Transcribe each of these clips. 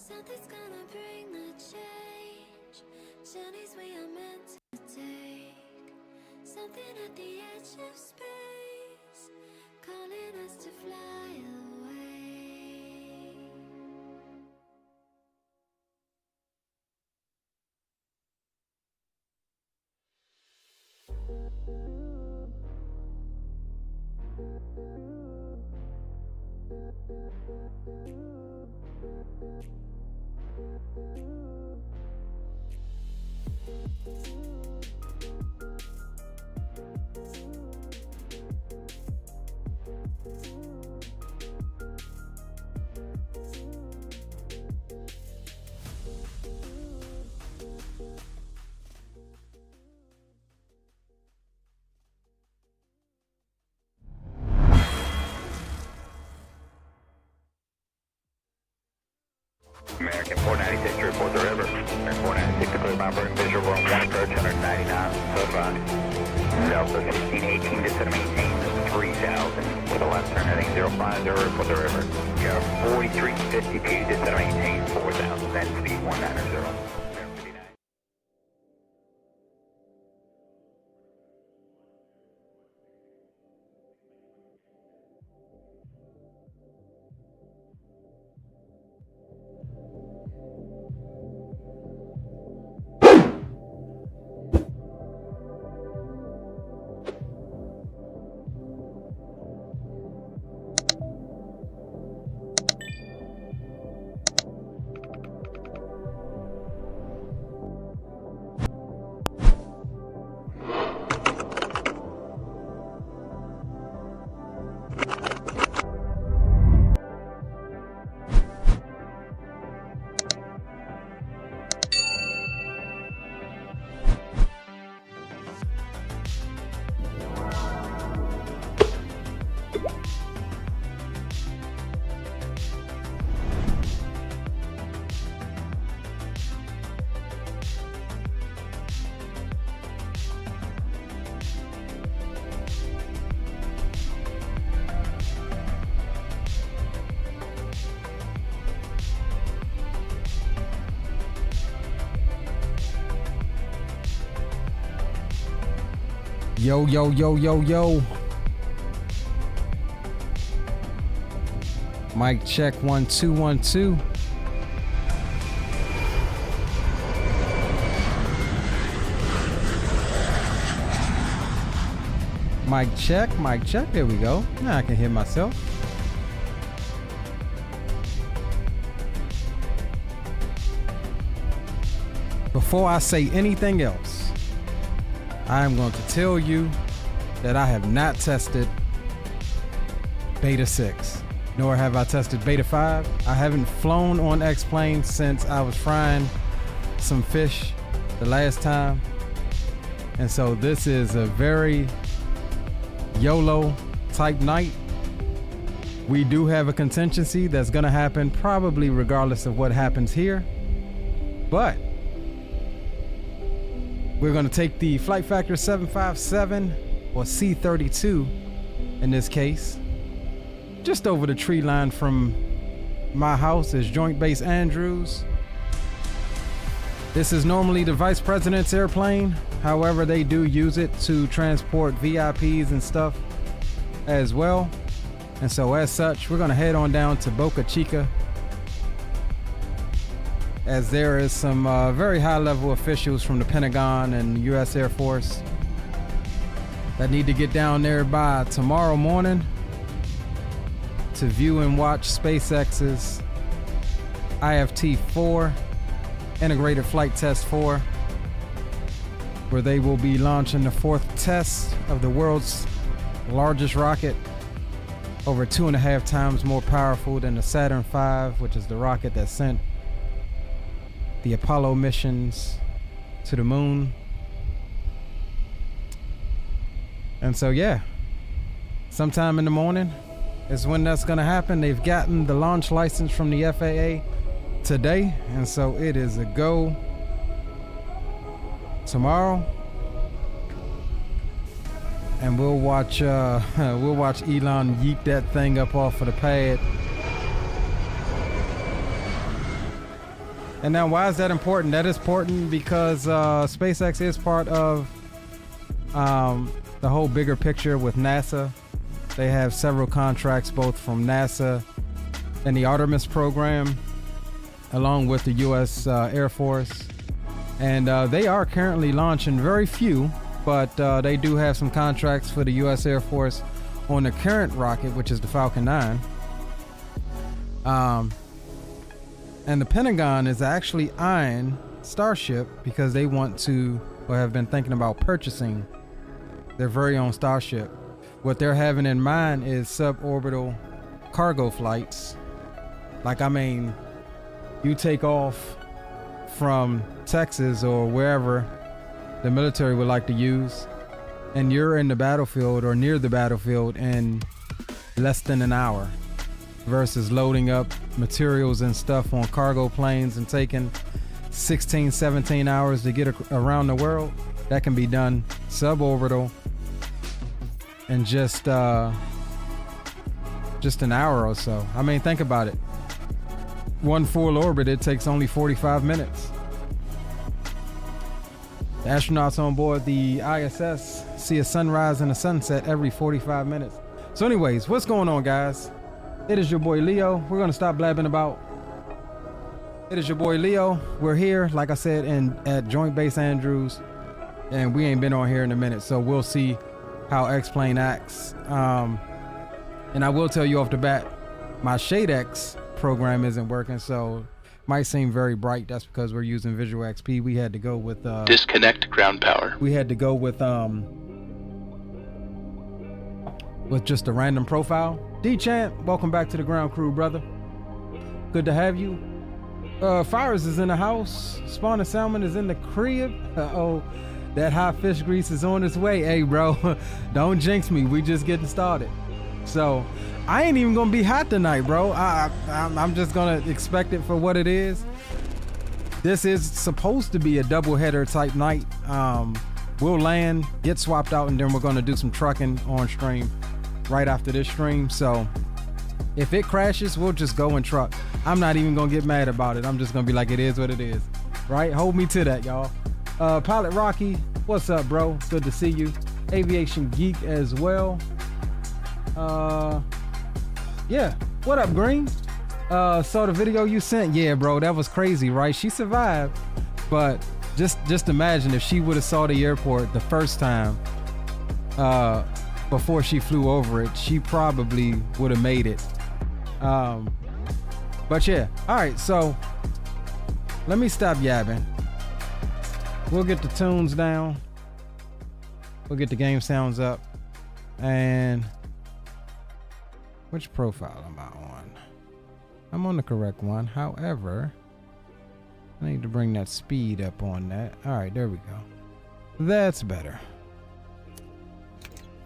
Something's gonna bring the change. Journeys we are meant to take. Something at the edge of space, calling us to fly away. American 496 to report the river. American 496 to clear by burn visual on 1 approach 199, so far. Delta 1618 to set maintain 3000 with a left turn heading 050 report the river. You have 4352 to set maintain 4000, then speed 190. Yo, yo, yo, yo, yo. Mic check 1 2 1 2. Mic check, mic check. There we go. Now I can hear myself. Before I say anything else, I am going to tell you that I have not tested Beta 6, nor have I tested Beta 5. I haven't flown on X-Plane since I was frying some fish the last time. And so this is a very YOLO type night. We do have a contingency that's going to happen probably regardless of what happens here. But we're going to take the FlightFactor 757 or C32 in this case, just over the tree line from my house is Joint Base Andrews. This is normally the Vice President's airplane. However, they do use it to transport VIPs and stuff as well. And so as such, we're going to head on down to Boca, Chica. as there is some very high-level officials from the Pentagon and U.S. Air Force that need to get down there by tomorrow morning to view and watch SpaceX's IFT4, Integrated Flight Test 4, where they will be launching the 4th test of the world's largest rocket, over 2.5 times more powerful than the Saturn V, which is the rocket that sent the Apollo missions to the moon. And so, yeah, sometime in the morning is when that's going to happen. They've gotten the launch license from the FAA today, and so it is a go tomorrow. And we'll watch Elon yeet that thing up off of the pad. And now, why is that important? That is important because SpaceX is part of the whole bigger picture with NASA. They have several contracts, both from NASA and the Artemis program, along with the U.S. Air Force. And they are currently launching very few, but they do have some contracts for the U.S. Air Force on the current rocket, which is the Falcon 9. And the Pentagon is actually eyeing Starship because they want to, or have been thinking about purchasing their very own Starship. What they're having in mind is suborbital cargo flights. Like, I mean, you take off from Texas or wherever the military would like to use, and you're in the battlefield or near the battlefield in less than an hour, versus loading up materials and stuff on cargo planes and taking 16, 17 hours to get around the world. That can be done suborbital in just an hour or so. I mean, think about it. One full orbit, it takes only 45 minutes. The astronauts on board the ISS see a sunrise and a sunset every 45 minutes. So anyways, what's going on, guys? It is your boy Leo. We're going to stop blabbing about. It is your boy Leo. We're here, like I said, at Joint Base Andrews, and we ain't been on here in a minute, so we'll see how X-Plane acts. And I will tell you off the bat, my Shade X program isn't working, so might seem very bright. That's because we're using Visual XP. We had to go with disconnect ground power. We had to go with just a random profile. D-Champ, welcome back to the ground crew, brother. Good to have you. Fires is in the house. Spawn and Salmon is in the crib. Uh-oh, that hot fish grease is on its way. Hey, bro, don't jinx me. We just getting started. So I ain't even gonna be hot tonight, bro. I'm just gonna expect it for what it is. This is supposed to be a double header type night. We'll land, get swapped out, and then we're gonna do some trucking on stream right after this stream. So if it crashes, we'll just go and truck. I'm not even gonna get mad about it. I'm just gonna be like, it is what it is, right? Hold me to that, y'all. Pilot Rocky, what's up, bro? Good to see you. Aviation Geek as well. Yeah, what up, Green? Saw the video you sent. Yeah, bro, that was crazy, right? She survived, but just imagine if she would have saw the airport the first time before she flew over it, she probably would have made it. But yeah, all right, so let me stop yabbing. We'll get the tunes down, we'll get the game sounds up, and which profile am I on? I'm on the correct one. However, I need to bring that speed up on that. All right, there we go. That's better.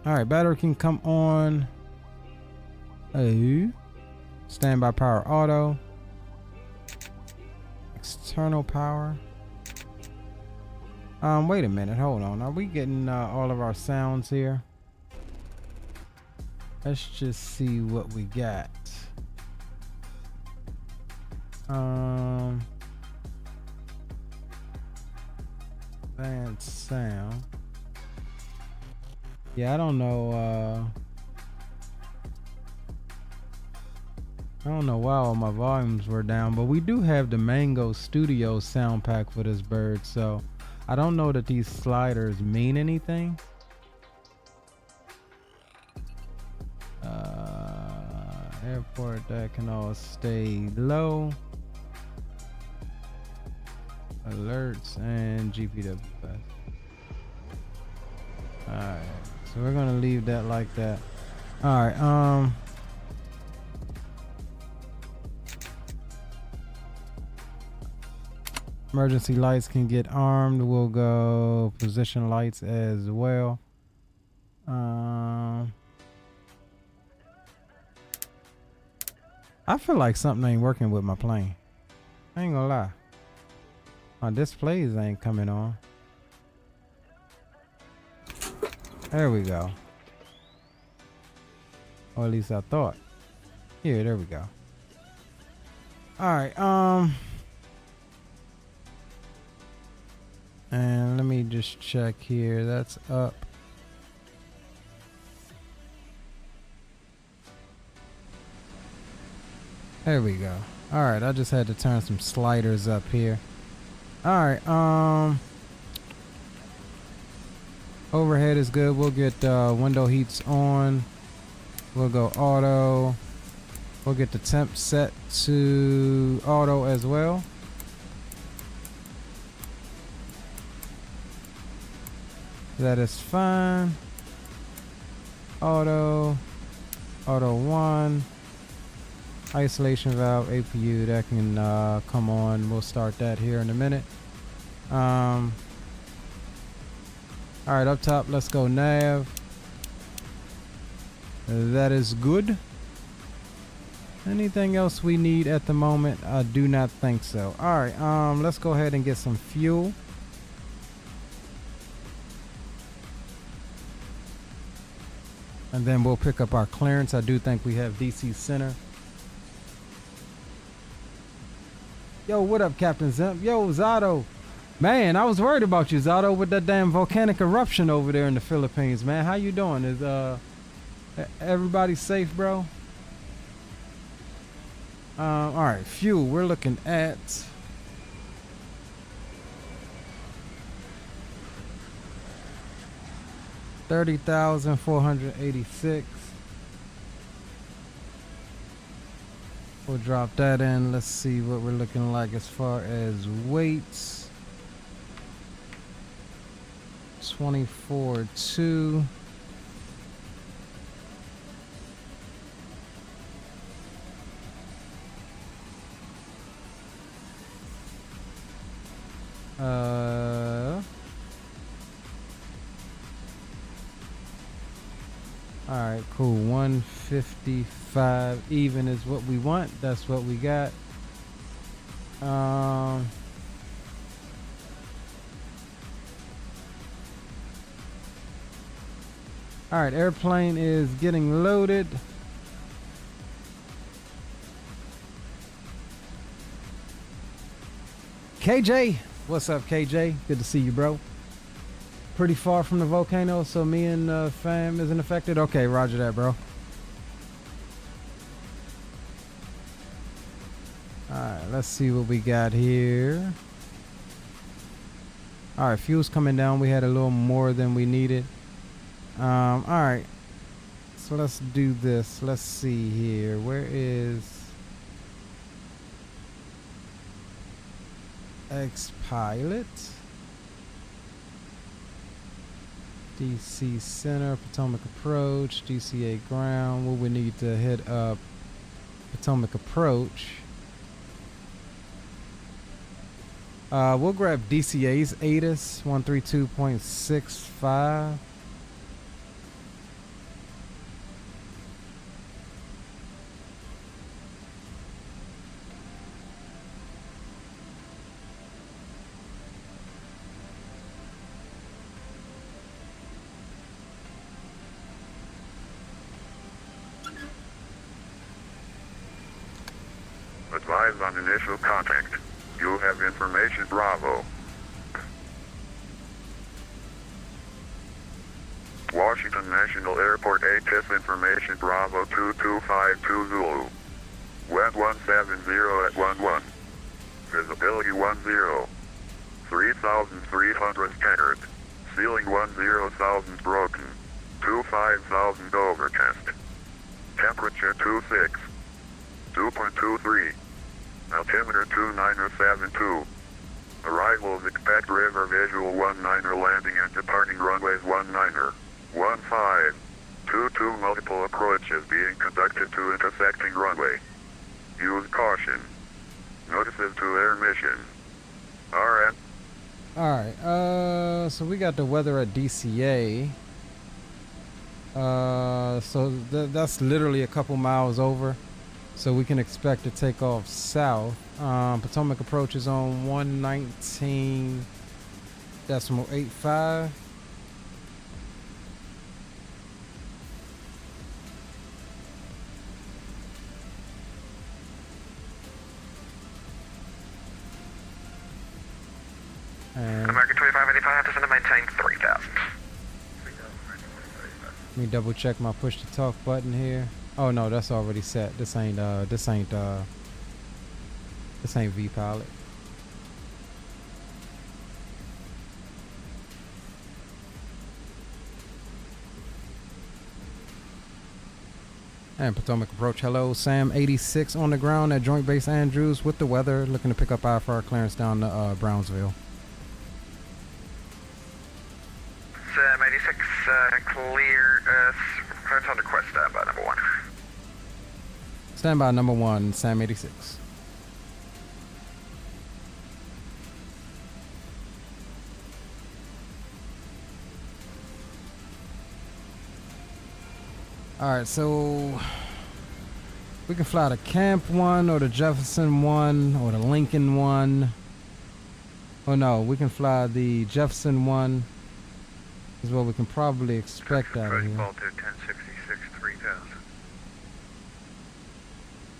All right, battery can come on. Standby power auto. External power. Wait a minute, hold on. Are we getting all of our sounds here? Let's just see what we got. Advanced sound. Yeah, I don't know. I don't know why all my volumes were down, but we do have the Mango Studio sound pack for this bird, so I don't know that these sliders mean anything. Airport, that can all stay low. Alerts and GPW. Alright, so we're gonna leave that like that. Alright, emergency lights can get armed. We'll go position lights as well. I feel like something ain't working with my plane. I ain't gonna lie. My displays ain't coming on. There we go. Or at least I thought. Here, there we go. Alright, and let me just check here. That's up. There we go. Alright, I just had to turn some sliders up here. Alright, overhead is good. We'll get window heats on. We'll go auto. We'll get the temp set to auto as well. That is fine. Auto 1. Isolation valve, APU, that can come on. We'll start that here in a minute. Alright, up top, let's go nav. That is good. Anything else we need at the moment? I do not think so. Alright, let's go ahead and get some fuel. And then we'll pick up our clearance. I do think we have DC center. Yo, what up, Captain Zimp? Yo, Zato. Man, I was worried about you, Zato, with that damn volcanic eruption over there in the Philippines, man. How you doing? Is everybody safe, bro? All right, fuel. We're looking at 30,486. We'll drop that in. Let's see what we're looking like as far as weights. 24.2. All right, cool. 155 even is what we want. That's what we got. All right, airplane is getting loaded. KJ, what's up, KJ? Good to see you, bro. Pretty far from the volcano, so me and fam isn't affected. Okay, roger that, bro. Alright, let's see what we got here. Alright, fuel's coming down. We had a little more than we needed. Alright, so let's do this. Let's see here. Where is X-Pilot? DC Center, Potomac Approach, DCA Ground. What we need to hit up Potomac Approach. We'll grab DCA's ATIS 132.65. Advise on initial contact. You have information Bravo. Washington National Airport ATIS information Bravo 2252 Zulu. Wind 170 at 11. Visibility 10. 3,300 scattered. Ceiling 10,000 broken. 25,000 overcast. Temperature 26. 2.23. Altimeter 2972. Arrivals expect river visual 19er landing and departing runways 19er. 15. 22 multiple approaches being conducted to intersecting runway. Use caution. Notices to air mission. RN. Alright, so we got the weather at DCA. So that's literally a couple miles over. So we can expect to take off south. Potomac approach is on 119.85. And American 2585, descend to maintain 3,000. let me double check my push to talk button here. Oh no, that's already set. This ain't V-Pilot. And Potomac approach, hello, Sam 86 on the ground at Joint Base Andrews with the weather, looking to pick up IFR clearance down to Brownsville. Sam 86, clear, clearance on request, standby number 1. Standby number 1, Sam 86. Alright, so we can fly the Camp 1 or the Jefferson 1 or the Lincoln 1. Oh no, we can fly the Jefferson 1 is what we can probably expect out of here. Voltage 1066, 3,000.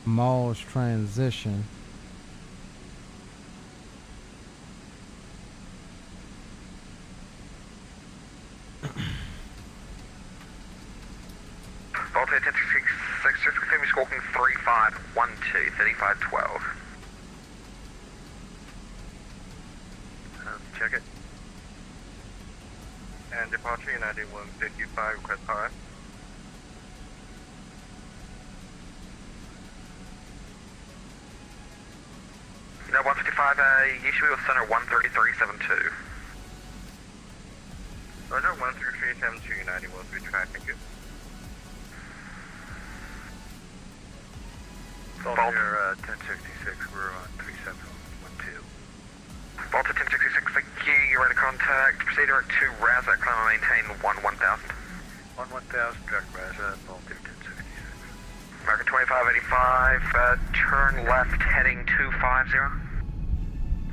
Mall's transition. Voltage 1066, just confirm you're squawking 3512, 3512. Check it. And departure United 155, request high. United 155, usually with center 13372. Roger, 13372, United will be tracking you. Volta 1066, we're on 3712. Volta 1066, thank you, you're ready to contact. Proceed direct to Razak, climb and maintain 1000. 1000, direct Razak, Volta 1066. American 2585, turn left heading 250.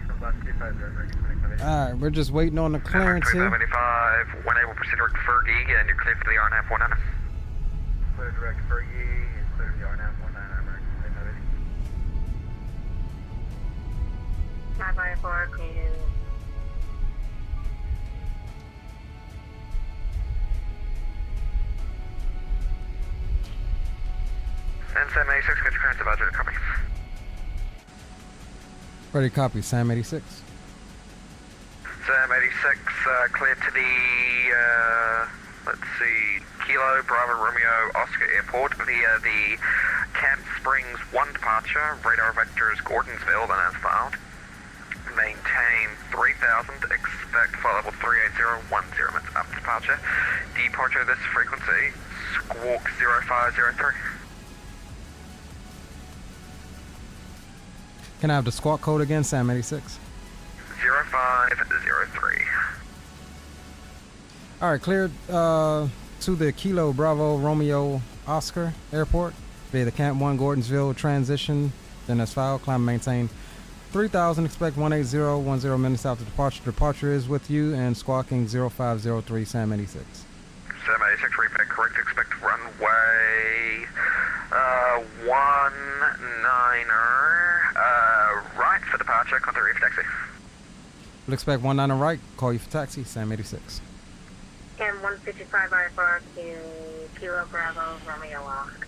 Turn left 250, American 2585. Alright, we're just waiting on the clearance here. 2585, when able, proceed direct to Fergie, and you're clear for the RNAV 19. Clear direct Fergie, and clear for the RNAV 19, American 2585. 554 to And Sam 86, get your clearance advisor to copy. Ready copy, Sam 86. Sam 86, clear to the, let's see, Kilo Bravo Romeo Oscar Airport via the Camp Springs 1 departure, radar vectors Gordonsville, then as filed. Maintain 3000, expect flight level 38010 minutes after departure. Departure this frequency, squawk 0503. Can I have the squawk code again, Sam 86? 0503. Alright, cleared to the Kilo Bravo Romeo Oscar Airport via the Camp 1 Gordonsville transition, then as filed, climb and maintain 3000, expect 18010 minutes after departure. Departure is with you and squawking 0503, Sam 86. Sam 86, repeat correct, expect runway 19er, right for departure, contact reef taxi. We'll expect 19 right, call you for taxi, Sam 86. and 155 IFR to Kilo Bravo Romeo Oscar.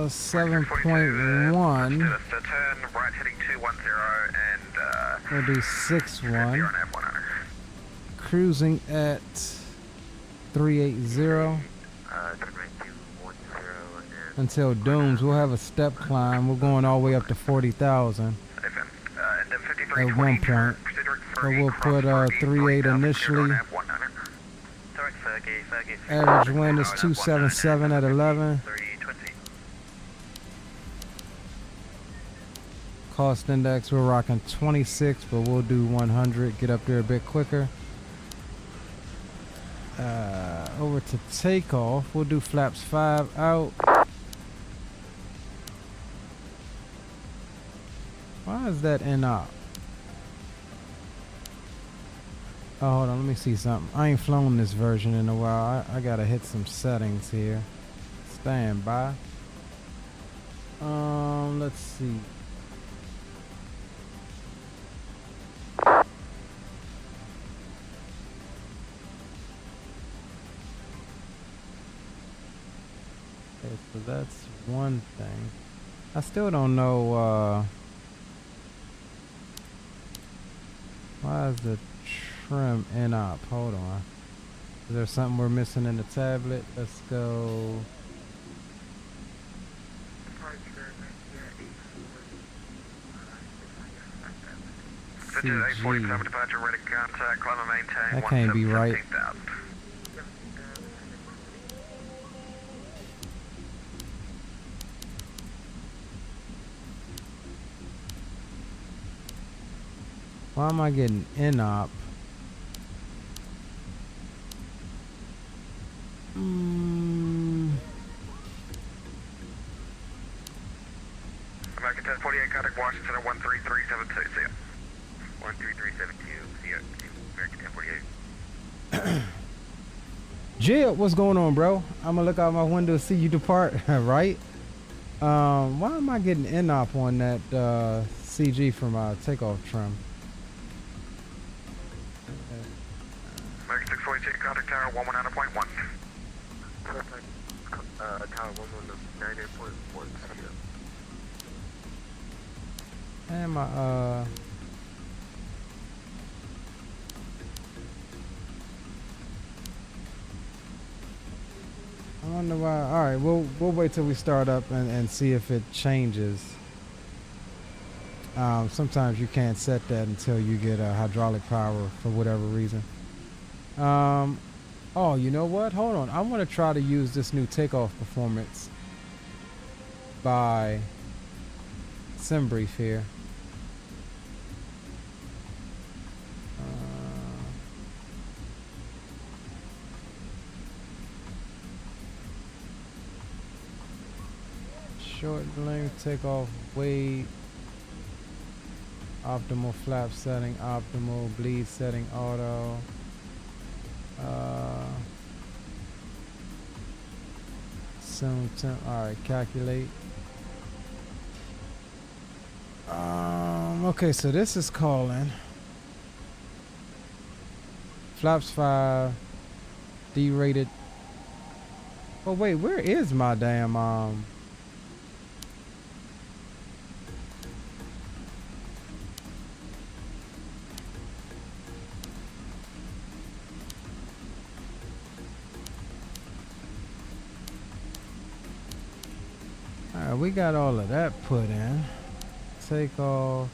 7.1. So turn right heading 210 and We'll do 6-1. 1. Cruising at 380 turn right 210 and until Dooms. We'll have a step climb. We're going all the way up to 40,000 at one point. So we'll put 3.8 initially. Average wind is 277 at 11. Cost index, we're rocking 26, but we'll do 100. Get up there a bit quicker. Over to takeoff. We'll do flaps 5 out. Why is that in up? Oh, hold on. Let me see something. I ain't flown this version in a while. I gotta hit some settings here. Stand by. Let's see. Okay, so that's one thing. I still don't know, why is the trim in up? Hold on. Is there something we're missing in the tablet? Let's go. CG. Departure, ready to contact, climb and maintain. That can't be right. 17,000. Why am I getting in-op? American 1048, contact Washington at 13372. See ya. 13372, see ya. American 1048. Jill, what's going on, bro? I'm gonna look out my window to see you depart, right? Why am I getting in-op on that CG from takeoff trim? American 642, contact tower 119.1. Tower 119.1, see ya. And my I wonder why. All right, we'll wait till we start up and see if it changes. Sometimes you can't set that until you get hydraulic power for whatever reason. Oh, you know what? Hold on. I want to try to use this new takeoff performance by SimBrief here. Short length, takeoff weight, optimal flap setting, optimal bleed setting, auto. Soon temp. All right, calculate. Okay, so this is calling flaps 5, D-rated. Oh wait, where is my damn Alright, we got all of that put in. Takeoff,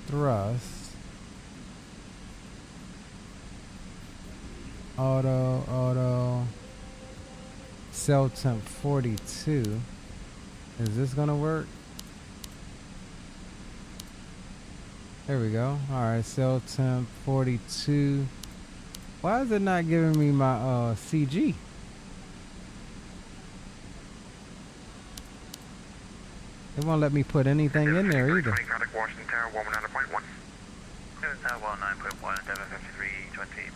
thrust, auto, cell temp 42. Is this gonna work? There we go. Alright, cell temp 42. Why is it not giving me my CG? It won't let me put anything in there either. Contact Washington Tower 119.1. Tower 119.1, 75320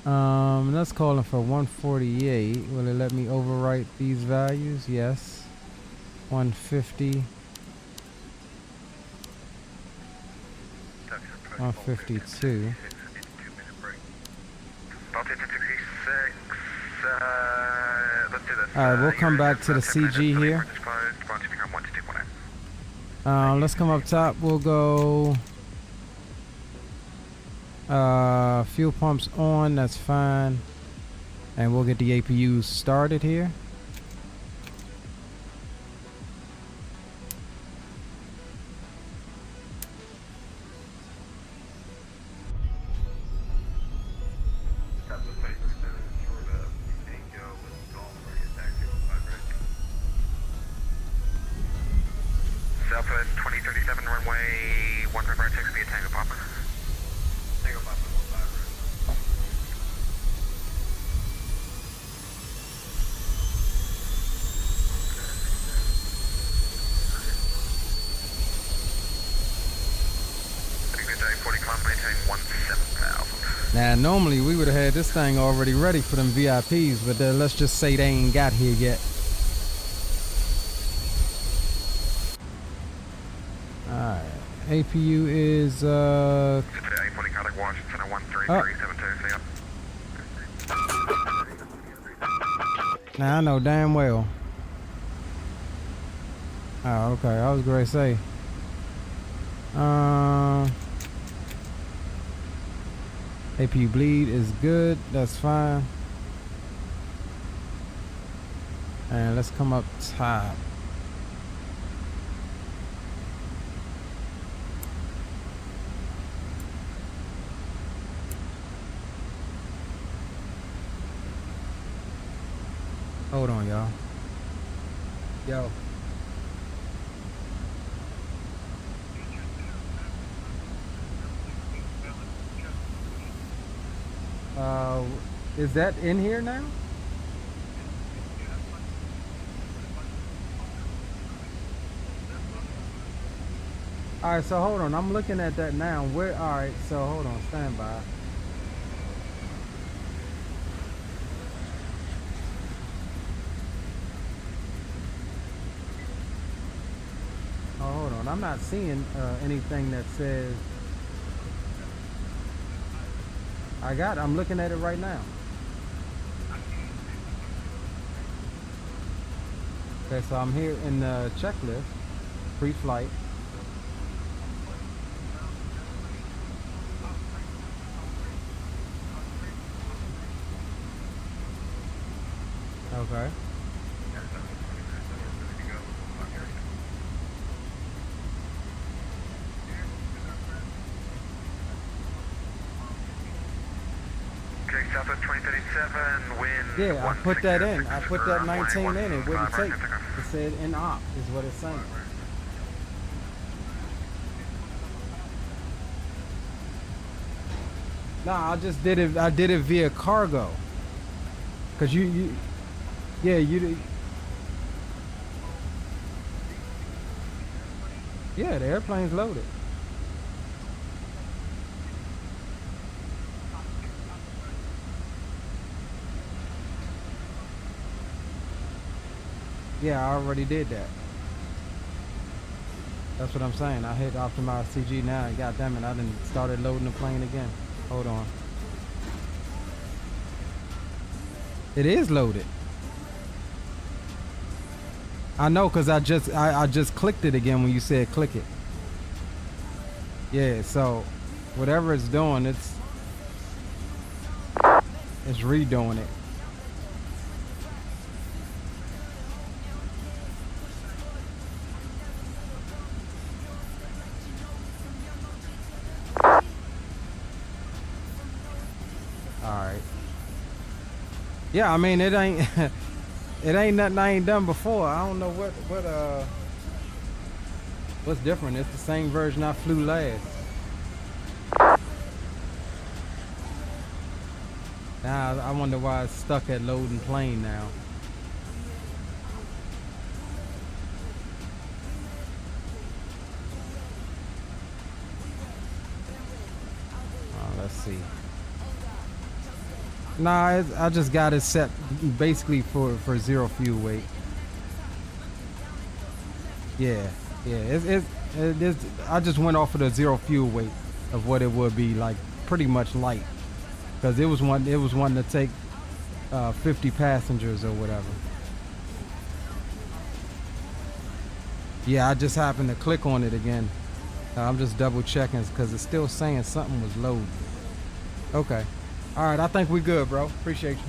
by. That's calling for 148. Will it let me overwrite these values? Yes. 150. 152. Altitude 66, let's let's do this. All right, we'll come back to the CG here. Let's come up top. We'll go fuel pumps on. That's fine. And we'll get the APUs started here. Southwest 2037 runway 15 right taxi via Tango Papa. Tango Papa 15. Good day, 40 climb, maintain 17,000. Now, normally we would have had this thing already ready for them VIPs, but let's just say they ain't got here yet. Alright, APU is now I know damn well. Oh, okay, I was going to say. APU bleed is good, that's fine. And let's come up top. Hold on, y'all. Yo. Is that in here now? All right, so hold on. I'm looking at that now. Where? All right, so hold on. Stand by. Oh, hold on. I'm not seeing anything that says. I'm looking at it right now. Okay, so I'm here in the checklist, pre-flight. Okay. Okay, Southwest 2037, wind. Yeah, I put that in. I put that 19 in. It wouldn't take. It said in op is what it's saying. Nah, I just did it. I did it via cargo. Cause you yeah, yeah, the airplane's loaded. Yeah, I already did that. That's what I'm saying. I hit optimize CG now, and god damn it, I done started loading the plane again. Hold on. It is loaded. I know, cause I just clicked it again when you said click it. Yeah, so whatever it's doing, it's redoing it. Yeah, I mean it ain't it ain't nothing I ain't done before. I don't know what's different. It's the same version I flew last. Now I wonder why it's stuck at loading plane now. Let's see. Nah, I just got it set basically for zero fuel weight. Yeah, I just went off of the zero fuel weight of what it would be, like pretty much light, because it was wanting to take 50 passengers or whatever. Yeah, I just happened to click on it again. I'm just double checking because it's still saying something was loaded. Okay. All right, I think we good, bro. Appreciate you.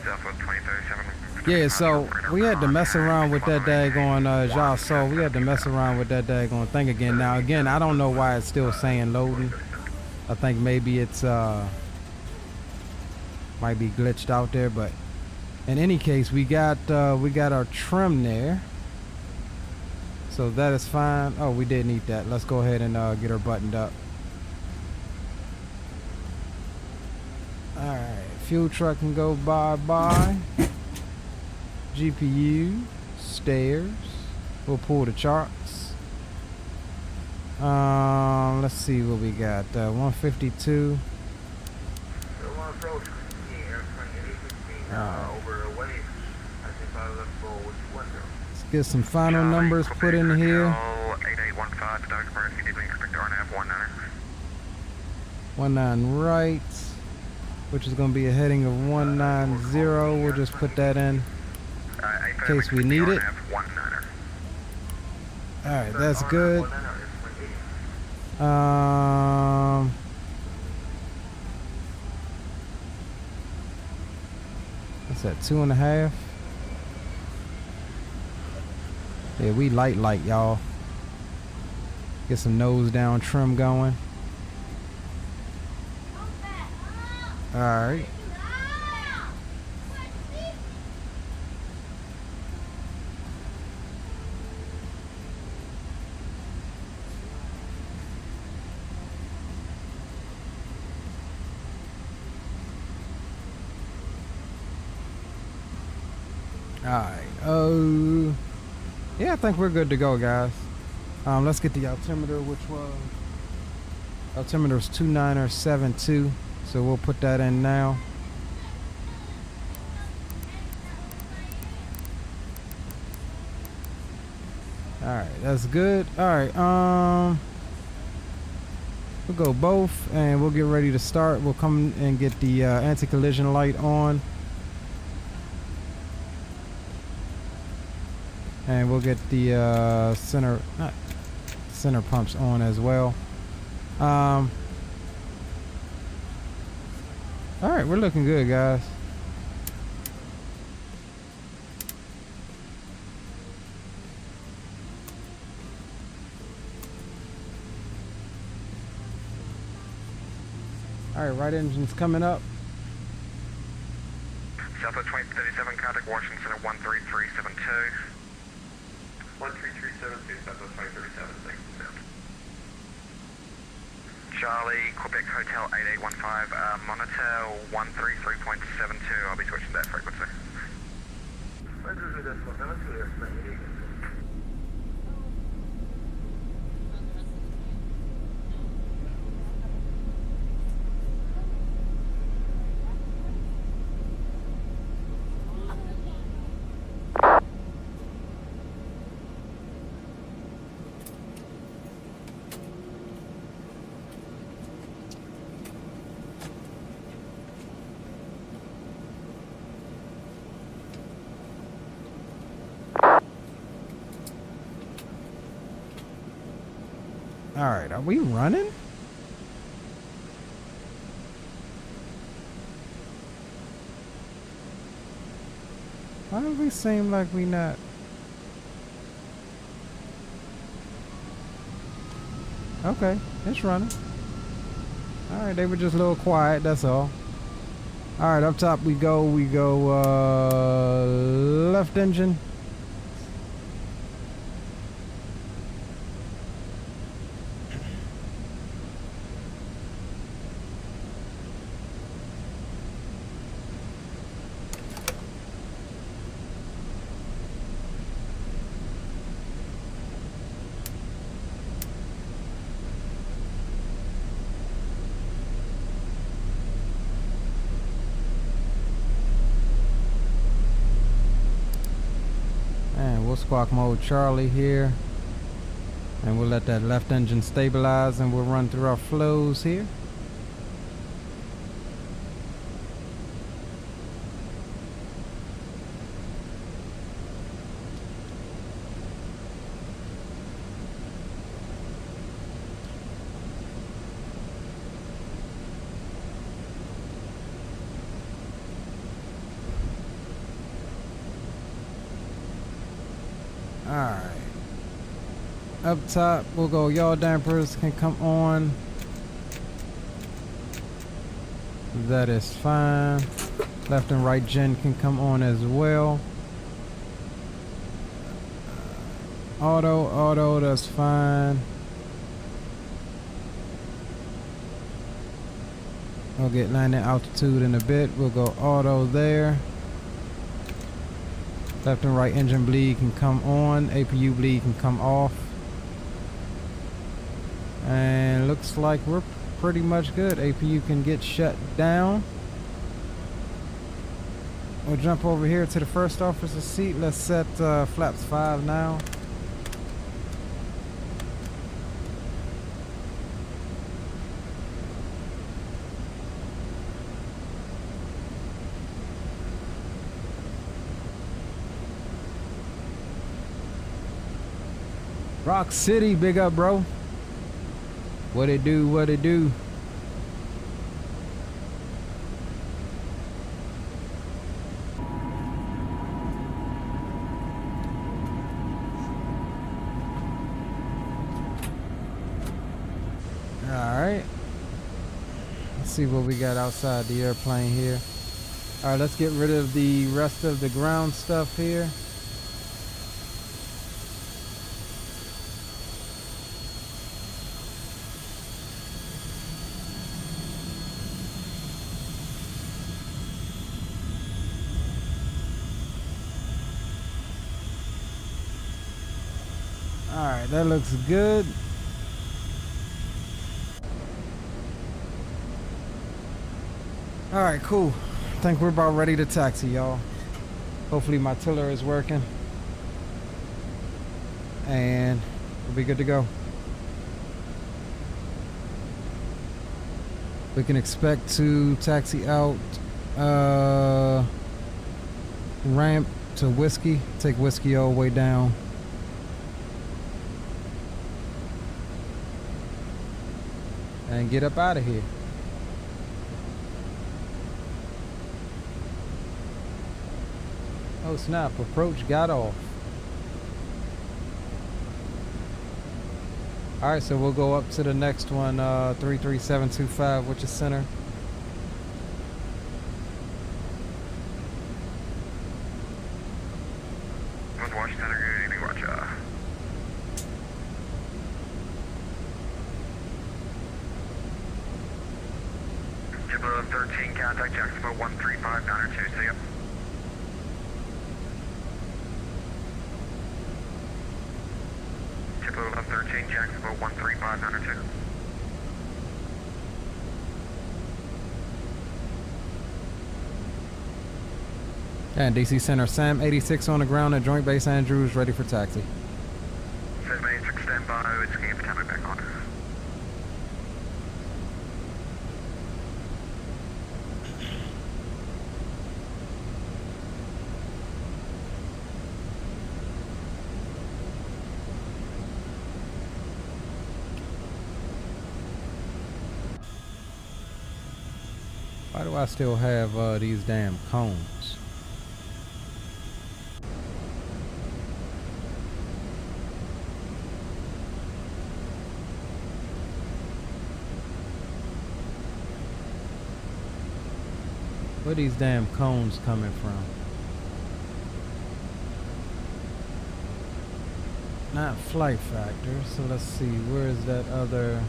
Southwest 2037. Yeah, so we had to mess around with that daggone, as y'all saw, we had to mess around with that daggone thing again. Now, again, I don't know why it's still saying loading. I think maybe it's, might be glitched out there, but in any case, we got our trim there. So that is fine. Oh, we did need that. Let's go ahead and get her buttoned up. Alright, fuel truck can go bye-bye. GPU, stairs. We'll pull the charts. Let's see what we got. 152. Let's get some final numbers put in here. 8815 to Dover, if you didn't expect RNAV 19. 19 right, which is going to be a heading of 190. We'll just put that in case we need it. Alright, that's good. What's that, 2.5? Yeah, we light, y'all. Get some nose down trim going. Alright. Alright. Yeah, I think we're good to go, guys. Let's get the altimeter, which was altimeter is 2972. So we'll put that in now. Alright, that's good. Alright, we'll go both and we'll get ready to start. We'll come and get the anti-collision light on. And we'll get the center pumps on as well. Alright, we're looking good, guys. Alright, right engine's coming up. Southwest 2037, contact Washington Center 13372. 13372, Southwest 2037, thanks. Charlie, Quebec Hotel 8815, monitor 133.72. I'll be switching that frequency. Alright, are we running? Why do we seem like we not? Okay, it's running. Alright, they were just a little quiet, that's all. Alright, up top we go left engine. Squawk mode Charlie here, and we'll let that left engine stabilize and we'll run through our flows here. Alright. Up top, we'll go yaw dampers can come on. That is fine. Left and right gen can come on as well. Auto, that's fine. We'll get landing altitude in a bit. We'll go auto there. Left and right engine bleed can come on. APU bleed can come off. And looks like we're pretty much good. APU can get shut down. We'll jump over here to the first officer's seat. Let's set flaps 5 now. Rock City, big up, bro. What it do, what it do. Alright. Let's see what we got outside the airplane here. Alright, let's get rid of the rest of the ground stuff here. Alright, that looks good. Alright, cool. I think we're about ready to taxi, y'all. Hopefully my tiller is working. And we'll be good to go. We can expect to taxi out ramp to Whiskey. Take Whiskey all the way down. And get up out of here. Oh snap, approach got off. Alright, so we'll go up to the next one, 33725, which is center. North Washington, good evening, Roger. JBA 13, contact Jacksonville 13592, see ya. JBA 13, Jacksonville 13592. And DC Center, Sam 86 on the ground at Joint Base Andrews, ready for taxi. Sam 86, stand by, it's Camp Potomac back on. Why do I still have these damn cones? Where these damn cones coming from? Not FlightFactor, so let's see, where is that other...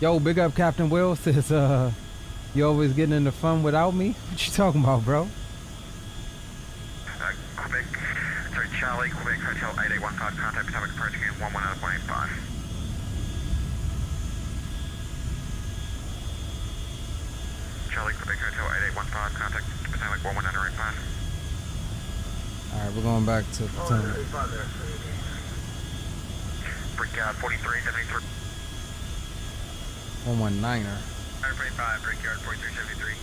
Yo, big up Captain Will says, you always getting into fun without me? What you talking about, bro? Quebec, sorry, Charlie, Quebec Hotel 8815, contact Potomac approaching in 110.85. Victor Hotel 8815, contact Potomac 11985. Alright, we're going back to Potomac. Brickyard 4373. 119er. 125, Brickyard 4373.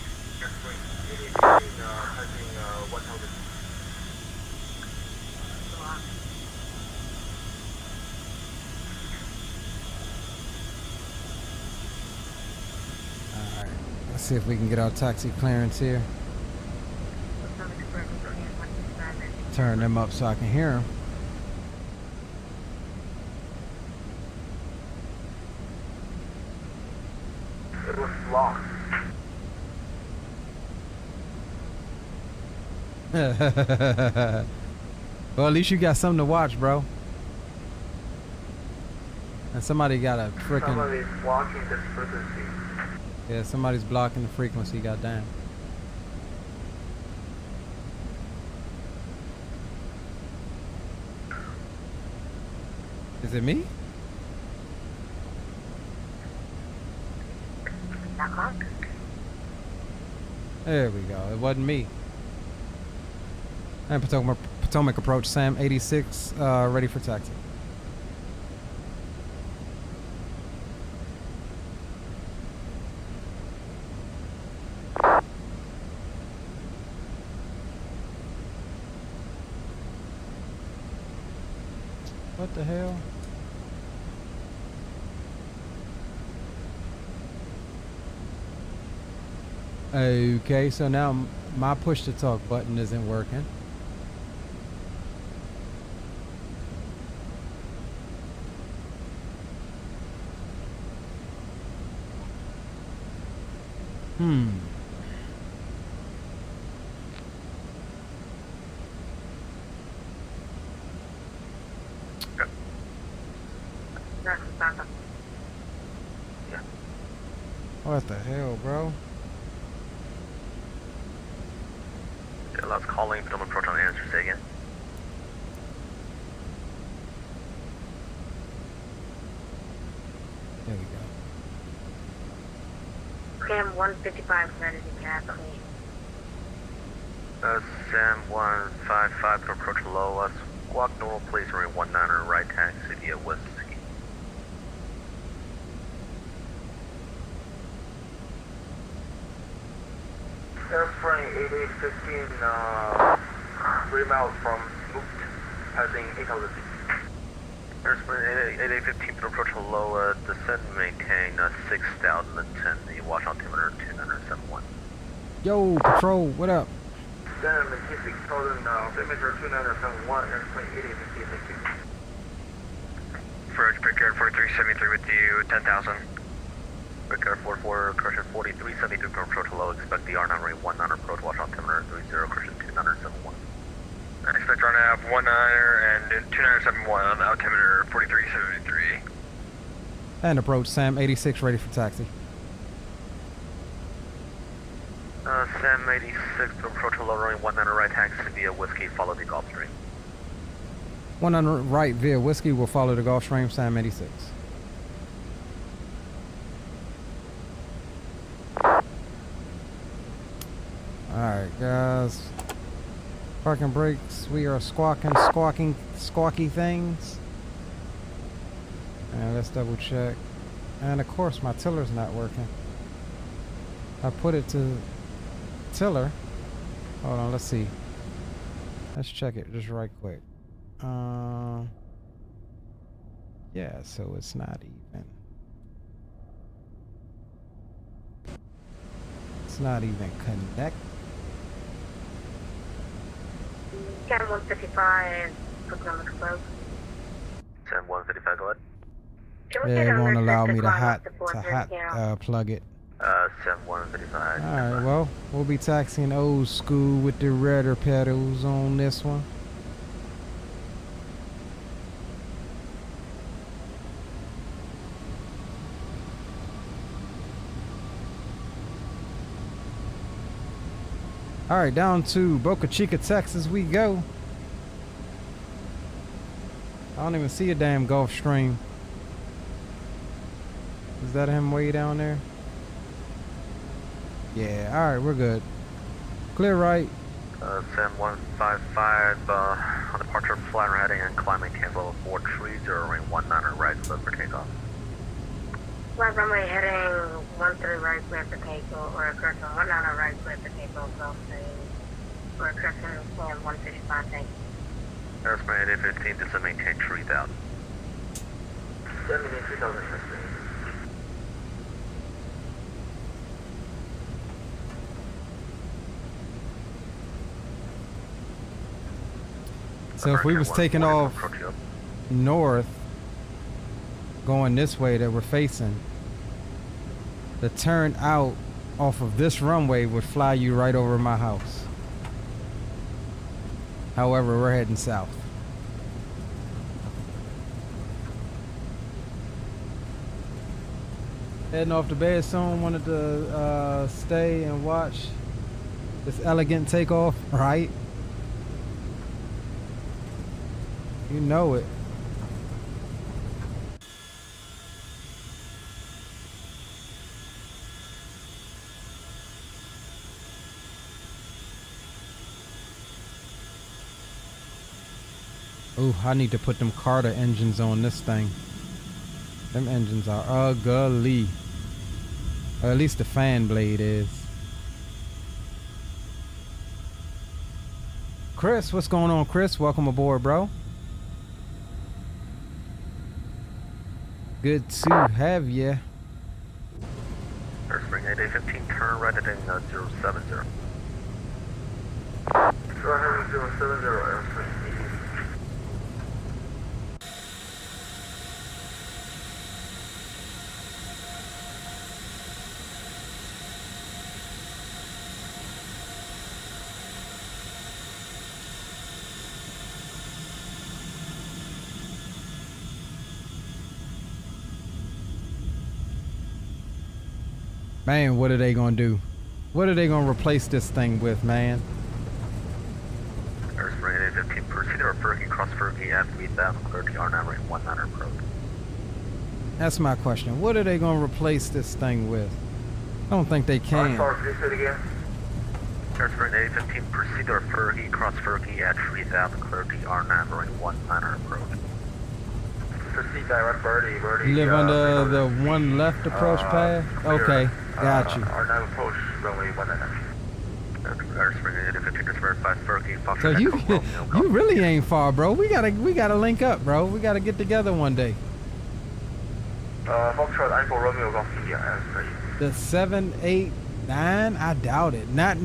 Alright, let's see if we can get our taxi clearance here. Turn them up so I can hear them. It was locked. Well, at least you got something to watch, bro. And somebody got a freaking... Somebody's blocking this frequency. Yeah, somebody's blocking the frequency, goddamn. Is it me? There we go. It wasn't me. And Potomac approach Sam 86, ready for taxi. What the hell? Okay, so now my push to talk button isn't working. What the hell, bro? Yeah, let's calling Potomac approach on the answer. Say again. There we go. Cam 155 ready to tackle me. Sam 155 to approach low. Squawk normal, please remain 19er right taxi via Whiskey. Airplane 8815, 3 miles from Smoot, passing 8,000 feet. Airplane 8815 to approach low, descend and maintain 6,010, the watch altimeter 2971. Yo, patrol, what up? Descend and maintain 6,000, altimeter 2971, airplane 8815, thank you. Approach Brickyard 4373 with you, 10,000. Brickyard 44, correction 4373 to approach low, expect the R9 rate 19 approach, watch altimeter 30, correction 2971. Expect RNAV 19er and 2971 on the altimeter 4373. And approach Sam 86, ready for taxi. Sam 86 to approach low, running 19 right taxi via Whiskey, follow the Gulf Stream. 100 right via Whiskey will follow the Gulf Stream, Sam 86. Alright, guys. Parking brakes. We are squawky things. And let's double check. And of course, my tiller's not working. I put it to tiller. Hold on, let's see. Let's check it just right quick. Yeah, so it's not even. It's not even connect. Cam 155, Potomac approach. Sam 155, go ahead. Can we Yeah, get it on won't this allow me sector to climb hot up to Fort Worth, plug it. Sam 155. Alright, well, we'll be taxiing old school with the rudder pedals on this one. Alright, down to Boca, Chica, Texas we go. I don't even see a damn Gulf Stream. Is that him way down there? Yeah, all right, we're good. Clear right. Sam 155 on departure Flyer heading and climb maintain level 430, ring 19 right, clear for takeoff. Flight runway heading 13 right, clear for takeoff, or correction 19 right, clear for takeoff, Gulf Stream, or correction Sam 155, thank you. Airspring 8815, descend maintain 3000. 3000. So if we was taking off north, going this way that we're facing, the turn out off of this runway would fly you right over my house. However, we're heading south. Heading off to bed soon. Wanted to stay and watch this elegant takeoff, right? You know it. Ooh, I need to put them Carter engines on this thing. Them engines are ugly. Or at least the fan blade is. Chris, what's going on, Chris? Welcome aboard, bro. Good to have ya. Airspring 8815, turn right heading 070. 070, Airspring. Man, what are they gonna do? What are they gonna replace this thing with, man? Airspring 8815, proceed to Fergie, cross Fergie at 3000, clear to R9 ring 19 approach. That's my question. What are they gonna replace this thing with? I don't think they can. Airspring 8815, proceed to Fergie, cross Fergie at 3000, clear to R9 ring 19 approach. Proceed direct birdie. You live under the one left approach path? Okay, got you. R9 approach, runway 19. Airspring 8815, just verify Fergie, So you really ain't far, bro. We gotta link up, bro. We gotta get together one day. Foxtrot Info Romeo Golf India, The 789? I doubt it. Not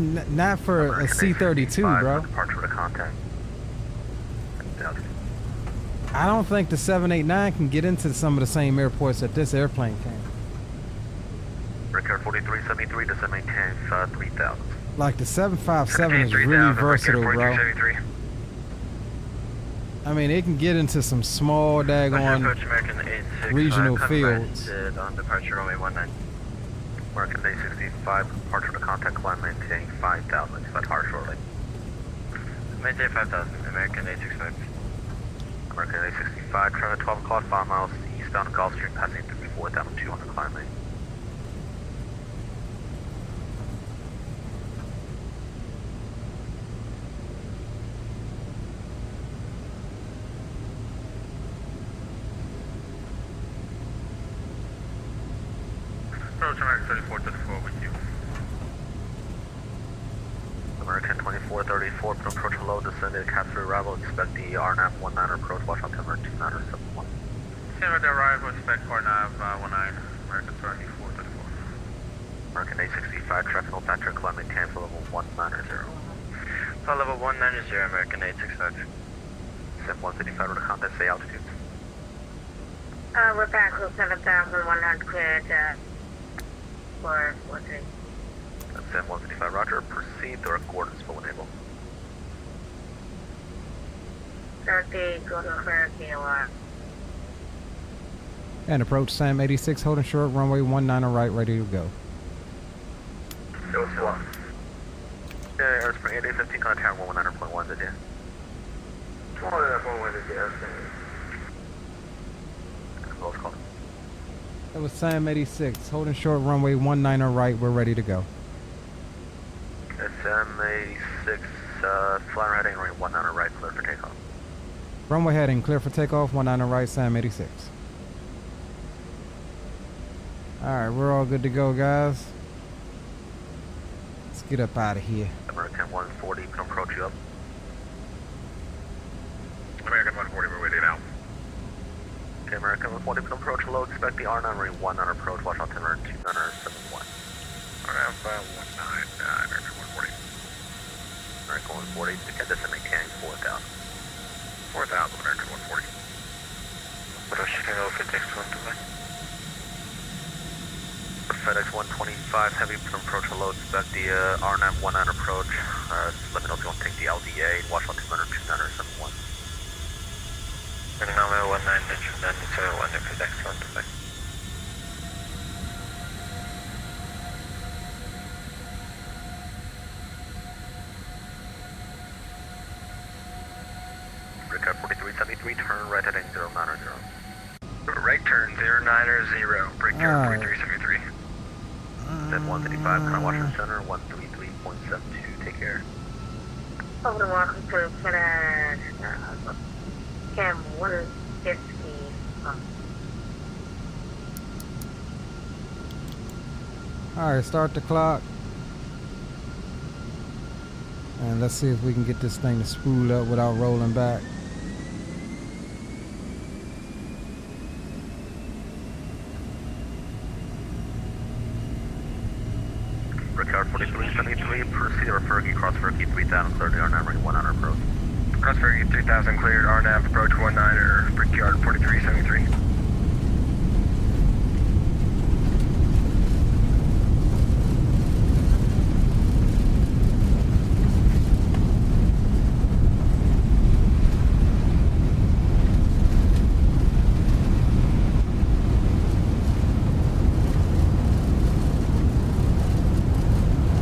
for a C32, bro. Departure to contact. I don't think the 789 can get into some of the same airports that this airplane can. Record 4373, descend maintain 3000. Like the 757 is really versatile, bro. I mean, it can get into some small daggone regional fields. On departure runway 19. American Day 65, departure to contact, climb maintain 5000, expect hard shortly. Maintain 5000, American Day 65. American Day 65, turn at 12 o'clock, 5 miles eastbound Gulf Stream, passing through 4200, climb lane. Approach American 3434 with you. American 2434, approach low, descended, capture arrival, expect the RNAV 19 approach, watch on timber 2971. Timber to arrive, expect RNAV 19, American 2434. American 865, traffic no factor, climbing Tampa level 190. So level 190, American 865. Sim 155, to contact, say altitude. We're back to 7,100 cleared, 443. Sim 155, roger, proceed, the coordinates will enable. 30, go to clear, KOR. And approach Sam 86, holding short, runway 19 right, ready to go. Go swap. Yeah, Airspring 8815, contact 119.1, did you? 119.1 is the Airspring. Close call. That was Sam 86, holding short, runway 19 right, we're ready to go. Sam 86, Flyer heading runway 19 right, clear for takeoff. Runway heading, clear for takeoff, 19 right, Sam 86. Alright, we're all good to go, guys. Let's get up out of here. American 140, can approach you up. American 140, we're waiting now. Okay, American 140, can approach low, expect the R9 runway 19 approach, watch altimeter 2971. RF 19, American 140. American 140, again, this is maintaining 4,000. 4,000, American 140. British Chicago 56 to me. FedEx 125 heavy, can approach low, expect the R9 19 approach. Let me know if you want to take the LDA, watch altimeter 2971. Number 19 mentioned that it's 1 FedEx 125. Record 4373, turn right heading 090. Right turn 090, Brickyard Alright. 4373. Then 155, kind of Washington Center, 133.72, take care. Over to Washington for that, Cam 150. Alright, start the clock. And let's see if we can get this thing to spool up without rolling back. Brickyard 4373, proceed or Fergie, cross Fergie 3000, clear the R9 runway 19 approach. Cross Fergie 3000 cleared, RNAV approach 19er, Brickyard 4373.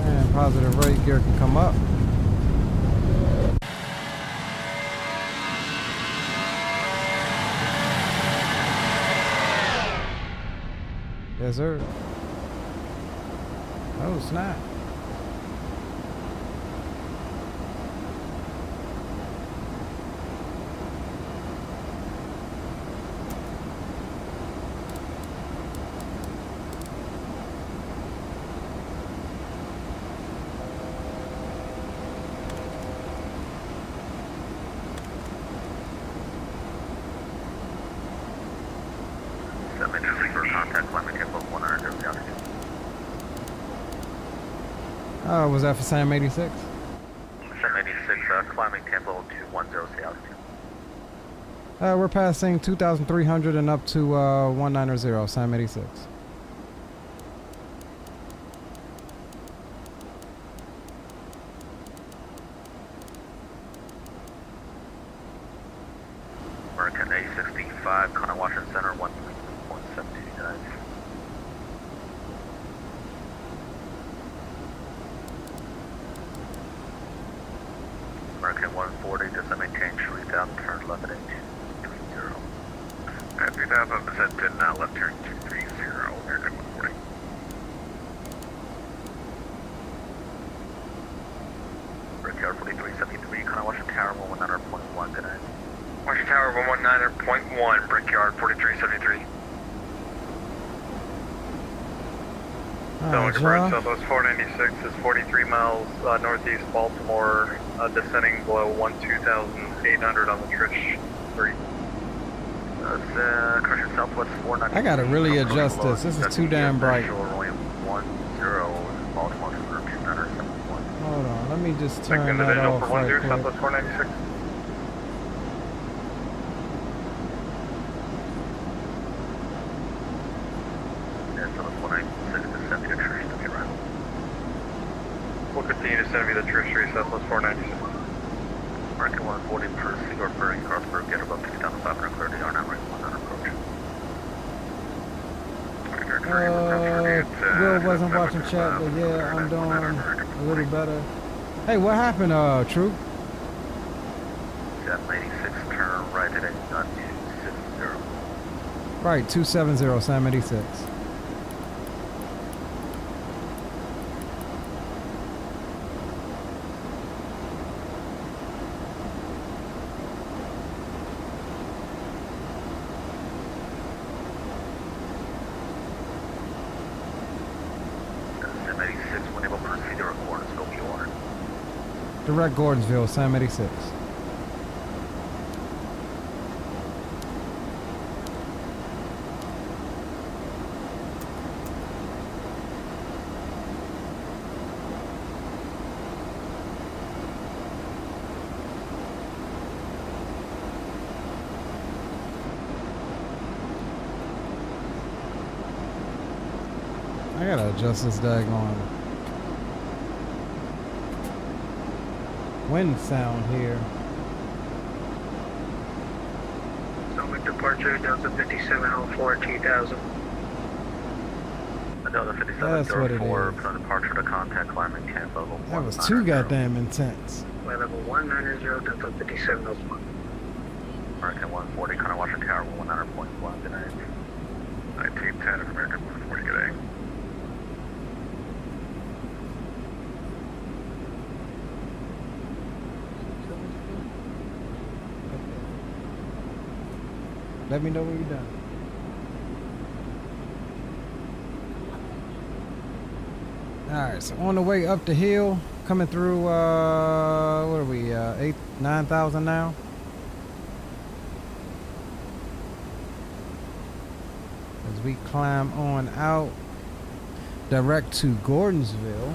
And positive rate gear can come up. Yes, sir. Oh, snap. Contact climbing tempo 100 altitude. Was that for Sam 86? Sam 86, climbing tempo 210 altitude. We're passing 2,300 and up to 190, Sam 86. American A65, Connor Washington Center, 133.72 guys. American 140, just maintain 3000, turn left at 230. At 3000, descent 10 now, left turn 230, American 140. Brickyard 4373, Connor Washington Tower, 119.1, good night. Washington Tower 119.1, Brickyard 4373. Alright, Bird, y'all. Southwest 496 is 43 miles northeast Baltimore, descending below 12,800 on the Trish 3. Correction, Southwest 496. I gotta really adjust this. This is too damn bright. Baltimore, Baltimore, 2971. Hold on, let me just turn Second that divisional off for right 10, quick. Southwest 496. Southwest 496 to send me to Trish to get around. We'll continue to send me the Trish 3, Southwest 496. American 140 per Seagull Ferry, Crossburg, get above 2,500, clear the R9 right 100 approach. Will wasn't watching chat, but yeah, I'm doing a little better. Hey, what happened, Troop? 786, turn right at 260. Right, 270, Sam 86. Direct Gordonsville, Sam 86. I gotta adjust this daggone wind sound here. Summit departure, Delta 5704, 2000. Delta That's what it 5704, is. put on departure to contact climbing camp level. That was too 190. goddamn intense. Flight level 190, Delta 5704. American 140, kind of watching tower 100.1, good night. 1910 of American 140, good day. Let me know when you're done. Alright, so on the way up the hill, coming through, what are we, 9,000 now? As we climb on out, direct to Gordonsville.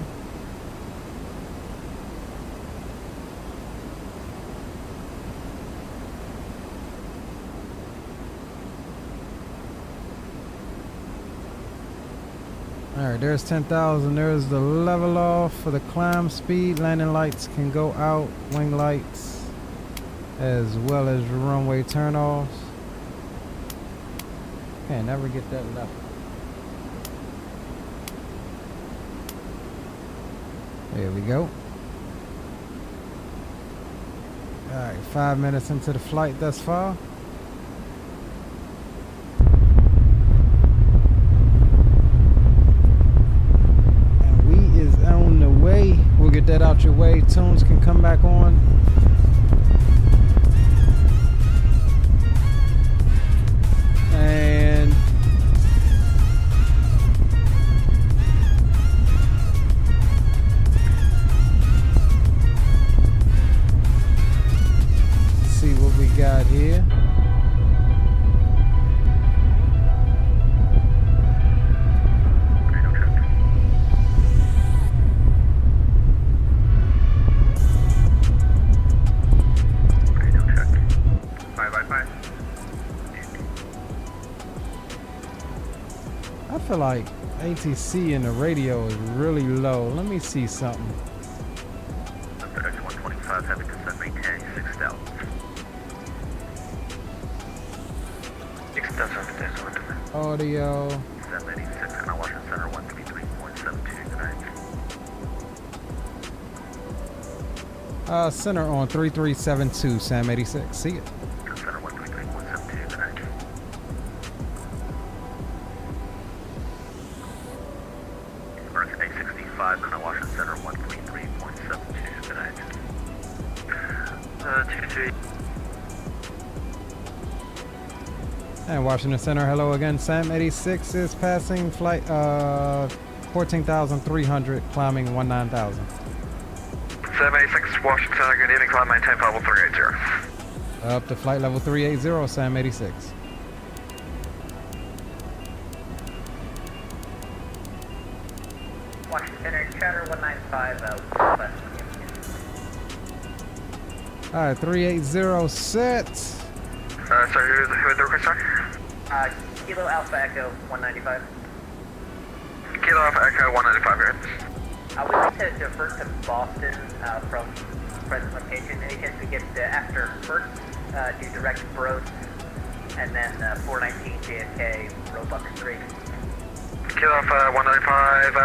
Alright, there's 10,000. There's the level off for the climb speed. Landing lights can go out. Wing lights. As well as runway turnoffs. Can't never get that level. There we go. Alright, 5 minutes into the flight thus far. We'll get that out your way. Tunes can come back on. And see what we got here. I feel like ATC in the radio is really low. Let me see something. X125, having descent maintaining 6,000. 6,000. Audio. 786, kind of watching center 133.72 tonight. Center on 3372, Sam 86. See it. Center 133.72 tonight. Earth 865, kind of watching center 133.72 tonight. 23. And Washington Center, hello again. Sam 86 is passing flight 14,300, climbing 19,000. 786 Washington, good evening, climb maintain level 380. Up to flight level 380, Sam 86. Washington Center, chatter 195, Alright, 380 set. Sorry, who's the request, sorry? Kilo Alpha Echo 195. Kilo Alpha Echo 195 here. We'd like to divert to Boston from present location. In case we get after first, do direct Broad, and then 419 JFK, Roebuck 3. Kilo Alpha 195,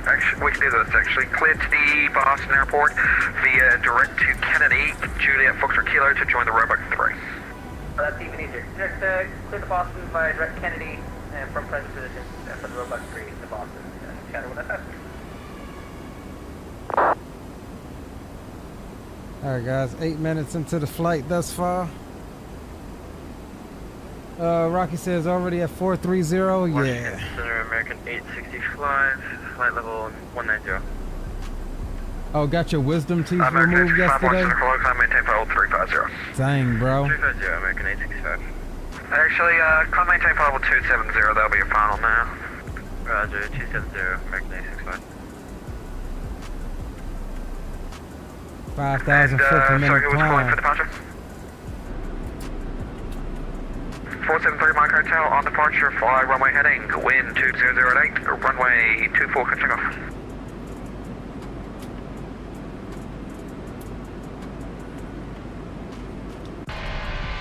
actually, we can do this actually. Clear to the Boston Airport via direct to Kennedy, Juliet Foxtrot Kilo to join the Roebuck 3. That's even easier. Just clear to Boston via direct Kennedy, and from present position for the Roebuck 3 to Boston. Chatter 195. Alright guys, 8 minutes into the flight thus far. Rocky says already at 430, yeah. Center American 865, flight level 190. Oh, got your wisdom teeth removed yesterday? Maintain file 350. Dang, bro. 350, American 865. Actually, climb maintain file 270, that'll be your final now. Roger, 270, American 865. 5,000 foot per minute climb. 473 Mike Hotel on departure, fly runway heading, wind 2008, runway 24, catching off.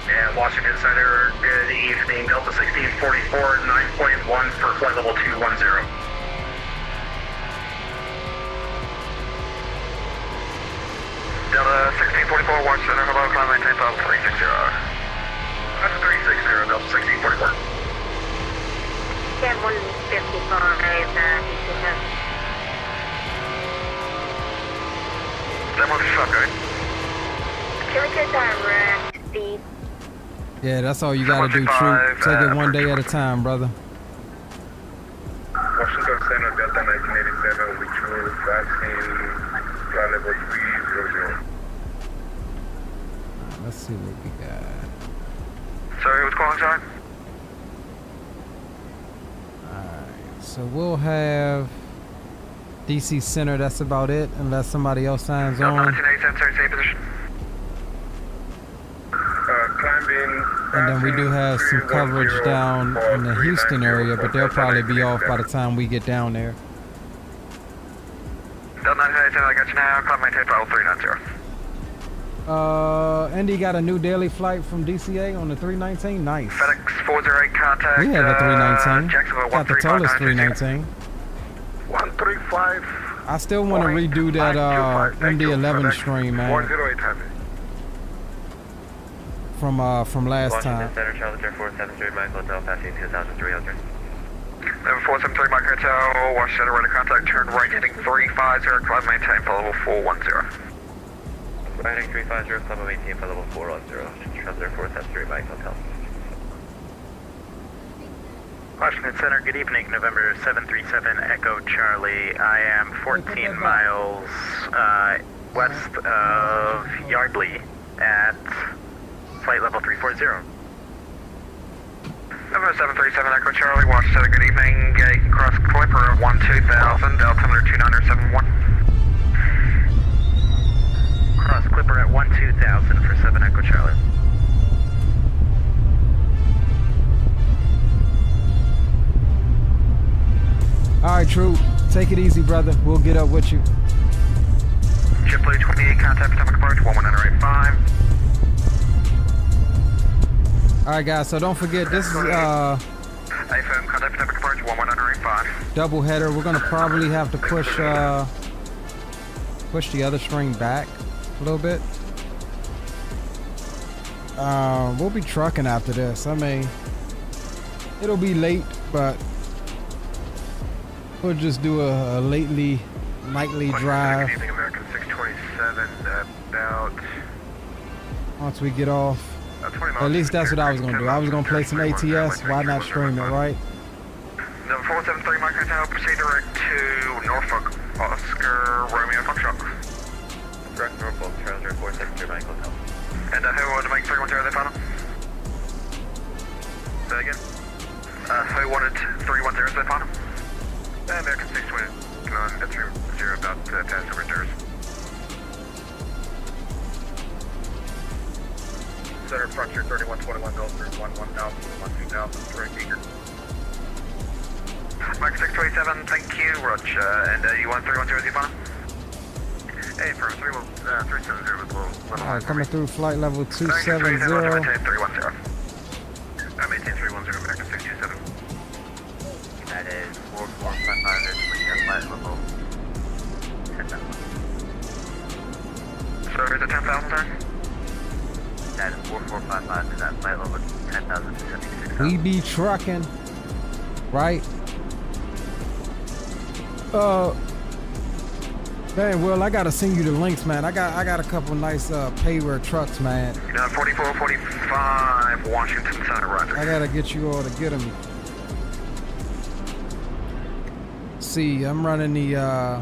And Washington Center, good evening, Delta 1644, 9.1 for flight level 210. Delta 1644, watch center, hello, climb maintain file 360. That's 360, Delta 1644. Cab 155, Chica. Demo shot going. Can we get direct speed? Yeah, that's all you gotta do, Troop. Take it one day at a time, brother. Washington Center, Delta 1987, which will passing flight level 300. Let's see what we got. Sorry, who's calling, sorry? Alright, so we'll have DC Center, that's about it, unless somebody else signs Delta on. 1987, sorry, same position. Climbing. And then we do have some coverage down in the Houston area, but they'll probably be off by the time we get down there. Delta 1987, I got you now, climb maintain file 390. Andy got a new daily flight from DCA on the 319. Nice. FedEx 408 contact. We have a 319. Jacksonville Got the tallest 135. 319. 135. I still want to redo that MD-11 stream, man. 108 heavy. From last time. Center, Charlie 473, Mike Hotel, passing 2,300. Number 473, Mike Hotel, watch center, right of contact, turn right, heading 350, climb maintain for level 410. Right heading 350, climb maintain for level 410, Charlie 473, Mike Hotel. Washington Center, good evening, November 737 Echo Charlie. I am 14 miles west of Yardley at flight level 340. Number 737 Echo Charlie, watch center, good evening. You can cross Clipper at 12000, altimeter 2971. Cross Clipper at 12000 for 7 Echo Charlie. Alright, True. Take it easy, brother. We'll get up with you. JetBlue 28, contact Potomac approach, 11985. Alright, guys, so don't forget, this is AFM, contact Potomac approach, 11985. double header. We're gonna probably have to push the other string back a little bit. We'll be trucking after this. I mean, it'll be late, but we'll just do a nightly drive. Good evening, American 627, about... Once we get off. 20 miles. At least that's what I was gonna do. I was gonna play some ATS. Why not stream it, right? Number 473, Mike Hotel, proceed direct to Norfolk, Oscar, Romeo, Foxtrot. Direct Norfolk, Charlie 473, Mike Hotel. And who wanted to make 310 their final? Say again? Who wanted 310 as their final? American 620, on F0, about passenger returns. Center Frontier 3121, go through 11,000, 12,000, correct eager. Mike 627, thank you, Roger. And you want 310 as your final? Hey, for 370 was a little Alright, coming through flight level 270. Maintain 310. I maintain 310, American 627. That is 4455 is your flight level 10,000. So is it 10,000, sir? That is 4455 is that flight level 10,000 to 76,000. We be trucking, right? Dang, Will, I gotta send you the links, man. I got a couple nice payware trucks, man. 4445 Washington Center, Roger. I gotta get you all to get them. See, I'm running the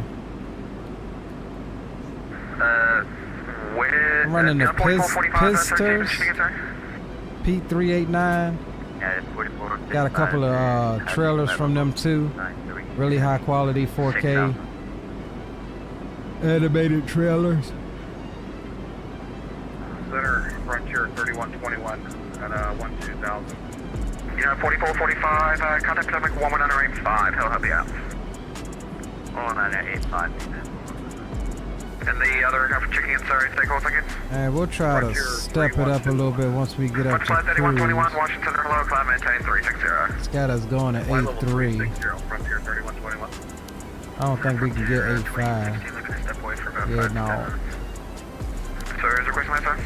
I'm running the Pisters, P389. Got a couple of trailers from them too. Really high quality 4K animated trailers. Center Frontier 3121 at 12000. Yeah, 4445, contact traffic 11985, he'll help you out. 11985. And the other aircraft for checking in, sorry, Takeoff again. And we'll try to step it up a little bit once we get up to Flight 3121, cruise. Washington, hello, climb maintain 360. It's got us going at 8.3. Frontier 3121. I don't think we can get 8.5. Step away for about Yeah, 5 no. So is there a question, my son?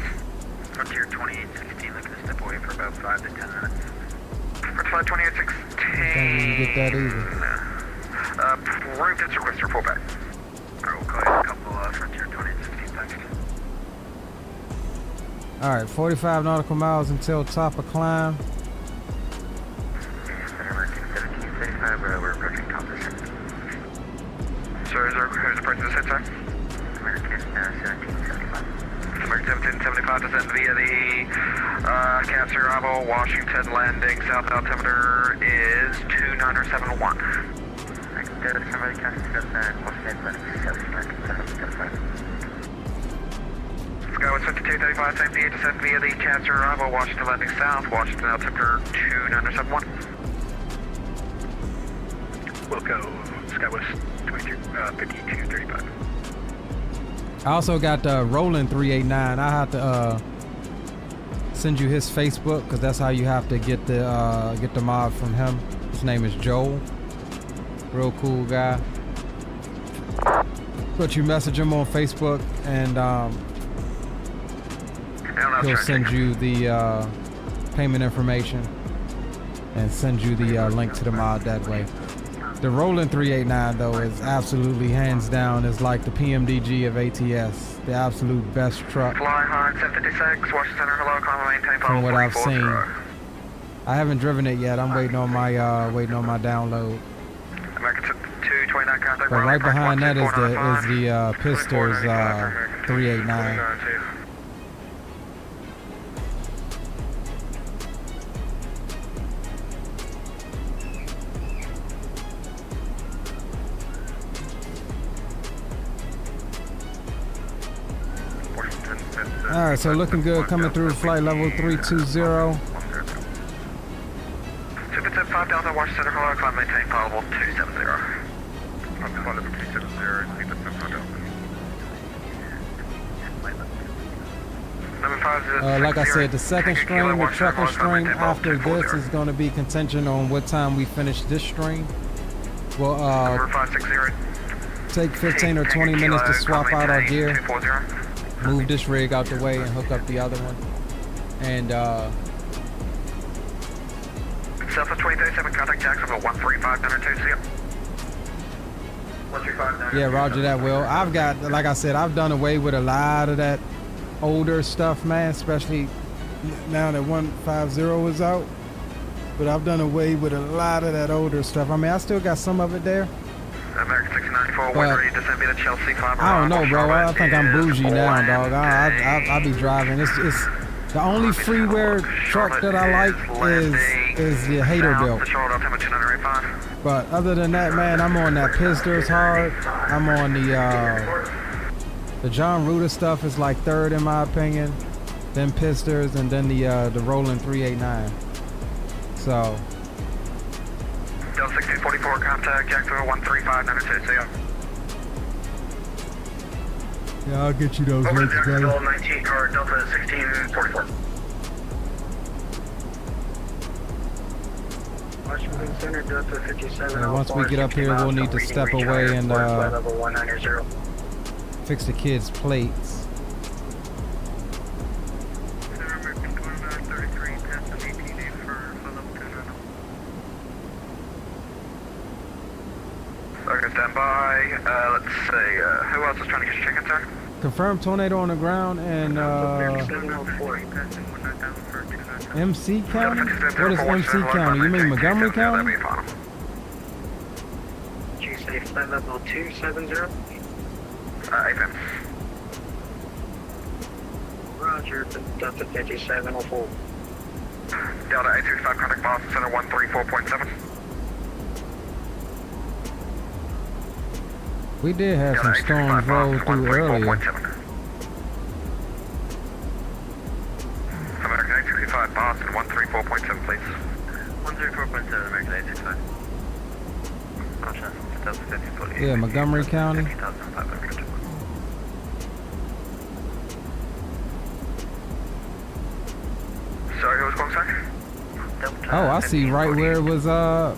Frontier 2816, looking to step away for about 5 to 10 minutes. For flight 2816. I don't think we can get that either. Route that's request report back. Alright, we'll call you in a couple, Frontier 2816, thanks. Alright, 45 nautical miles until top of climb. Center American 1735, we're approaching top of the center. Sir, who's approaching the set, sir? American 1775. American 1775 descend via the Cap's arrival, Washington landing, south altimeter is 2971. Somebody catches us at Washington landing 775. Skywest 5235, same via, descend via the Cap's arrival, Washington landing south, Washington altimeter 2971. We'll go Skywest 5235. I also got the Roland 389. I have to send you his Facebook because that's how you have to get the mod from him. His name is Joel. Real cool guy. But you message him on Facebook and he'll send you the payment information and send you the link to the mod that way. The Roland 389 though is absolutely hands down is like the PMDG of ATS. The absolute best truck. Fly high 756, Washington, hello, climb maintain From what I've 44. seen. I haven't driven it yet. I'm waiting on my download. American 229 contact. But right behind that is the Pisters 389. All right, so looking good coming through flight level 320. 275 Delta, Washington, hello, climb maintain followable 270. I'm calling number 270, leave it 5 Delta. Number 5 is Like I said, the second stream, the trucker stream after this is going to be contingent on what time we finish this stream. Well, number 560. take 15 or 20 minutes to swap out our gear. 240. Move this rig out the way and hook up the other one. And Southwest 2037, contact Jacksonville 13592. 135. yeah, roger that, Will. I've got, like I said, I've done away with a lot of that older stuff, man, especially now that 150 is out. But I've done away with a lot of that older stuff. I mean, I still got some of it there. American 694, when ready to send me the Chelsea 5. I don't know, bro. I think I'm bougie now, dog. I be driving. It's the only freeware truck that I like is the Hater built. But other than that, man, I'm on that Pisters hard. I'm on the John Ruder stuff is like third in my opinion. Then Pisters and then the Roland 389. So. Delta 1644, contact Jacksonville 13592. Yeah, I'll get you those links, brother. Delta 19 or Delta 1644. Washington Center, Delta 57. And once we get up here, we'll need to step away and fix the kids' plates. Okay, stand by. Let's see, who else is trying to get your chicken, sir? Confirmed tornado on the ground and MC County? What is MC County? You mean Montgomery County? Did you say flight level 270? AFM. Roger, Delta 5704. Delta 865, contact Boston Center 134.7. We did have some storms roll through earlier. American 865, Boston 134.7, please. 134.7, American 865. Yeah, Montgomery County. Sorry, who was calling, sir? Oh, I see right where it was, Delta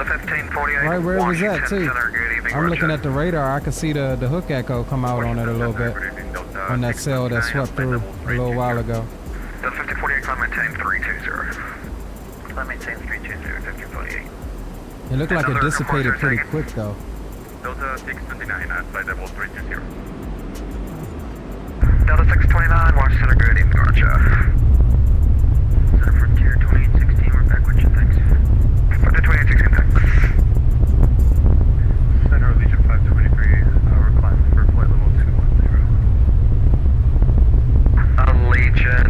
1548. right where it was at, too. Center, good evening, I'm looking Roger. at the radar. I can see the hook echo come out on it a little bit on that cell that swept through a little while ago. Delta 1548, climb maintain 320. Climb maintain 320, 1548. It looked like it dissipated pretty quick, though. Delta 629, outside level 320. Delta 629, watch center, good evening, Roger. Center Frontier 2816, we're back with you, thanks. Frontier 2816, thanks. Center Legion 523, request for flight level 210. Allegiant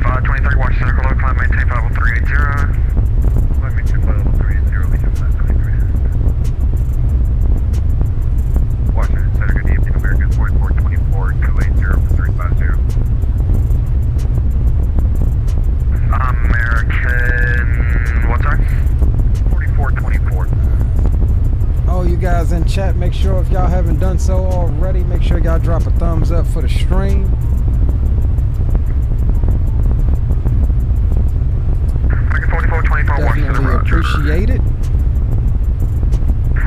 523, watch center, below, climb maintain 50380. Climb maintain flight level 380, Legion 523. Washington Center, good evening, American 4424, 280 for 350. American, what's that? 4424. Oh, you guys in chat, make sure if y'all haven't done so already, make sure y'all drop a thumbs up for the stream. American 4424, Definitely appreciate it.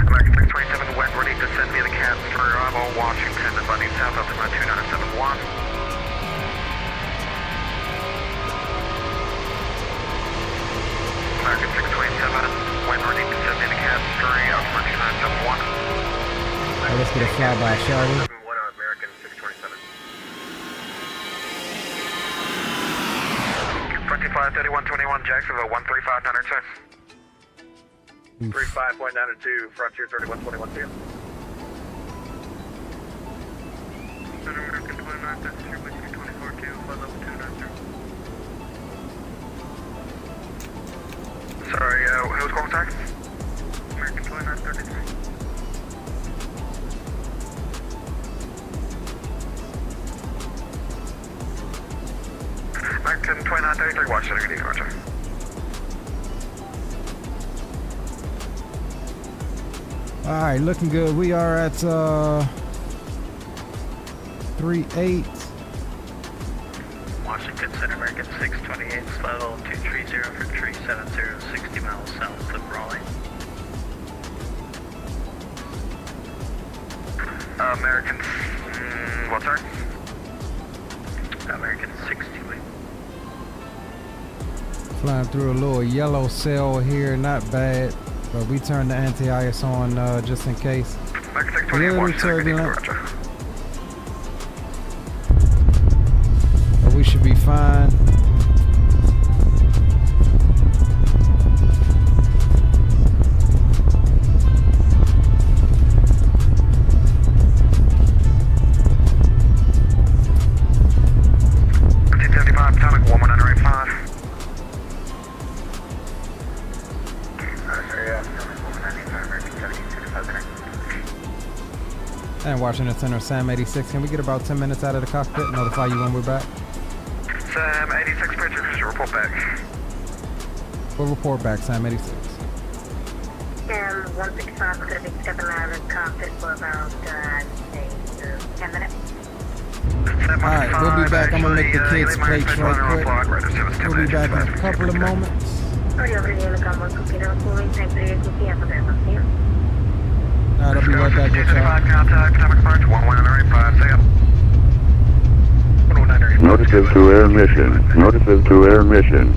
American 627, wet, ready to send me the cats for arrival, Washington, and Bunny South, Altimeter 2971. American 627, when ready to send me the cats for Altimeter 2971. Alright, let's get a flyby, shall we? 71 American 627. Frontier 53121, Jacksonville 13592. 35.92, Frontier 3121 to you. Center American 2933, whiskey 242, flight level 290. Sorry, who's calling, sir? American 2933. American 2933, watch center, good evening, Roger. Alright, looking good. We are at 3-8. Washington Center, American 628, flight level 230 for 370, 60 miles south of Raleigh. American, what's that? American 628. Flying through a little yellow cell here, not bad. But we turned the anti-ice on just in case. American 628, A little watch center, good evening, turbulent, Roger. but we should be fine. Atomic 11985. And Washington Center, Sam 86. Can we get about 10 minutes out of the cockpit? Notify you when we're back. Sam 86, Bridges, report back. We'll report back, Sam 86. Sam 165 is going to be stepping out of the cockpit for about, say, 10 minutes. Alright, we'll be back. I'm gonna make the kids plates right quick. We'll be back in a couple of moments. Alright, I'll be right back with y'all. Contact, Atomic Approach 11985, say up. Notices to air mission. Notices to air mission.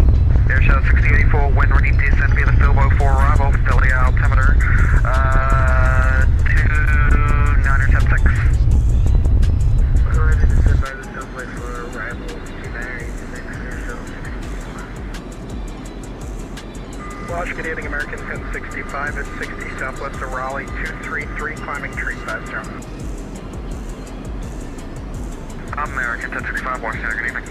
Air Shadow 6084, wind ready to descend via the Filbo 4 arrival, facility altimeter 2976. We're ready to descend by the subway for arrival 2986, Air Shuttle 60. Watch, good evening, American 1065 at 60 southwest of Raleigh, 233, climbing tree fast down. American 1065, Washington, good evening.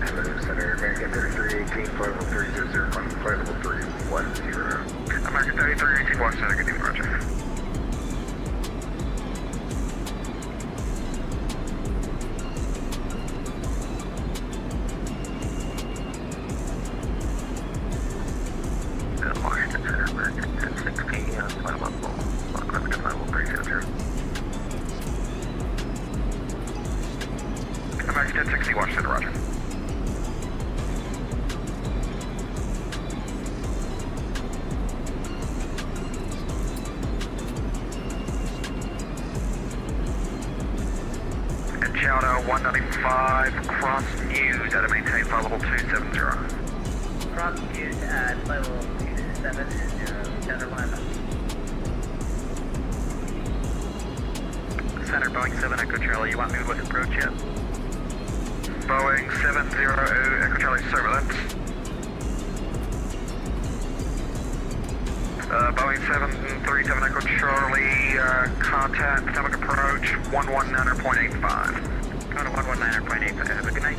Hello, Center. American 3318, flight level 300, flight level 310. American 3318, Washington, good evening, roger. Washington Center, American 1060, flight level, equipment to flight level 300. American 1060, Washington, roger. And Chowder 195, cross news at a maintain flight level 270. Cross news at flight level 270, Center 1. Center Boeing 7 Echo Charlie, you want me with approach yet? Boeing 70 Echo Charlie surveillance. Boeing 737 Echo Charlie, contact, stomach approach, 119.85. Go to 119.85, have a good night.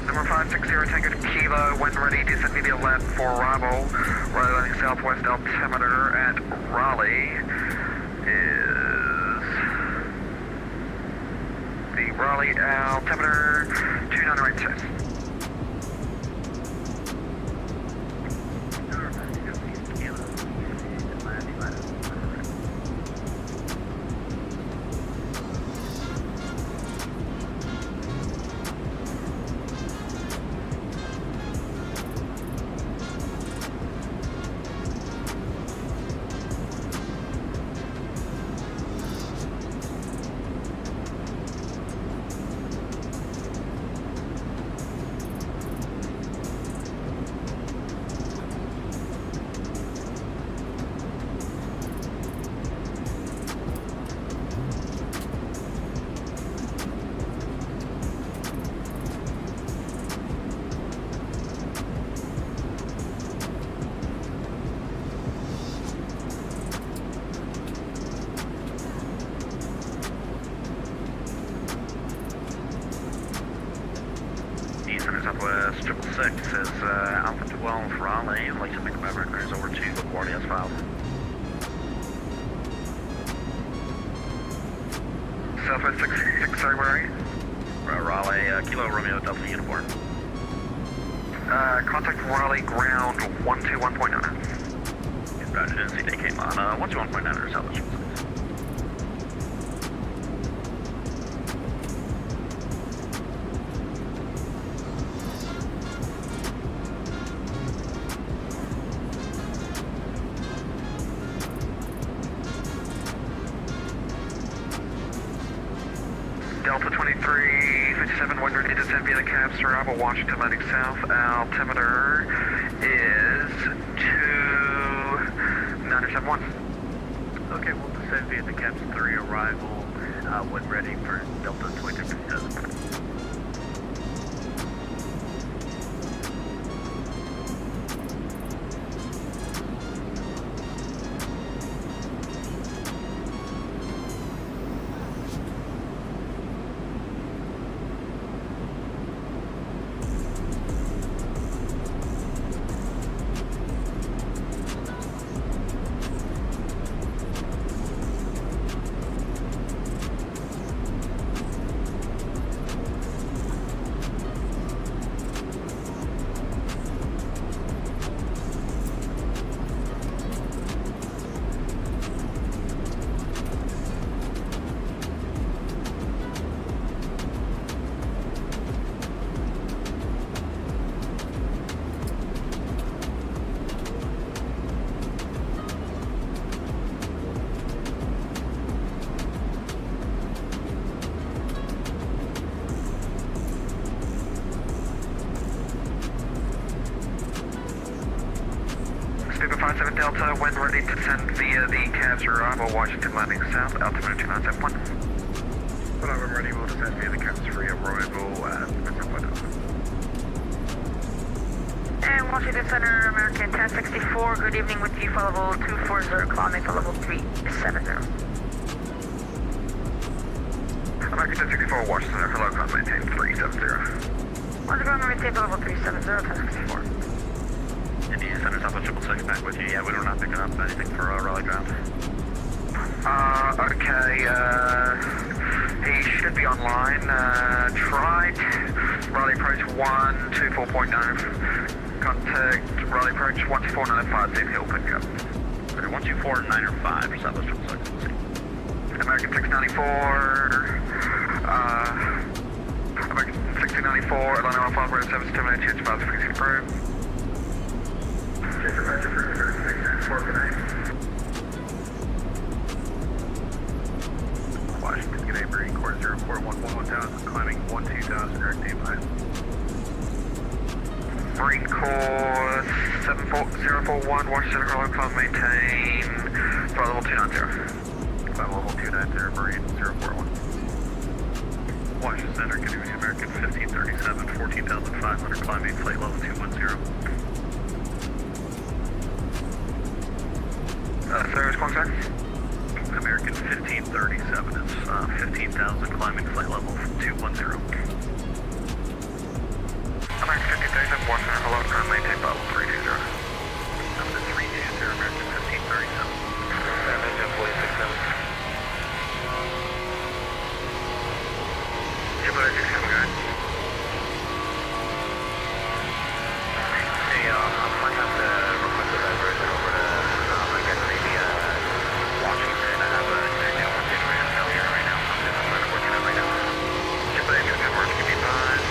Number 560 Tango to Kilo, when ready, descend media left for arrival. Raleigh landing southwest altimeter at Raleigh is the Raleigh altimeter 2986. Southwest 666 is Alpha 12 Raleigh. I'd like to make my records over to LaGuardia as filed. Southwest 666, sorry, where are you? Raleigh, Kilo Romeo Delta Uniform. Contact Raleigh ground 121.9. Roger, didn't see they came on 121.9 or salvage. Delta 2357, when ready to descend via the cabs to arrival, Washington landing south, altimeter is 2971. Okay, we'll descend via the cabs 3 arrival, when ready for Delta 2357. Stupid 57 Delta, when ready to descend via the cabs to arrival, Washington landing south, altimeter 2971. Whenever I'm ready, we'll descend via the cabs free arrival at Smith. And Washington Center, American 1064, good evening with you, flight level 240, climbing for level 370. American 1064, Washington Center, hello, climb maintain 370. Underground maintain for level 370, 1064. Indian Center, Southwest 666 back with you. Yeah, we're not picking up anything for Raleigh ground. Okay, he should be online. Tried Raleigh approach 124.9. Contact Raleigh approach 124.95, see if he'll pick up. 124.905 for Southwest 666. American 694, American 1694, Atlanta Alpha Operator Service terminated, it's about the frequency approved. Check Roger for 694 for 9. Washington, good day, Marine Corps 04111000, climbing 12000, direct D5. Marine Corps 74041, Washington, hello, climb maintain, flight level 290. Climb level 290, Marine 041. Washington Center, good evening, American 1537, 14,500, climbing flight level 210. Service contact? American 1537, it's 15,000, climbing flight level 210. American 1537, Washington, hello, climb maintain, flight level 320. Number 320, American 1537. Damage of 467. JBA, guys. Hey, I might have to request a diversion over to, I guess maybe, Washington. I have a signal on generator failure right now. I'm working on it right now. JBA, good work, give me 5.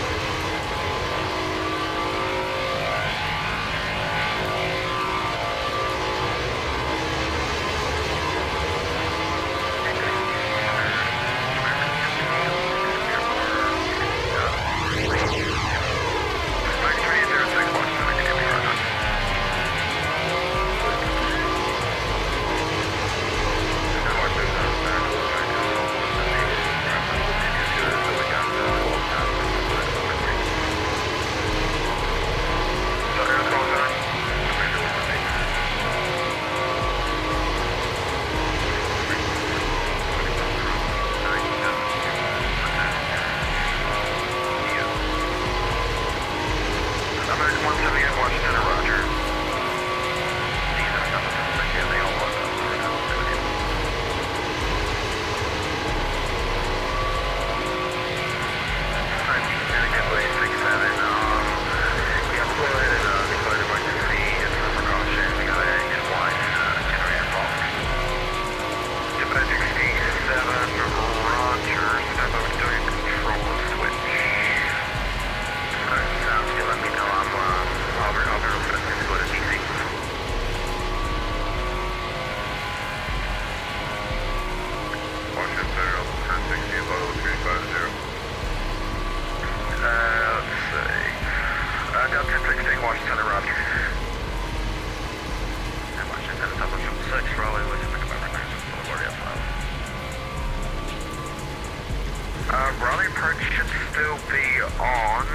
Raleigh approach should still be on.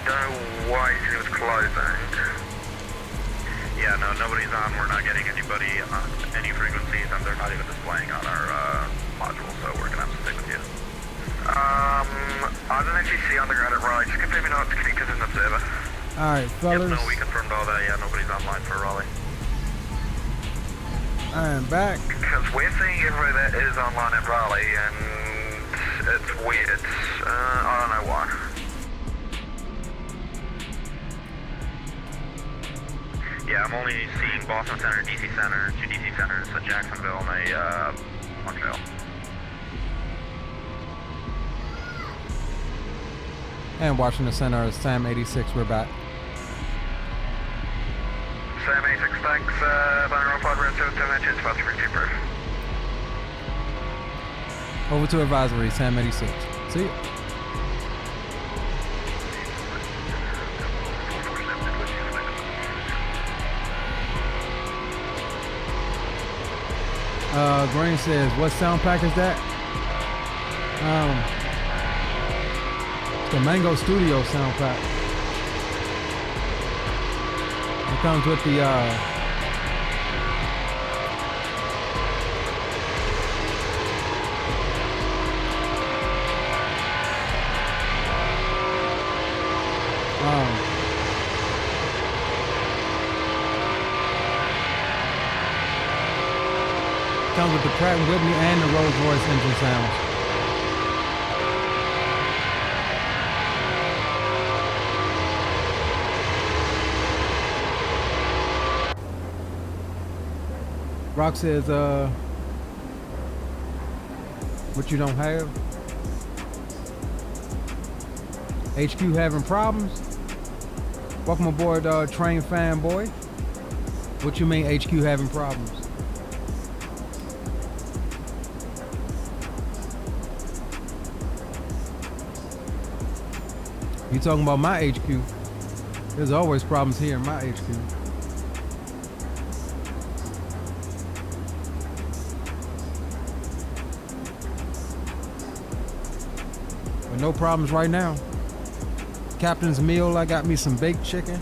Don't know why he was closing. Yeah, no, nobody's on. We're not getting anybody on any frequencies, and they're not even displaying on our module, so we're gonna have to stick with you. I don't know if you see underground at Raleigh. Just confirm you're not connected as an observer. Alright, fellas. Yep, no, we confirmed all that. Yeah, nobody's online for Raleigh. I am back. Because we're seeing everybody that is online at Raleigh, and it's weird. I don't know why. Yeah, I'm only seeing Boston Center, DC Center, 2 DC centers, a Jacksonville, and a Montreal. And Washington Center is Sam 86. We're back. Sam 86, thanks. Binary Flight Red 77 engines, about 3 proof. Over to advisory, Sam 86. See ya. Green says, what sound pack is that? The Mango Studio sound pack. It comes with the comes with the Pratt & Whitney and the Rolls-Royce engine sounds. Rock says, what you don't have? HQ having problems? Welcome aboard, Train Fanboy. What you mean HQ having problems? You talking about my HQ? There's always problems here in my HQ. But no problems right now. Captain's meal, I got me some baked chicken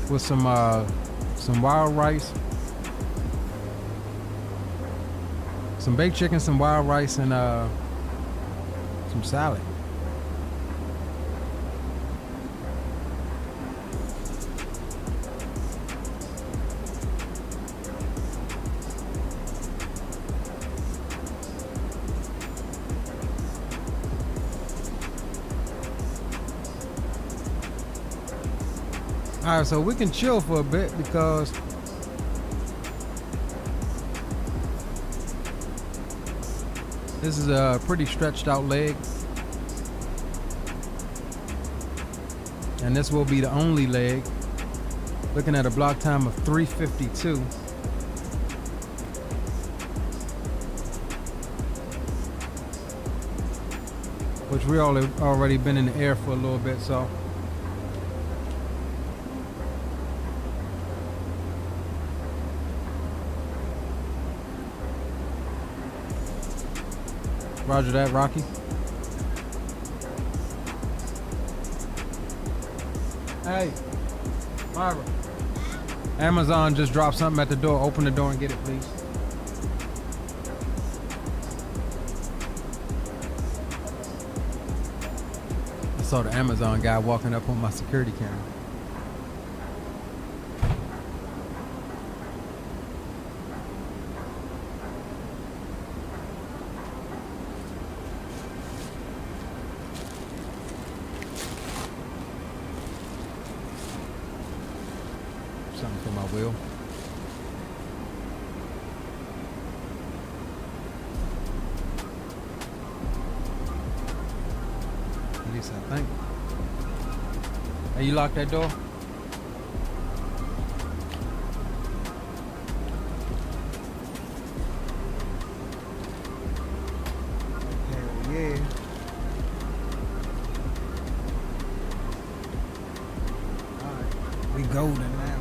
with some wild rice. Some baked chicken, some wild rice, and some salad. Alright, so we can chill for a bit because this is a pretty stretched out leg. And this will be the only leg. Looking at a block time of 3:52. Which we all have already been in the air for a little bit, so. Roger that, Rocky. Hey, Myra. Amazon just dropped something at the door. Open the door and get it, please. I saw the Amazon guy walking up on my security camera. Something for my wheel. At least I think. Hey, you locked that door? Hell yeah. Alright, we golden now.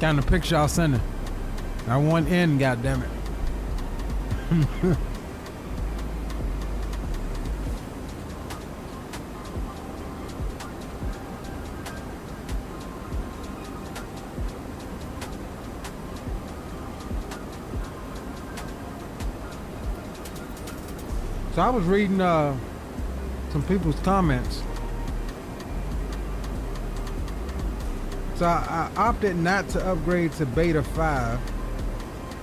Kind of picture y'all sending. I want in, goddammit. So I was reading some people's comments. So I opted not to upgrade to Beta 5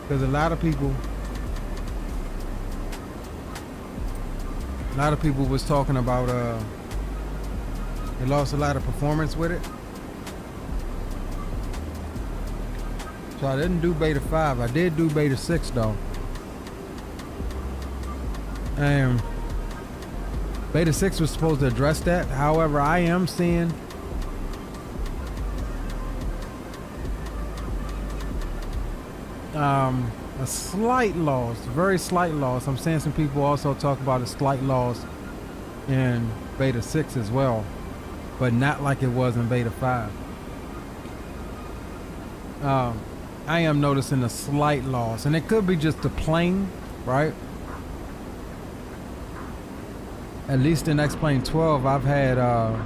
because a lot of people was talking about they lost a lot of performance with it. So I didn't do Beta 5. I did do Beta 6 though. And Beta 6 was supposed to address that. However, I am seeing a slight loss, very slight loss. I'm seeing some people also talk about a slight loss in Beta 6 as well, but not like it was in Beta 5. I am noticing a slight loss, and it could be just the plane, right? At least in X-Plane 12, I've had a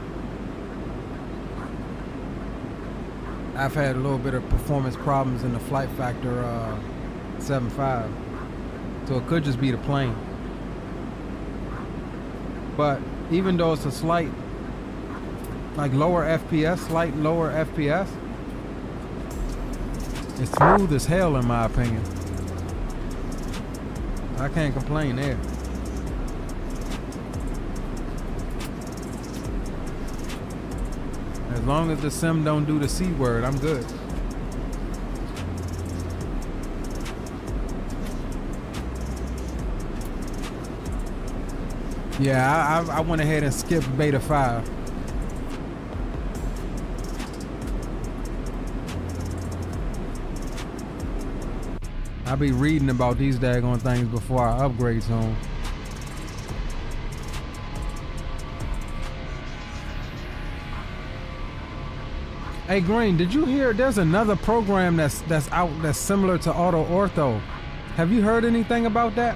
little bit of performance problems in the FlightFactor 7.5, so it could just be the plane. But even though it's a slight, like lower FPS, slight lower FPS, it's smooth as hell in my opinion. I can't complain there. As long as the sim don't do the C word, I'm good. Yeah, I went ahead and skipped Beta 5. I'll be reading about these daggone things before I upgrade soon. Hey Green, did you hear there's another program that's out that's similar to Auto Ortho? Have you heard anything about that?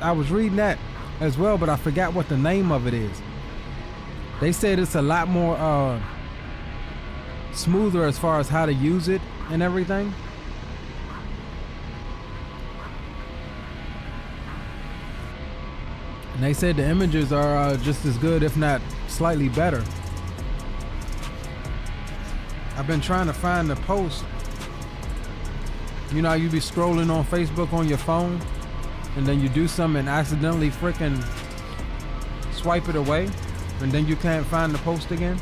I was reading that as well, but I forgot what the name of it is. They said it's a lot more smoother as far as how to use it and everything. And they said the images are just as good, if not slightly better. I've been trying to find the post. You know how you be scrolling on Facebook on your phone, and then you do something and accidentally freaking swipe it away, and then you can't find the post again?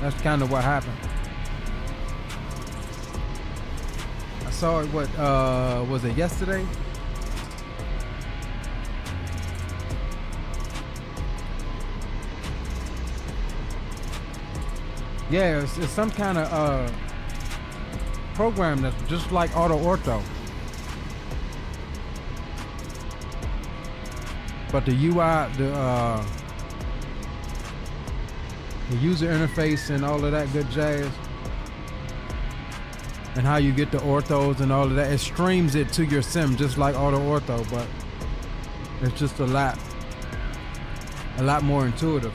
That's kind of what happened. I saw it, what, was it yesterday? Yeah, it's some kind of program that's just like Auto Ortho. But the UI, the user interface and all of that good jazz, and how you get the orthos and all of that, it streams it to your sim just like Auto Ortho, but it's just a lot more intuitive.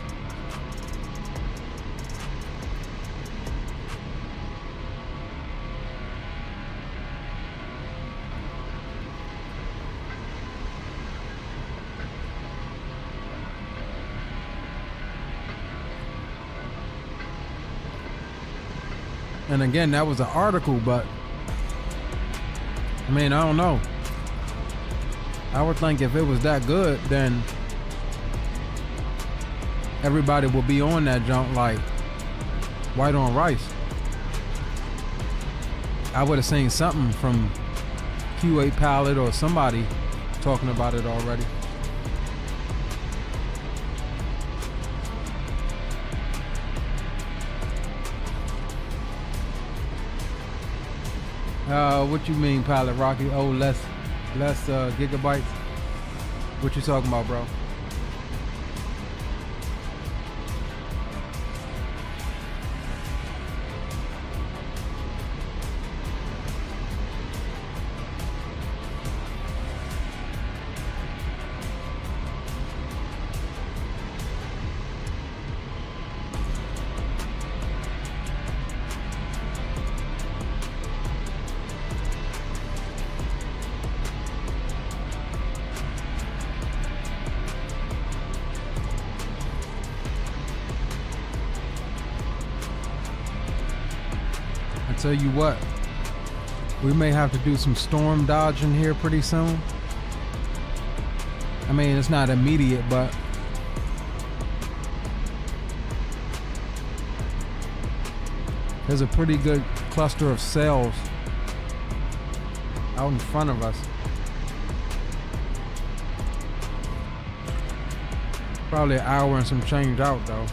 And again, that was an article, but I mean, I don't know. I would think if it was that good, then everybody will be on that junk like white on rice. I would have seen something from Q8 Pilot or somebody talking about it already. What you mean, Pilot Rocky? Oh, less gigabytes? What you talking about, bro? Tell you what, we may have to do some storm dodging here pretty soon. I mean, it's not immediate, but there's a pretty good cluster of cells out in front of us. Probably an hour and some change out though.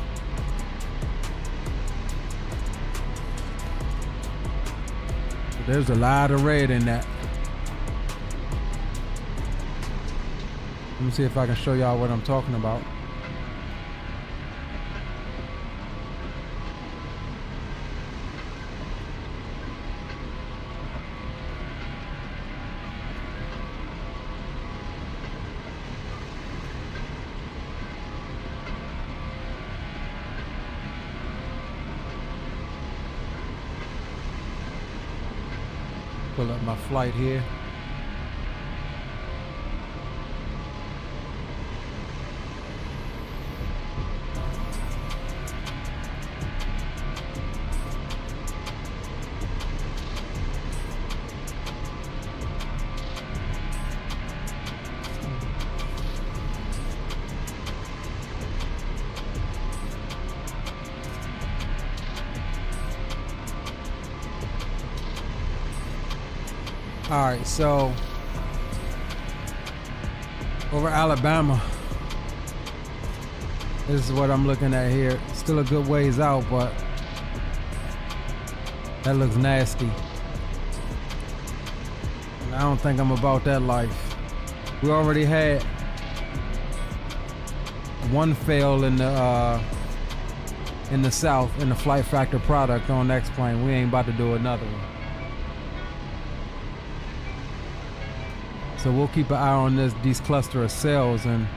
But there's a lot of red in that. Let me see if I can show y'all what I'm talking about. Pull up my flight here. All right, so over Alabama, this is what I'm looking at here. Still a good ways out, but that looks nasty. And I don't think I'm about that life. We already had one fail in the south in the FlightFactor product on X-Plane. We ain't about to do another one. So we'll keep an eye on these cluster of cells and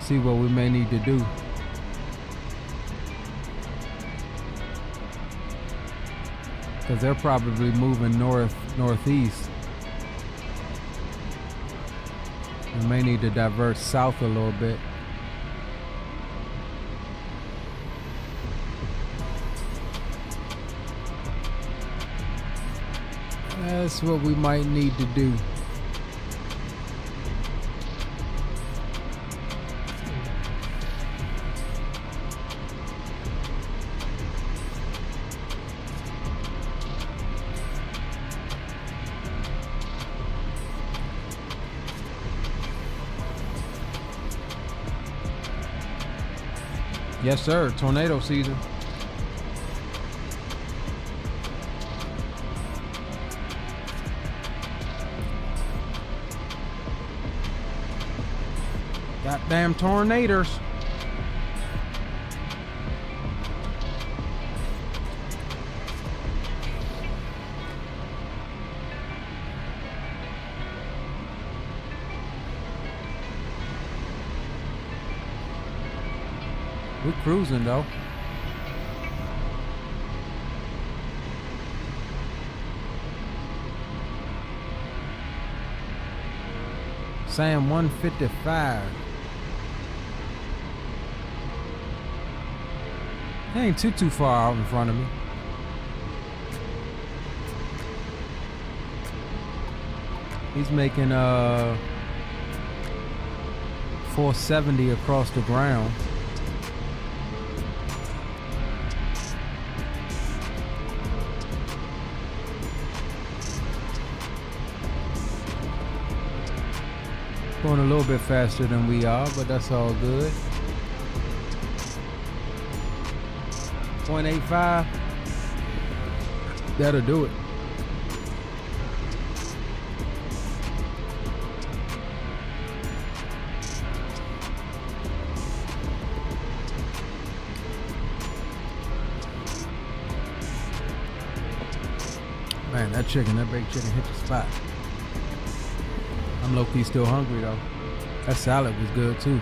see what we may need to do. Because they're probably moving northeast. We may need to divert south a little bit. That's what we might need to do. Yes, sir. Tornado season. Goddamn tornadoes. We're cruising though. Sam 155. He ain't too far out in front of me. He's making 470 across the ground. Going a little bit faster than we are, but that's all good. 0.85. That'll do it. Man, that big chicken hit the spot. I'm low-key still hungry though. That salad was good too.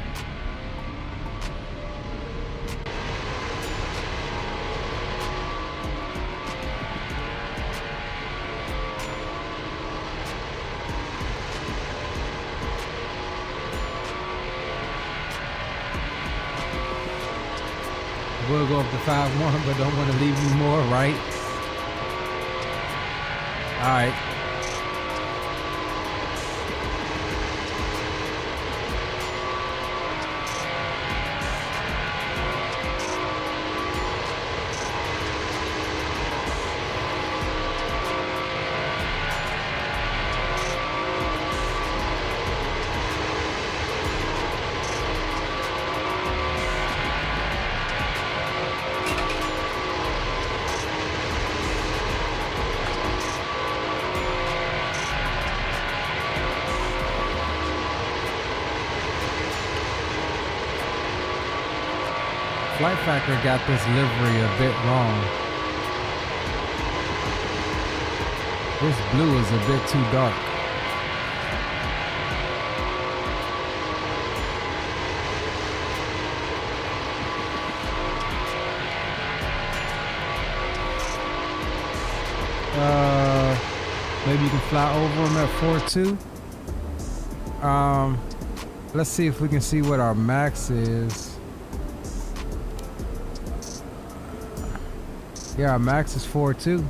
We'll go up to 5-1, but don't want to leave you more, right? All right. FlightFactor got this livery a bit wrong. This blue is a bit too dark. Maybe you can fly over them at 4.2. Let's see if we can see what our max is. Yeah, our max is 4.2.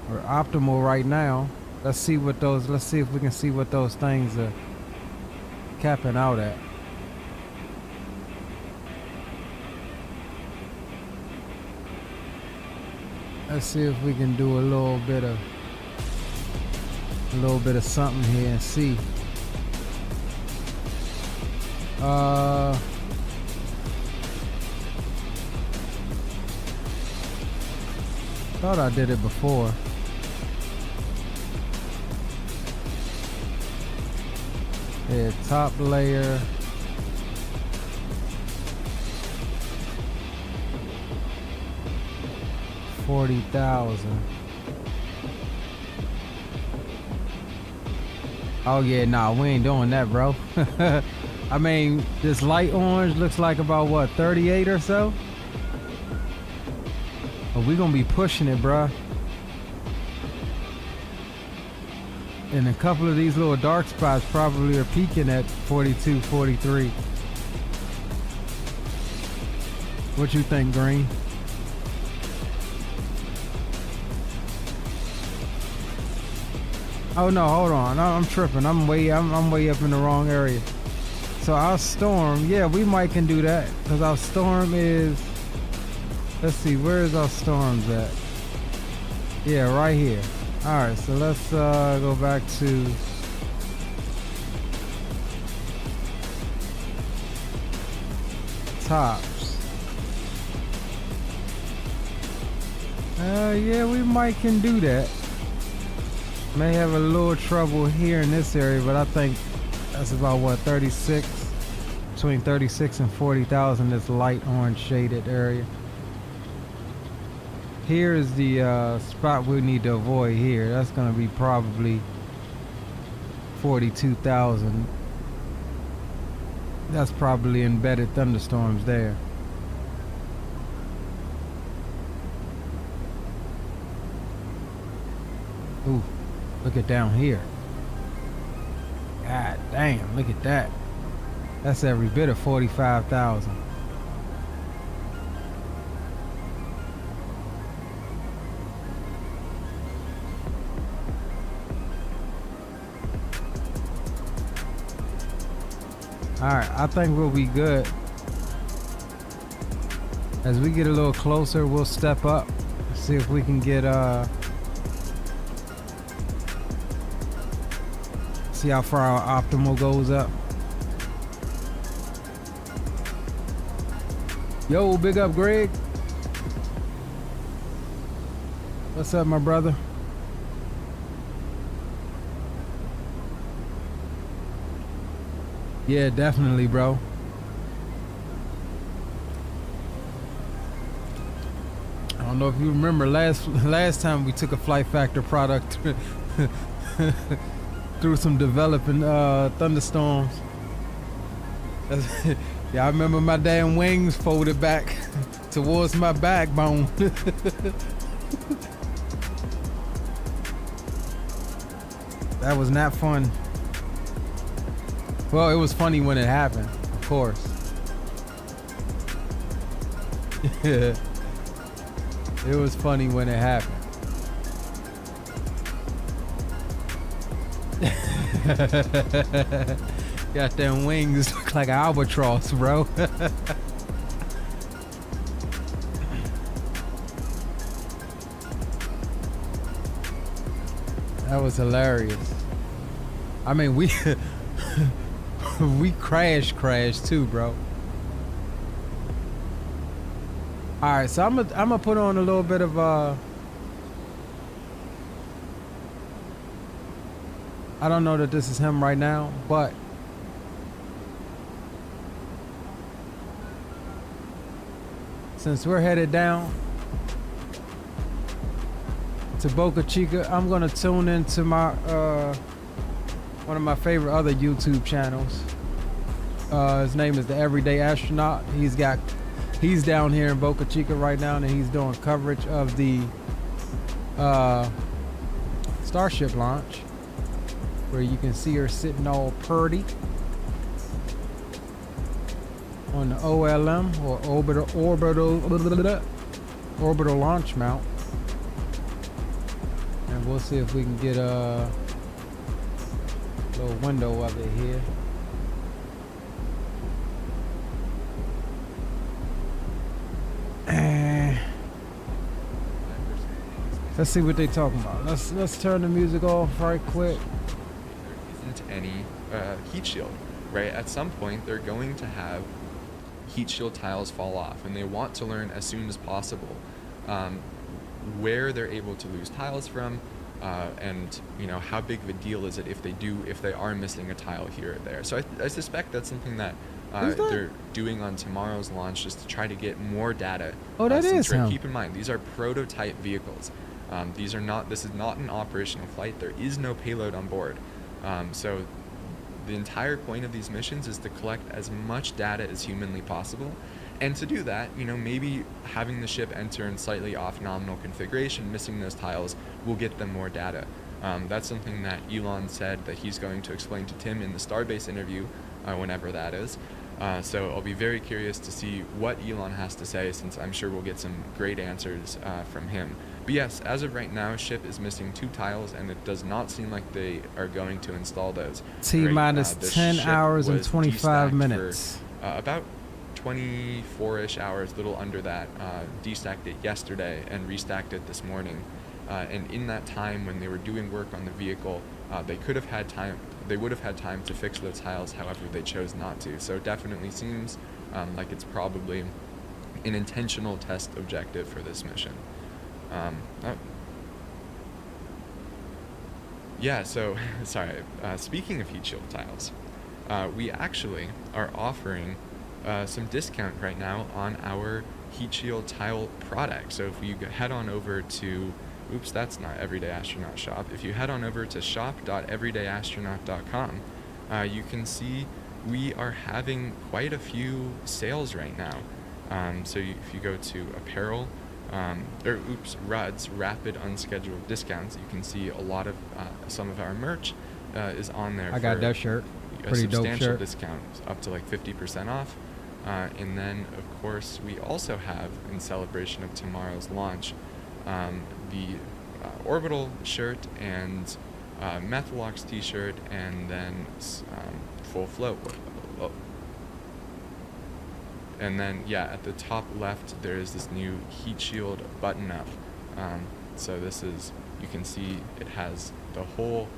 We're optimal right now. Let's see if we can see what those things are capping out at. Let's see if we can do a little bit of something here and see. Thought I did it before. Yeah, top layer. $40,000. Oh yeah, nah, we ain't doing that, bro. I mean, this light orange looks like about what, 38 or so? But we gonna be pushing it, bro. And a couple of these little dark spots probably are peaking at 42, 43. What you think, Green? Oh no, hold on. No, I'm tripping. I'm way up in the wrong area. So our storm, yeah, we might can do that. Cause our storm is, let's see, where is our storms at? Yeah, right here. Alright, so let's go back to tops. Yeah, we might can do that. May have a little trouble here in this area, but I think that's about what, 36, between 36 and 40,000, this light orange shaded area. Here is the spot we need to avoid here. That's gonna be probably 42,000. That's probably embedded thunderstorms there. Ooh. Look at down here. God damn, look at that. That's every bit of 45,000. Alright, I think we'll be good. As we get a little closer, we'll step up. See if we can get see how far our optimal goes up. Yo, big up Greg. What's up, my brother? Yeah, definitely, bro. I don't know if you remember last time we took a FlightFactor product through some developing thunderstorms. Yeah, I remember my damn wings folded back towards my backbone. That was not fun. Well, it was funny when it happened, of course. Yeah. It was funny when it happened. Got them wings look like an albatross, bro. That was hilarious. I mean, we we crashed too, bro. All right, so I'm gonna put on a little bit of I don't know that this is him right now, but since we're headed down to Boca Chica, I'm gonna tune into my one of my favorite other YouTube channels. His name is the Everyday Astronaut. He's down here in Boca Chica right now, and he's doing coverage of the Starship launch, where you can see her sitting all purty on the OLM, or orbital launch mount. And we'll see if we can get a little window of it here. Let's see what they talking about. Let's turn the music off right quick. There isn't any heat shield, right? At some point, they're going to have heat shield tiles fall off, and they want to learn as soon as possible where they're able to lose tiles from, and how big of a deal is it if they are missing a tile here or there. So I suspect that's something that they're doing on tomorrow's launch, just to try to get more data. Oh, that is him. Keep in mind, these are prototype vehicles. This is not an operational flight. There is no payload on board. So the entire point of these missions is to collect as much data as humanly possible. And to do that, maybe having the ship enter in slightly off nominal configuration, missing those tiles, will get them more data. That's something that Elon said that he's going to explain to Tim in the Starbase interview, whenever that is. So I'll be very curious to see what Elon has to say, since I'm sure we'll get some great answers from him. But yes, as of right now, ship is missing 2 tiles, and it does not seem like they are going to install those. T-minus 10 hours and 25 minutes. For, about 24-ish hours, little under that. Destacked it yesterday and restacked it this morning. And in that time, when they were doing work on the vehicle, they would have had time to fix those tiles. However, they chose not to. So it definitely seems like it's probably an intentional test objective for this mission. Yeah, so sorry, speaking of heat shield tiles, we actually are offering some discount right now on our heat shield tile product. So if you head on over to, oops, that's not Everyday Astronaut Shop. If you head on over to shop.everydayastronaut.com, you can see we are having quite a few sales right now. So if you go to apparel, RUDs, rapid unscheduled discounts, you can see a lot of some of our merch is on there. I got that shirt. Pretty dope shirt. Substantial discount, up to like 50% off. And then, of course, we also have, in celebration of tomorrow's launch, the orbital shirt and Methalox t-shirt, and then full float. And then, yeah, at the top left, there is this new heat shield button up. So this is, you can see it has the whole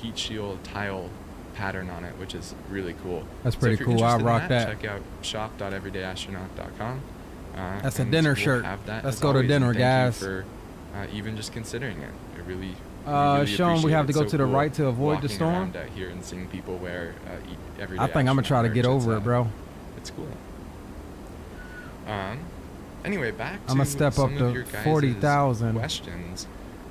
heat shield tile pattern on it, which is really cool. That's pretty cool. I'll rock that. Check out shop.everydayastronaut.com. That's a dinner shirt. Let's go to dinner, guys. Thank you for even just considering it. It really Sean, we have to go to the right to avoid the storm. Around out here and seeing people wear Everyday I think I'm gonna try to get over it, bro. It's cool. Anyway, back to I'm gonna step some up of to your guys' 40,000 questions.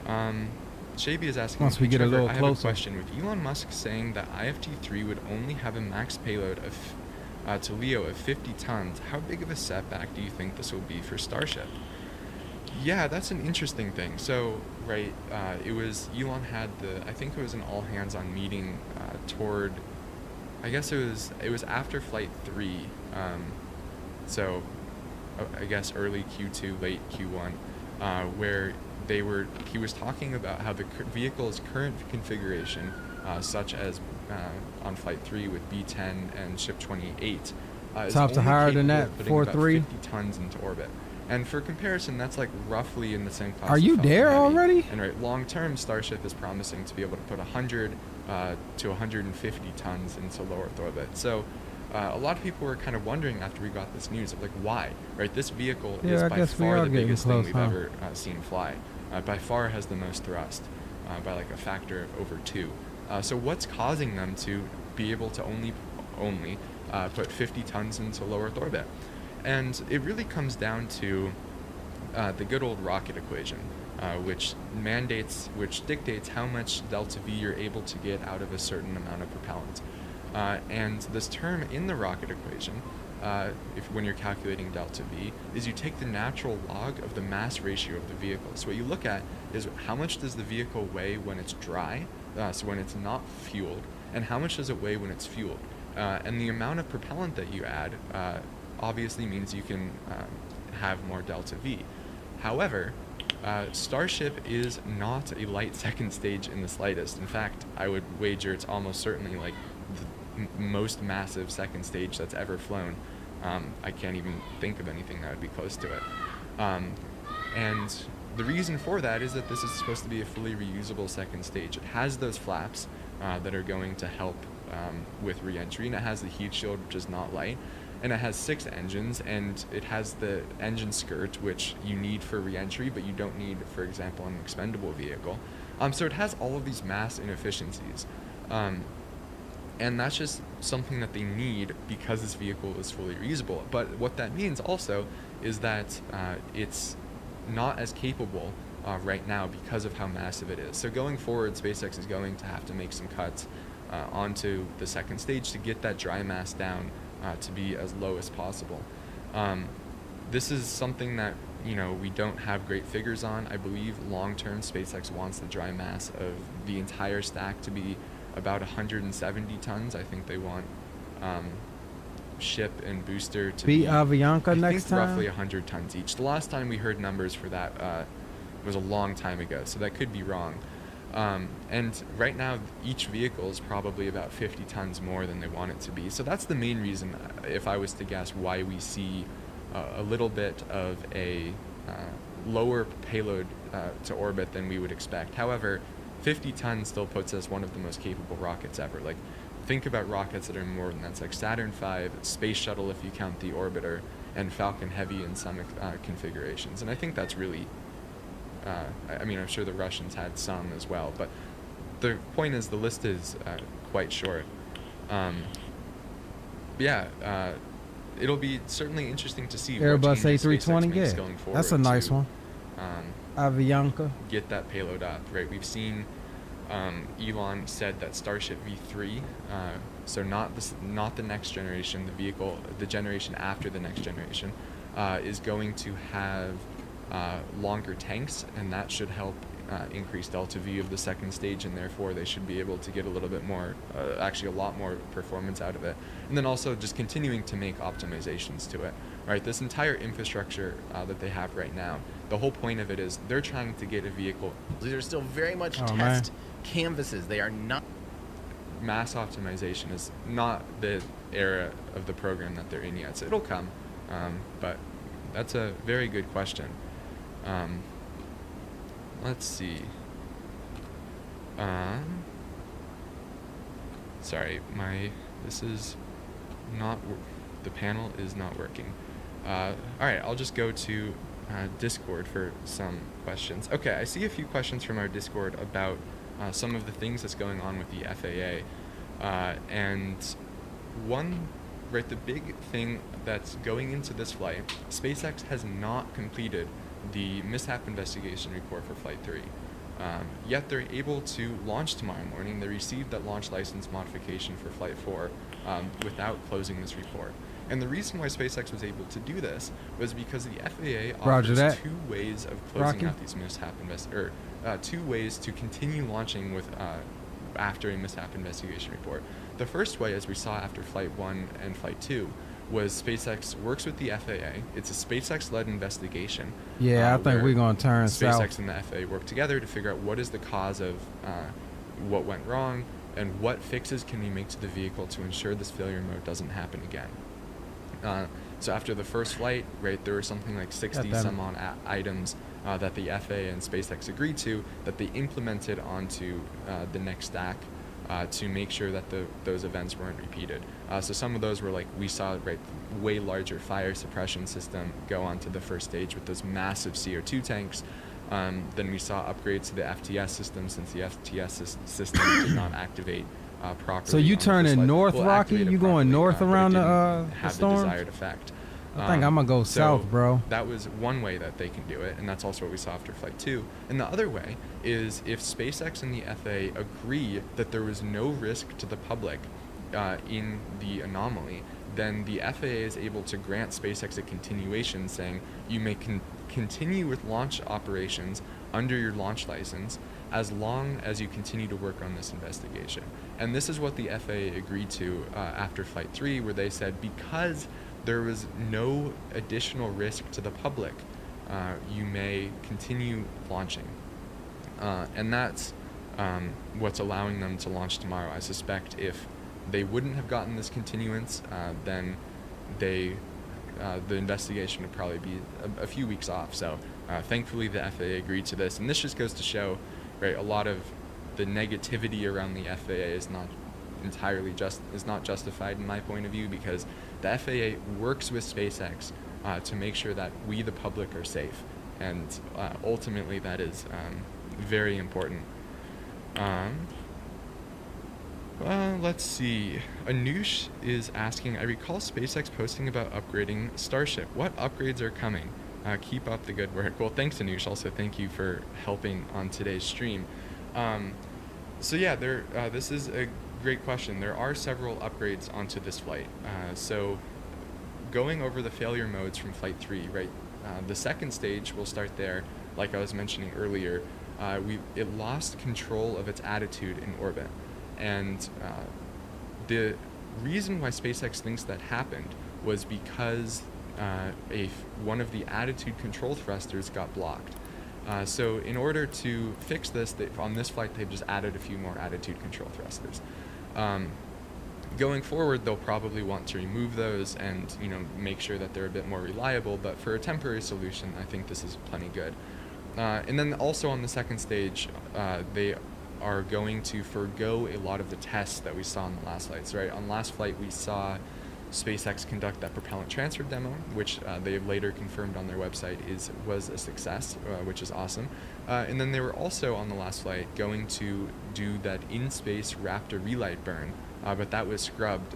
JB is asking, once we get a little I have closer. a question. With Elon Musk saying that IFT4 would only have a max payload of to LEO of 50 tons, how big of a setback do you think this will be for Starship? Yeah, that's an interesting thing. So, right, it was, Elon had I think it was an all-hands-on meeting toward, I guess it was after Flight 3, so I guess early Q2, late Q1, where he was talking about how the vehicle's current configuration, such as on Flight 3 with B-10 and Ship 28, is Tops only higher than capable that, of putting about 4.3. 50 tons into orbit. And for comparison, that's like roughly in the same class. Are you as Falcon there Heavy. already? And right, long term, Starship is promising to be able to put 100 to 150 tons into low Earth orbit. So a lot of people were kind of wondering after we got this news of like, why? Right, this vehicle is by far the biggest thing we've ever seen fly. By far has the most thrust, by like a factor of over 2. So what's causing them to be able to only put 50 tons into low Earth orbit? And it really comes down to the good old rocket equation, which dictates how much delta V you're able to get out of a certain amount of propellant. And this term in the rocket equation, when you're calculating delta V, is you take the natural log of the mass ratio of the vehicle. So what you look at is how much does the vehicle weigh when it's dry, so when it's not fueled, and how much does it weigh when it's fueled. And the amount of propellant that you add obviously means you can have more delta V. However, Starship is not a light second stage in the slightest. In fact, I would wager it's almost certainly like the most massive second stage that's ever flown. I can't even think of anything that would be close to it. And the reason for that is that this is supposed to be a fully reusable second stage. It has those flaps that are going to help with re-entry, and it has the heat shield, which is not light, and it has 6 engines, and it has the engine skirt, which you need for re-entry, but you don't need, for example, an expendable vehicle. So it has all of these mass inefficiencies. And that's just something that they need because this vehicle is fully reusable. But what that means also is that it's not as capable right now because of how massive it is. So going forward, SpaceX is going to have to make some cuts onto the second stage to get that dry mass down to be as low as possible. This is something that we don't have great figures on. I believe long-term SpaceX wants the dry mass of the entire stack to be about 170 tons. I think they want ship and booster to be Avianca next time? Roughly 100 tons each. The last time we heard numbers for that was a long time ago, so that could be wrong. And right now, each vehicle is probably about 50 tons more than they want it to be. So that's the main reason, if I was to guess, why we see a little bit of a lower payload to orbit than we would expect. However, 50 tons still puts us one of the most capable rockets ever. Like, think about rockets that are more than that. It's like Saturn V, Space Shuttle if you count the orbiter, and Falcon Heavy in some configurations. And I think that's really, I mean, I'm sure the Russians had some as well, but the point is the list is quite short. It'll be certainly interesting to see Airbus what changes SpaceX A320, makes going forward. That's a nice one. Avianca. Get that payload up, right? We've seen Elon said that Starship V3, so not the next generation, the vehicle, the generation after the next generation, is going to have longer tanks, and that should help increase delta V of the second stage, and therefore they should be able to get a little bit more, actually a lot more performance out of it. And then also just continuing to make optimizations to it. Right, this entire infrastructure that they have right now, the whole point of it is they're trying to get a vehicle. These are still very much test canvases. They are not. Mass optimization is not the era of the program that they're in yet. So it'll come, but that's a very good question. Let's see. Sorry, this is not. The panel is not working. All right, I'll just go to Discord for some questions. Okay, I see a few questions from our Discord about some of the things that's going on with the FAA. And one, right, the big thing that's going into this flight, SpaceX has not completed the mishap investigation report for Flight 3. Yet they're able to launch tomorrow morning. They received that launch license modification for Flight 4 without closing this report. And the reason why SpaceX was able to do this was because the FAA offers 2 ways of closing out these mishap two ways to continue launching with after a mishap investigation report. The first way, as we saw after Flight 1 and Flight 2, was SpaceX works with the FAA. It's a SpaceX-led investigation. Yeah, I think we're going to turn south. SpaceX and the FAA work together to figure out what is the cause of what went wrong and what fixes can we make to the vehicle to ensure this failure mode doesn't happen again. So after the first flight, right, there were something like 60 some on items that the FAA and SpaceX agreed to that they implemented onto the next stack to make sure that those events weren't repeated. So some of those were like, we saw, right, way larger fire suppression system go onto the first stage with those massive CO2 tanks. Then we saw upgrades to the FTS system since the FTS system did not activate properly. So you turning north, Rocky? You going north around the have storm? the desired effect. I think I'm gonna go south, bro. That was one way that they can do it, and that's also what we saw after Flight 2. And the other way is if SpaceX and the FAA agree that there was no risk to the public in the anomaly, then the FAA is able to grant SpaceX a continuation, saying you may continue with launch operations under your launch license as long as you continue to work on this investigation. And this is what the FAA agreed to after Flight 3, where they said because there was no additional risk to the public, you may continue launching. And that's what's allowing them to launch tomorrow. I suspect if they wouldn't have gotten this continuance, then the investigation would probably be a few weeks off. So thankfully the FAA agreed to this, and this just goes to show, right, a lot of the negativity around the FAA is not justified in my point of view, because the FAA works with SpaceX to make sure that we, the public, are safe, and ultimately that is very important. Let's see. Anush is asking, I recall SpaceX posting about upgrading Starship. What upgrades are coming? Keep up the good work. Well, thanks, Anush. Also, thank you for helping on today's stream. So yeah, this is a great question. There are several upgrades onto this flight. So going over the failure modes from Flight 3, right? The second stage, we'll start there. Like I was mentioning earlier, it lost control of its attitude in orbit. And the reason why SpaceX thinks that happened was because one of the attitude control thrusters got blocked. So in order to fix this, on this flight they've just added a few more attitude control thrusters. Going forward, they'll probably want to remove those and make sure that they're a bit more reliable, but for a temporary solution, I think this is plenty good. And then also on the second stage, they are going to forgo a lot of the tests that we saw on the last flights, right? On last flight, we saw SpaceX conduct that propellant transfer demo, which they have later confirmed on their website was a success, which is awesome. And then they were also on the last flight going to do that in-space Raptor relight burn, but that was scrubbed,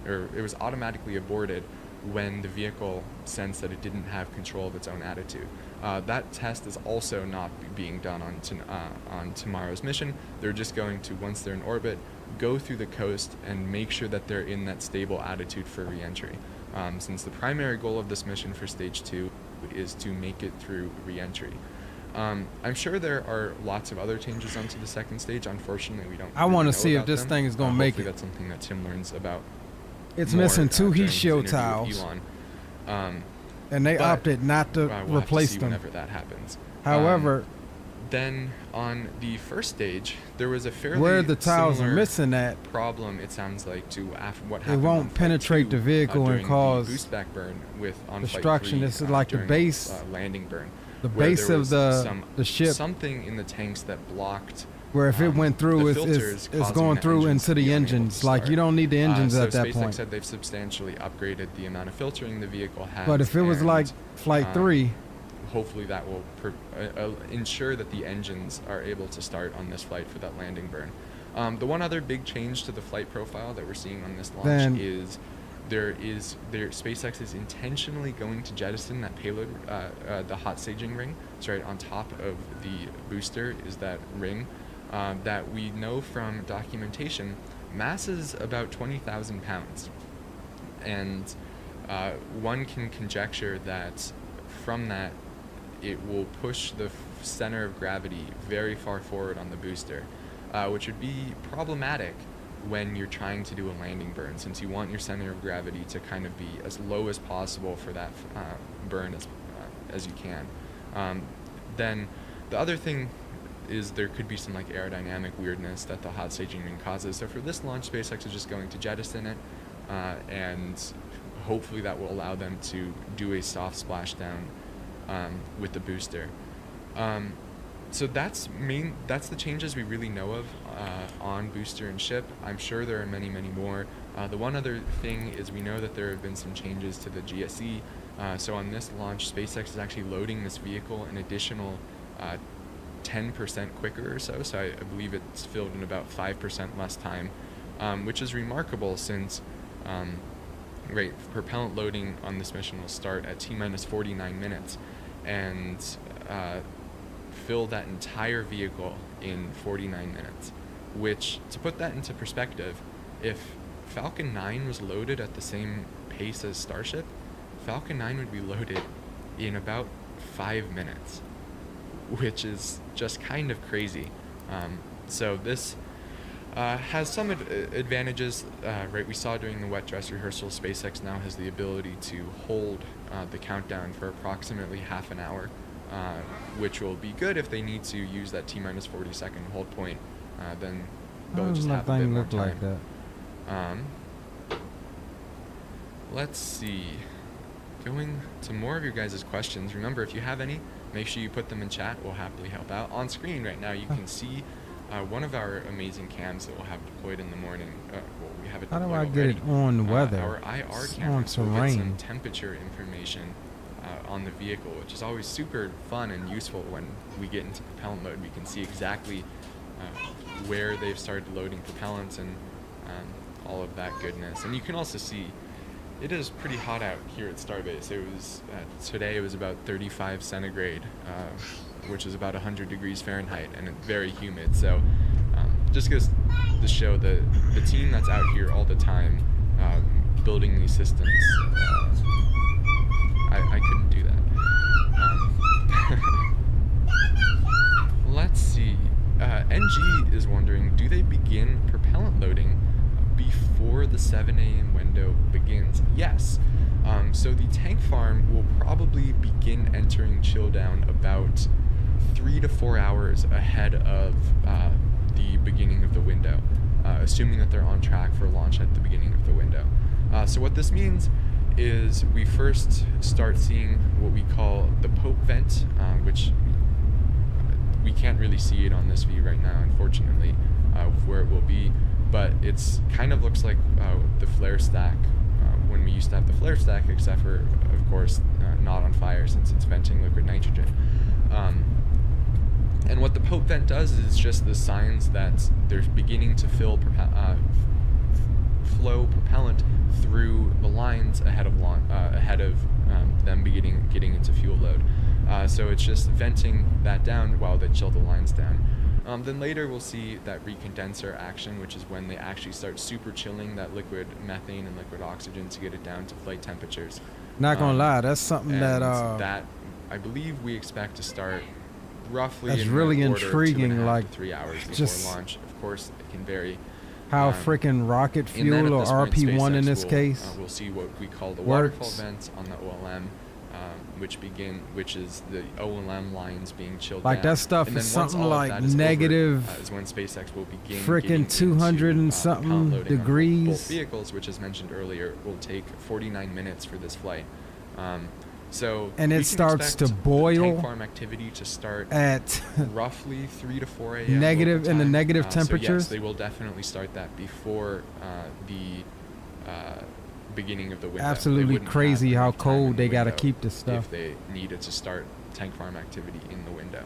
or it was automatically aborted when the vehicle sensed that it didn't have control of its own attitude. That test is also not being done on tomorrow's mission. They're just going to, once they're in orbit, go through the coast and make sure that they're in that stable attitude for re-entry. Since the primary goal of this mission for stage 2 is to make it through re-entry. I'm sure there are lots of other changes onto the second stage. Unfortunately, we don't. I want to see if this thing is going to make it. Hopefully that's something that Tim learns about. It's missing 2 heat shield tiles. And they opted not to replace them. Whenever that happens. However, then on the first stage, there was a fairly where the tiles are missing at problem. It sounds like to what happened. It won't penetrate the vehicle and cause boost back burn on destruction. Flight 3, This is like the base landing burn. The base of the ship. Something in the tanks that blocked. Where if it went through, it's going through into the engines. Like, you don't need the engines at that point. SpaceX said they've substantially upgraded the amount of filtering the vehicle has. But if it was like Flight 3, hopefully that will ensure that the engines are able to start on this flight for that landing burn. The one other big change to the flight profile that we're seeing on this launch is SpaceX is intentionally going to jettison that payload, the hot staging ring. So right on top of the booster is that ring. That we know from documentation masses about 20,000 pounds. And one can conjecture that from that it will push the center of gravity very far forward on the booster, which would be problematic when you're trying to do a landing burn, since you want your center of gravity to kind of be as low as possible for that burn as you can. Then the other thing is there could be some like aerodynamic weirdness that the hot staging ring causes. So for this launch, SpaceX is just going to jettison it, and hopefully that will allow them to do a soft splashdown with the booster. So that's the changes we really know of on booster and ship. I'm sure there are many, many more. The one other thing is we know that there have been some changes to the GSE. So on this launch, SpaceX is actually loading this vehicle an additional 10% quicker or so. So I believe it's filled in about 5% less time, which is remarkable since right, propellant loading on this mission will start at T-minus 49 minutes and fill that entire vehicle in 49 minutes, which, to put that into perspective, if Falcon 9 was loaded at the same pace as Starship, Falcon 9 would be loaded in about 5 minutes, which is just kind of crazy. So this has some advantages, right? We saw during the wet dress rehearsal, SpaceX now has the ability to hold the countdown for approximately half an hour, which will be good if they need to use that T-minus 40 second hold point. Then they'll just have a bit more time. Like that? Let's see. Going to more of your guys' questions. Remember, if you have any, make sure you put them in chat. We'll happily help out. On screen right now, you can see one of our amazing cams that we'll have deployed in the morning. Well, we have it How deployed do I already. get it on the weather? Our IR It's camera on will get some terrain. temperature information on the vehicle, which is always super fun and useful when we get into propellant mode. We can see exactly where they've started loading propellants and all of that goodness. And you can also see it is pretty hot out here at Starbase. It was today it was about 35 centigrade, which is about 100 degrees Fahrenheit, and it's very humid. So just goes to show the team that's out here all the time building these systems. I couldn't do that. Let's see. NG is wondering, do they begin propellant loading before the 7 a.m. window begins? Yes. So the tank farm will probably begin entering chill down about 3 to 4 hours ahead of the beginning of the window, assuming that they're on track for launch at the beginning of the window. So what this means is we first start seeing what we call the Pope vent, which we can't really see it on this view right now, unfortunately, where it will be, but it's kind of looks like the flare stack when we used to have the flare stack, except for, of course, not on fire since it's venting liquid nitrogen. And what the Pope vent does is just the signs that they're beginning to flow propellant through the lines ahead of them getting into fuel load. So it's just venting that down while they chill the lines down. Then later we'll see that recondenser action, which is when they actually start super chilling that liquid methane and liquid oxygen to get it down to flight temperatures. Not gonna lie, that's something that I believe we expect to start roughly that's in really the order of intriguing, 2.5 like to 3 hours before just launch. Of course, it can vary. how freaking rocket And then fuel at or this point, RP1 in SpaceX this will, case we'll see what we call the works. waterfall vents on the OLM, which is the OLM lines being chilled like down. that stuff And is then once something all of like that is over, negative is when SpaceX will begin freaking 200 and something both degrees. vehicles, which as mentioned earlier, will take 49 minutes for this flight. So and we it can starts to expect boil tank farm activity to start at roughly 3 to 4 a.m. negative local in the time. negative So temperatures. yes, they will definitely start that before the beginning of the window. They Absolutely wouldn't crazy have how enough time in cold the they gotta window keep this stuff. if they needed to start tank farm activity in the window.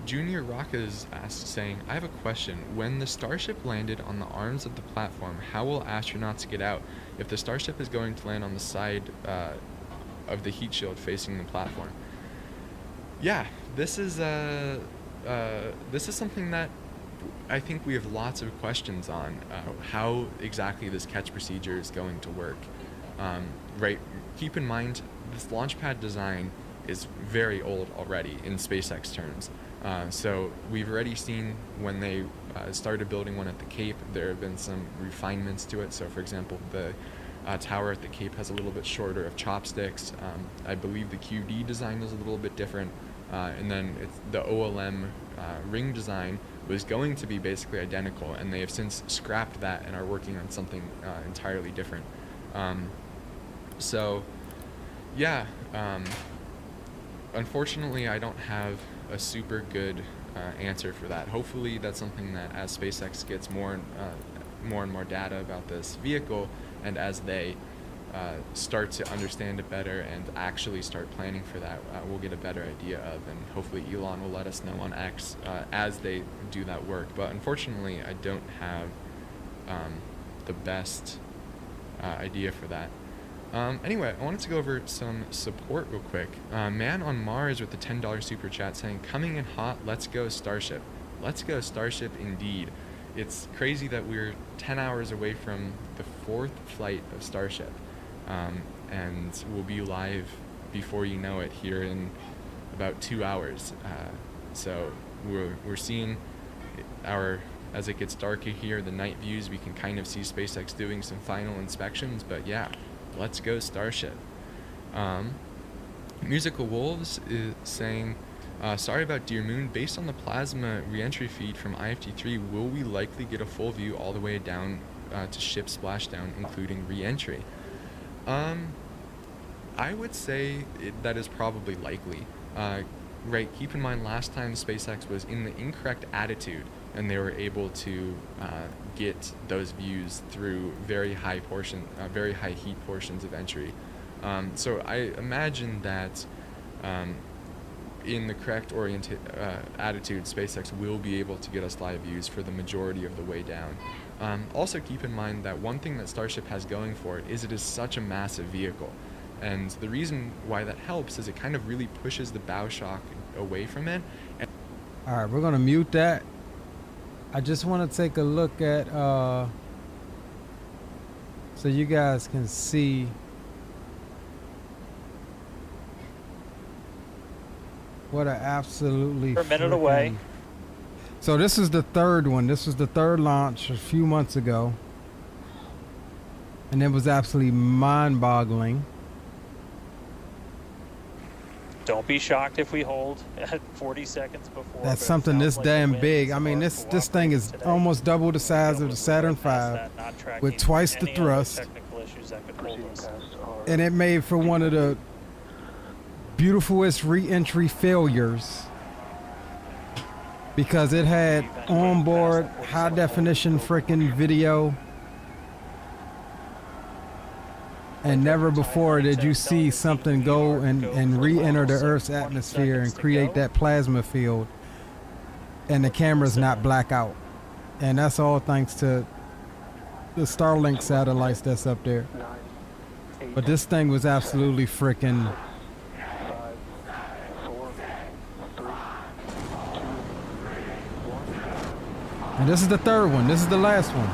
Junior Rockas asked, saying, I have a question. When the Starship landed on the arms of the platform, how will astronauts get out if the Starship is going to land on the side of the heat shield facing the platform? Yeah, this is something that I think we have lots of questions on, how exactly this catch procedure is going to work. Right, keep in mind, this launch pad design is very old already in SpaceX terms. So we've already seen when they started building one at the Cape, there have been some refinements to it. So for example, the tower at the Cape has a little bit shorter of chopsticks. I believe the QD design is a little bit different. And then the OLM ring design was going to be basically identical, and they have since scrapped that and are working on something entirely different. So yeah, unfortunately I don't have a super good answer for that. Hopefully that's something that as SpaceX gets more and more data about this vehicle, and as they start to understand it better and actually start planning for that, we'll get a better idea of, and hopefully Elon will let us know on X as they do that work. But unfortunately I don't have the best idea for that. Anyway, I wanted to go over some support real quick. Man on Mars with the $10 super chat saying, coming in hot, let's go Starship. Let's go Starship indeed. It's crazy that we're 10 hours away from the 4th flight of Starship. And we'll be live before you know it here in about 2 hours. So we're seeing as it gets darker here, the night views, we can kind of see SpaceX doing some final inspections, but yeah, let's go Starship. Musical Wolves is saying, sorry about Dear Moon, based on the plasma reentry feed from IFT4, will we likely get a full view all the way down to ship splashdown, including reentry? I would say that is probably likely. Right, keep in mind last time SpaceX was in the incorrect attitude and they were able to get those views through very high heat portions of entry. So I imagine that in the correct attitude, SpaceX will be able to get us live views for the majority of the way down. Also keep in mind that one thing that Starship has going for it is such a massive vehicle. And the reason why that helps is it kind of really pushes the bow shock away from it. All right, we're going to mute that. I just want to take a look at, so you guys can see what a absolutely We're a minute away. So this is the third one. This was the third launch a few months ago. And it was absolutely mind-boggling. Don't be shocked if we hold at 40 seconds before. That's something this damn big. I mean, this thing is almost double the size of the Saturn V with twice the thrust. And it made for one of the beautifulest re-entry failures because it had onboard high definition freaking video. And never before did you see something go and re-enter the Earth's atmosphere and create that plasma field and the camera's not black out. And that's all thanks to the Starlink satellites that's up there. But this thing was absolutely freaking... And this is the third one. This is the last one.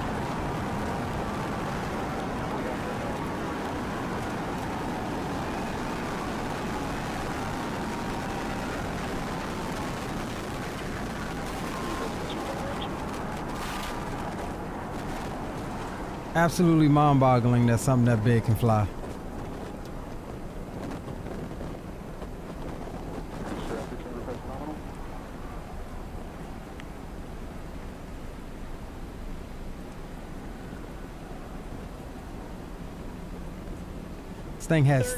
Absolutely mind-boggling that something that big can fly. This thing has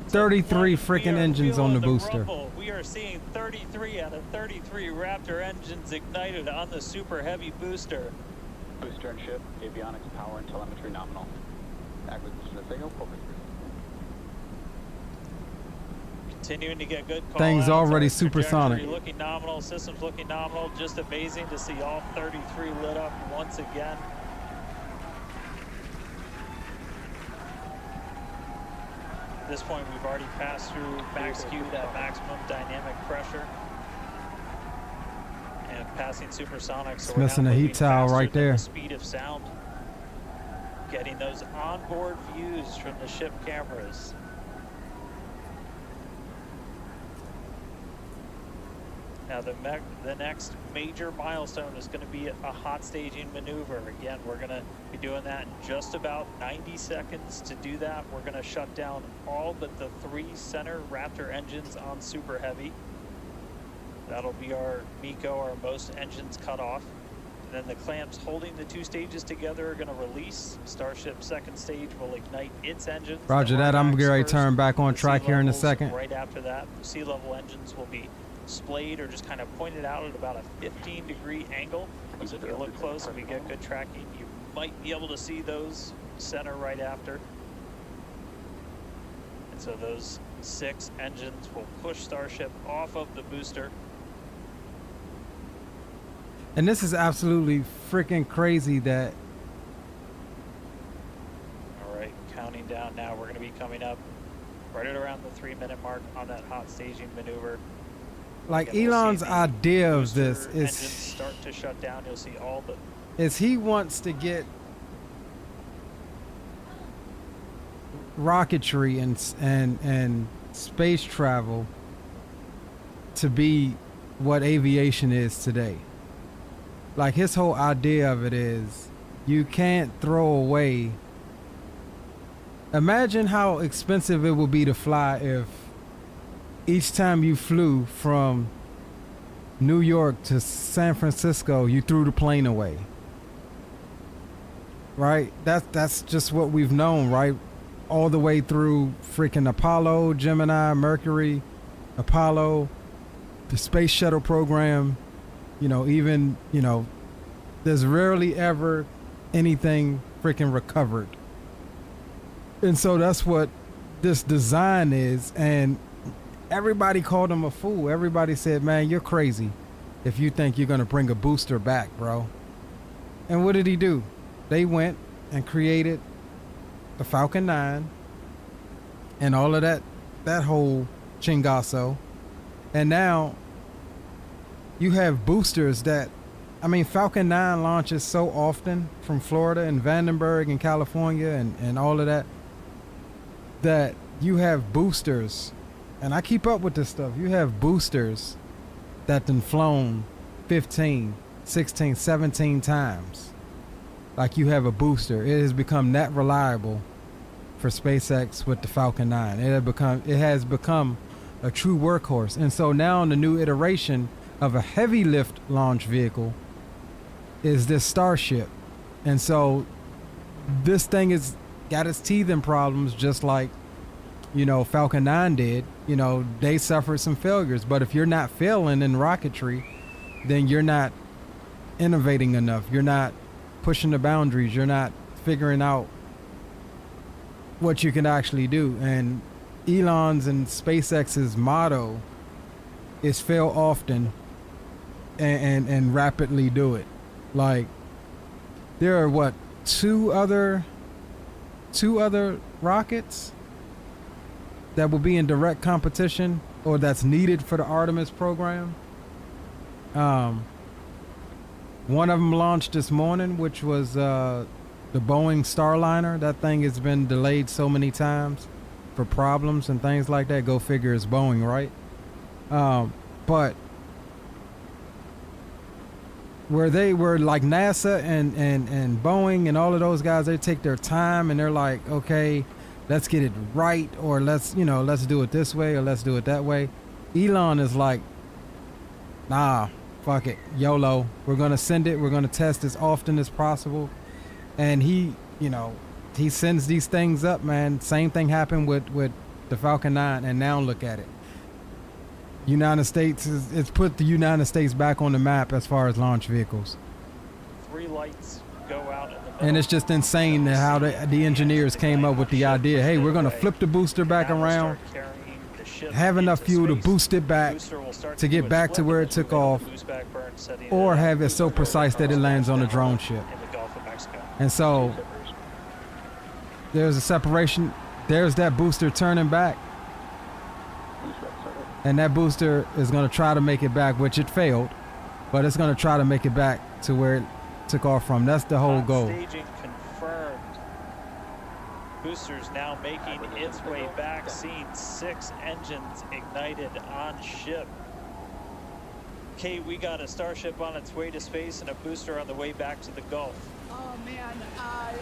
33 freaking engines on the booster. Rumble. We are seeing 33 out of 33 Raptor engines ignited on the super heavy booster. Booster and ship, avionics, power, and telemetry nominal. Acquisition of signal, focus. Continuing to get good call Thing's already supersonic. Looking nominal, systems looking nominal. Just amazing to see all 33 lit up once again. At this point, we've already passed through max Q, that maximum dynamic pressure. And passing supersonic, so it's missing a heat towel right there. The speed of sound. Getting those onboard views from the ship cameras. Now the next major milestone is going to be a hot staging maneuver. Again, we're going to be doing that in just about 90 seconds. To do that, we're going to shut down all but the 3 center Raptor engines on Super Heavy. That'll be our MECO, our most engines cut off. And then the clamps holding the 2 stages together are going to release. Starship's second stage will ignite its engines. Roger that. I'm going to turn back on track here in a second. Right after that, sea level engines will be splayed or just kind of pointed out at about a 15-degree angle. So if you look close and we get good tracking, you might be able to see those center right after. And so those 6 engines will push Starship off of the booster. And this is absolutely freaking crazy that shutting down now. We're going to be coming up right at around the 3-minute mark on that hot staging maneuver. Like Again, we'll Elon's see the idea of booster this engines is start to shut down. You'll see all the he wants to get rocketry and space travel to be what aviation is today. Like his whole idea of it is you can't throw away. Imagine how expensive it would be to fly if each time you flew from New York to San Francisco, you threw the plane away. Right? That's just what we've known, right? All the way through freaking Apollo, Gemini, Mercury, Apollo, the space shuttle program, you know, even, you know, there's rarely ever anything freaking recovered. And so that's what this design is. And everybody called him a fool. Everybody said, man, you're crazy if you think you're going to bring a booster back, bro. And what did he do? They went and created the Falcon 9 and all of that whole chingazo. And now you have boosters that, I mean, Falcon 9 launches so often from Florida and Vandenberg and California and all of that, that you have boosters, and I keep up with this stuff. You have boosters that then flown 15, 16, 17 times. Like you have a booster. It has become that reliable for SpaceX with the Falcon 9. It has become a true workhorse. And so now in the new iteration of a heavy lift launch vehicle is this Starship. And so this thing has got its teething problems, just like, you know, Falcon 9 did. You know, they suffered some failures. But if you're not failing in rocketry, then you're not innovating enough. You're not pushing the boundaries. You're not figuring out what you can actually do. And Elon's and SpaceX's motto is fail often and rapidly do it. Like, there are what, two other rockets that will be in direct competition, or that's needed for the Artemis program. One of them launched this morning, which was the Boeing Starliner. That thing has been delayed so many times for problems and things like that. Go figure, it's Boeing, right? But where they were like NASA and Boeing and all of those guys, they take their time and they're like, okay, let's get it right, or let's do it this way, or let's do it that way. Elon is like, nah, fuck it, YOLO. We're gonna send it. We're gonna test as often as possible. And he sends these things up, man. Same thing happened with the Falcon 9, and now look at it. United States it's put the United States back on the map as far as launch vehicles. 3 lights go out in the middle. And it's just insane how the engineers came up with the idea. Hey, we're gonna flip the booster back around, have enough fuel to boost it back to get back to where it took off, or have it so precise that it lands on a drone ship. And so there's a separation. There's that booster turning back, and that booster is going to try to make it back, which it failed, but it's going to try to make it back to where it took off from. That's the whole goal. Staging confirmed. Boosters now making its way back, seeing 6 engines ignited on ship. Kate, we got a Starship on its way to space and a booster on the way back to the Gulf. Oh man, I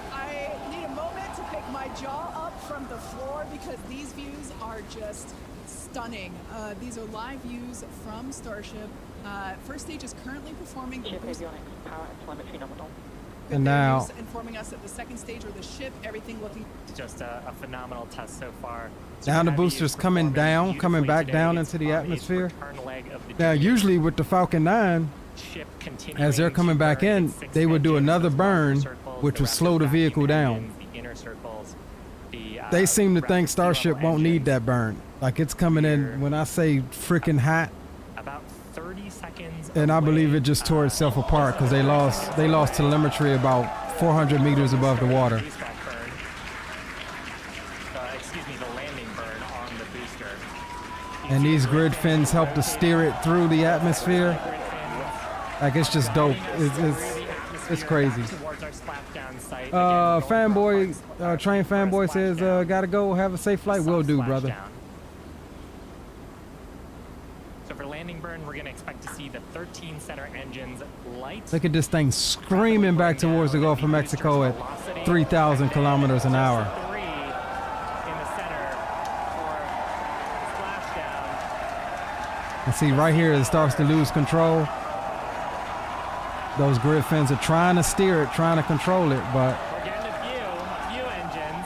need a moment to pick my jaw up from the floor because these views are just stunning. These are live views from Starship. First stage is currently performing. Ship avionics, power and telemetry nominal. And now informing us that the second stage, or the ship, everything looking just a phenomenal test so far. Now the booster's coming back down into the atmosphere. Now usually with the Falcon 9, as they're coming back in, they would do another burn, which would slow the vehicle down. They seem to think Starship won't need that burn. Like, it's coming in, when I say freaking hot, about 30 seconds and I believe it just tore itself apart because they lost telemetry about 400 meters above the water. And these grid fins help to steer it through the atmosphere. Like, it's just dope. It's crazy. Fanboy, train fanboy says, gotta go, have a safe flight. Will do, brother. So for landing burn, we're gonna expect to see the 13 center engines light. Look at this thing screaming back towards the Gulf of Mexico at 3,000 kilometers an hour. And see, right here, it starts to lose control. Those grid fins are trying to steer it, trying to control it, but We're getting a few engines.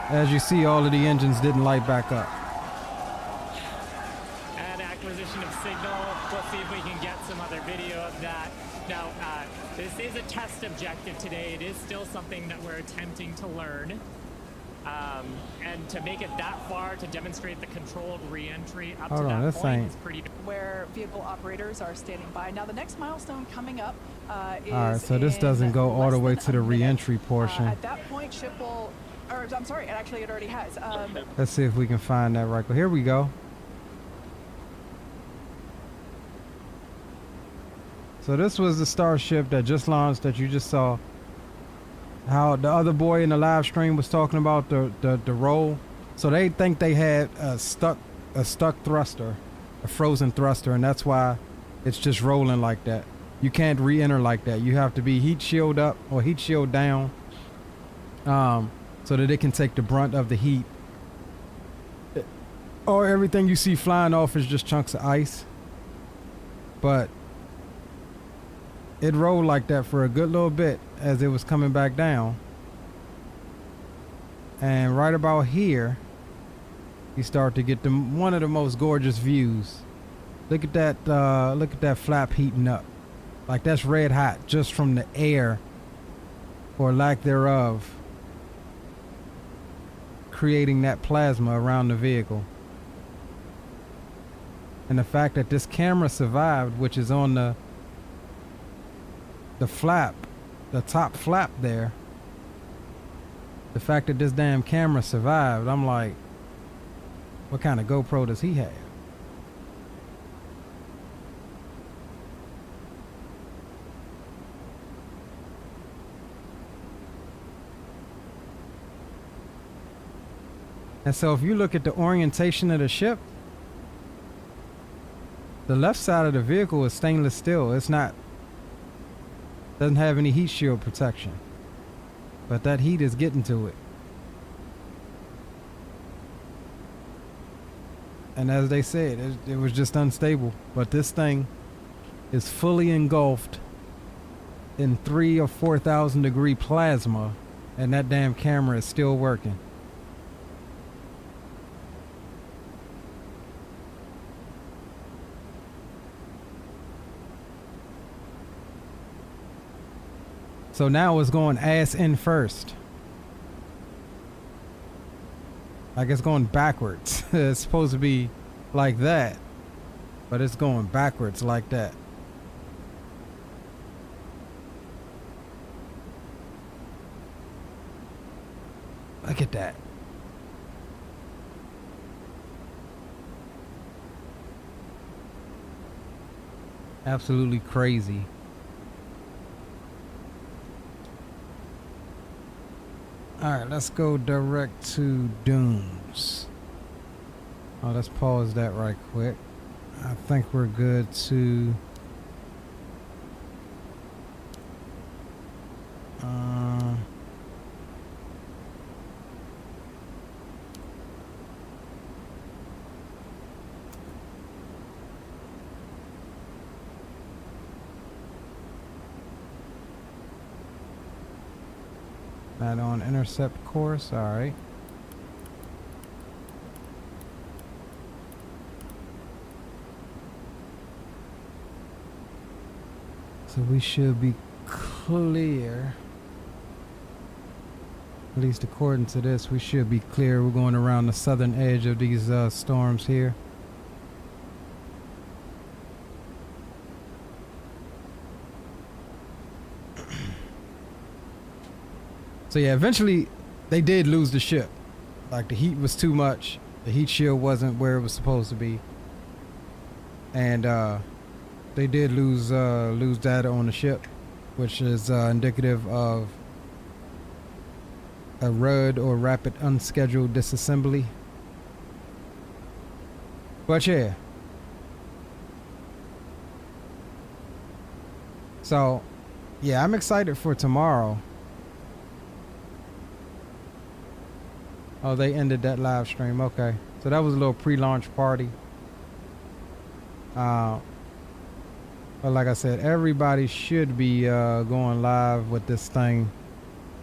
as you see, all of the engines didn't light back up. And acquisition of signal. We'll see if we can get some other video of that. Now, this is a test objective today. It is still something that we're attempting to learn. And to make it that far, to demonstrate the controlled re-entry up to that point is pretty... Where vehicle operators are standing by. Now, the next milestone coming up is... All right, so this doesn't go all the way to the re-entry portion. At that point, ship will... Or, I'm sorry, actually, it already has. Let's see if we can find that right. Here we go. So this was the Starship that just launched that you just saw. How the other boy in the live stream was talking about the roll. So they think they had a stuck thruster, a frozen thruster, and that's why it's just rolling like that. You can't re-enter like that. You have to be heat shield up or heat shield down, so that it can take the brunt of the heat. Or everything you see flying off is just chunks of ice. But it rolled like that for a good little bit as it was coming back down. And right about here, you start to get one of the most gorgeous views. Look at that flap heating up. Like, that's red hot just from the air, or lack thereof, creating that plasma around the vehicle. And the fact that this camera survived, which is on the flap, the top flap there, the fact that this damn camera survived, I'm like, what kind of GoPro does he have? And so if you look at the orientation of the ship, the left side of the vehicle is stainless steel. It's not, doesn't have any heat shield protection, but that heat is getting to it. And as they said, it was just unstable. But this thing is fully engulfed in 3,000 or 4,000 degree plasma, and that damn camera is still working. So now it's going ass in first. Like, it's going backwards. It's supposed to be like that, but it's going backwards like that. Look at that. Absolutely crazy. Alright, let's go direct to Dunes. Oh, let's pause that right quick. I think we're good to... Not on intercept course, alright. So we should be clear. At least according to this, we should be clear. We're going around the southern edge of these storms here. So yeah, eventually they did lose the ship. Like, the heat was too much. The heat shield wasn't where it was supposed to be. And they did lose data on the ship, which is indicative of a RUD or rapid unscheduled disassembly. But yeah. So, yeah, I'm excited for tomorrow. Oh, they ended that live stream. Okay. So that was a little pre-launch party. But like I said, everybody should be going live with this thing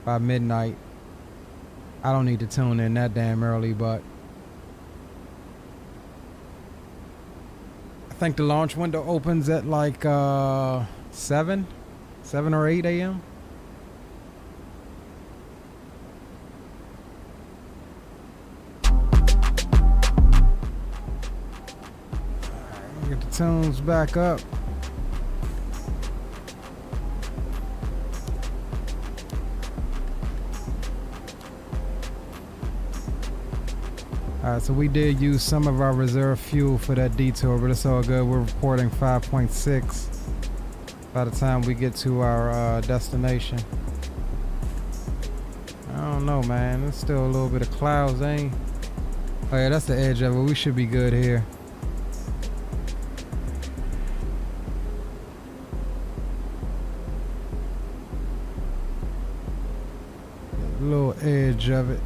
by midnight. I don't need to tune in that damn early, but I think the launch window opens at like 7 or 8 a.m. Get the tunes back up. Alright, so we did use some of our reserve fuel for that detour, but it's all good. We're reporting 5.6 by the time we get to our destination. I don't know, man. There's still a little bit of clouds, ain't? Oh yeah, that's the edge of it. We should be good here. A little edge of it.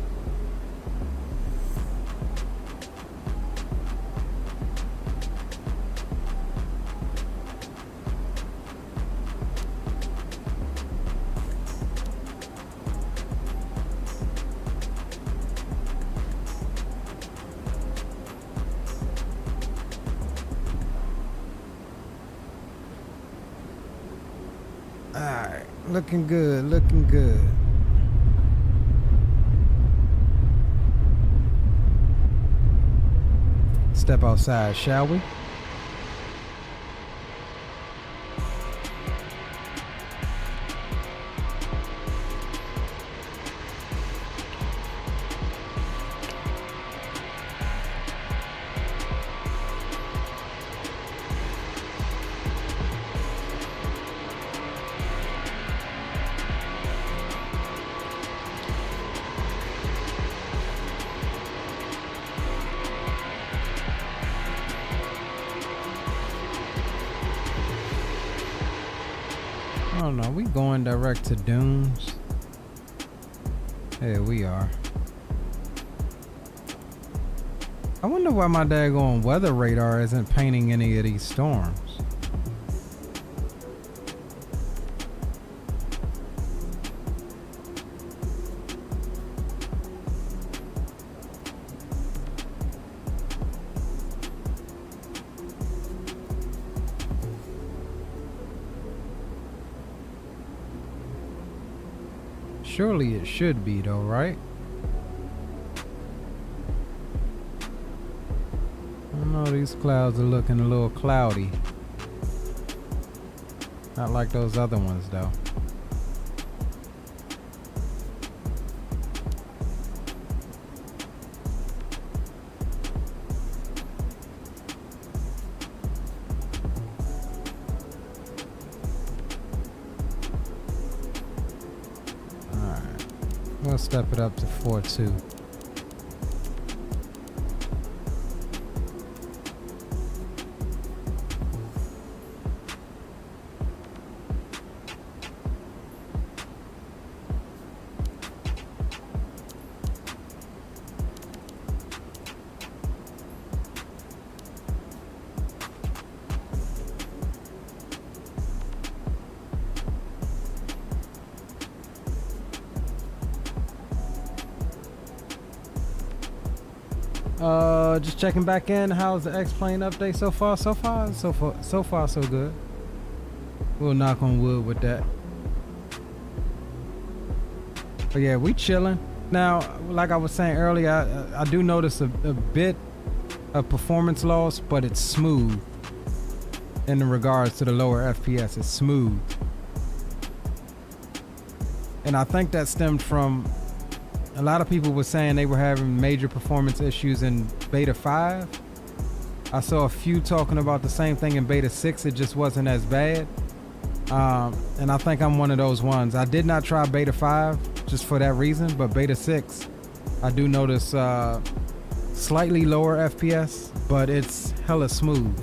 Alright, looking good, looking good. Step outside, shall we? I don't know, we going direct to Dunes? Here we are. I wonder why my daggone weather radar isn't painting any of these storms. Surely it should be though, right? I don't know, these clouds are looking a little cloudy. Not like those other ones though. We'll step it up to 4.2. Just checking back in. How's the X-Plane update so far? So far, so good. We'll knock on wood with that. But yeah, we chilling. Now, like I was saying earlier, I do notice a bit of performance loss, but it's smooth in regards to the lower FPS. It's smooth. And I think that stemmed from a lot of people were saying they were having major performance issues in Beta 5. I saw a few talking about the same thing in Beta 6. It just wasn't as bad. And I think I'm one of those ones. I did not try Beta 5 just for that reason, but Beta 6, I do notice slightly lower FPS, but it's hella smooth.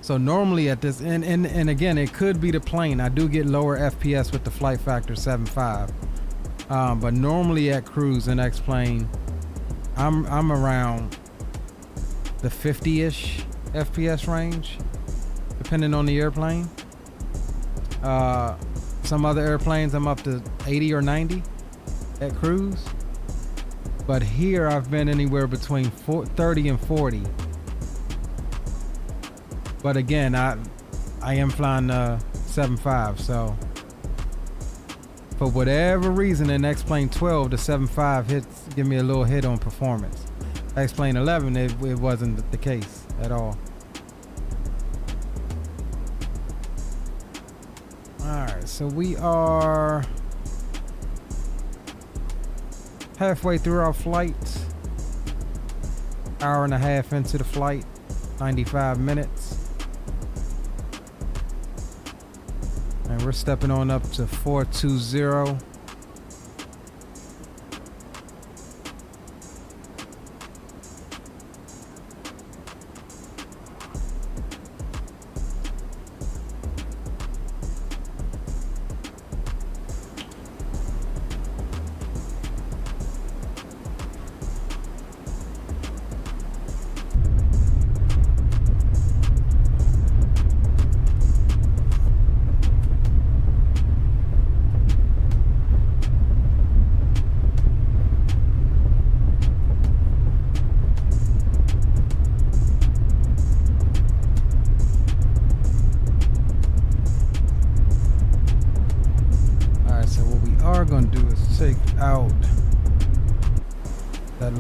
So normally at this, and again, it could be the plane. I do get lower FPS with the FlightFactor 7.5. But normally at cruise and X-Plane, I'm around the 50-ish FPS range, depending on the airplane. Some other airplanes, I'm up to 80 or 90 at cruise. But here I've been anywhere between 30 and 40. But again, I am flying 7.5, so for whatever reason in X-Plane 12, the 7.5 give me a little hit on performance. X-Plane 11, it wasn't the case at all. Alright, so we are halfway through our flight. Hour and a half into the flight, 95 minutes. And we're stepping on up to 420.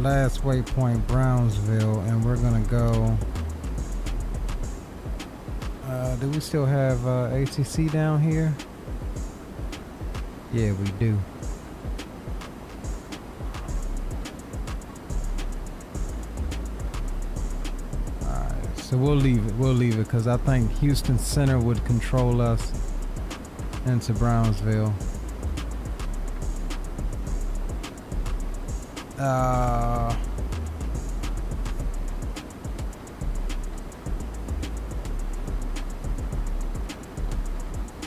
Last waypoint Brownsville, and we're gonna go do we still have ATC down here? Yeah, we do. Alright, so we'll leave it because I think Houston Center would control us into Brownsville.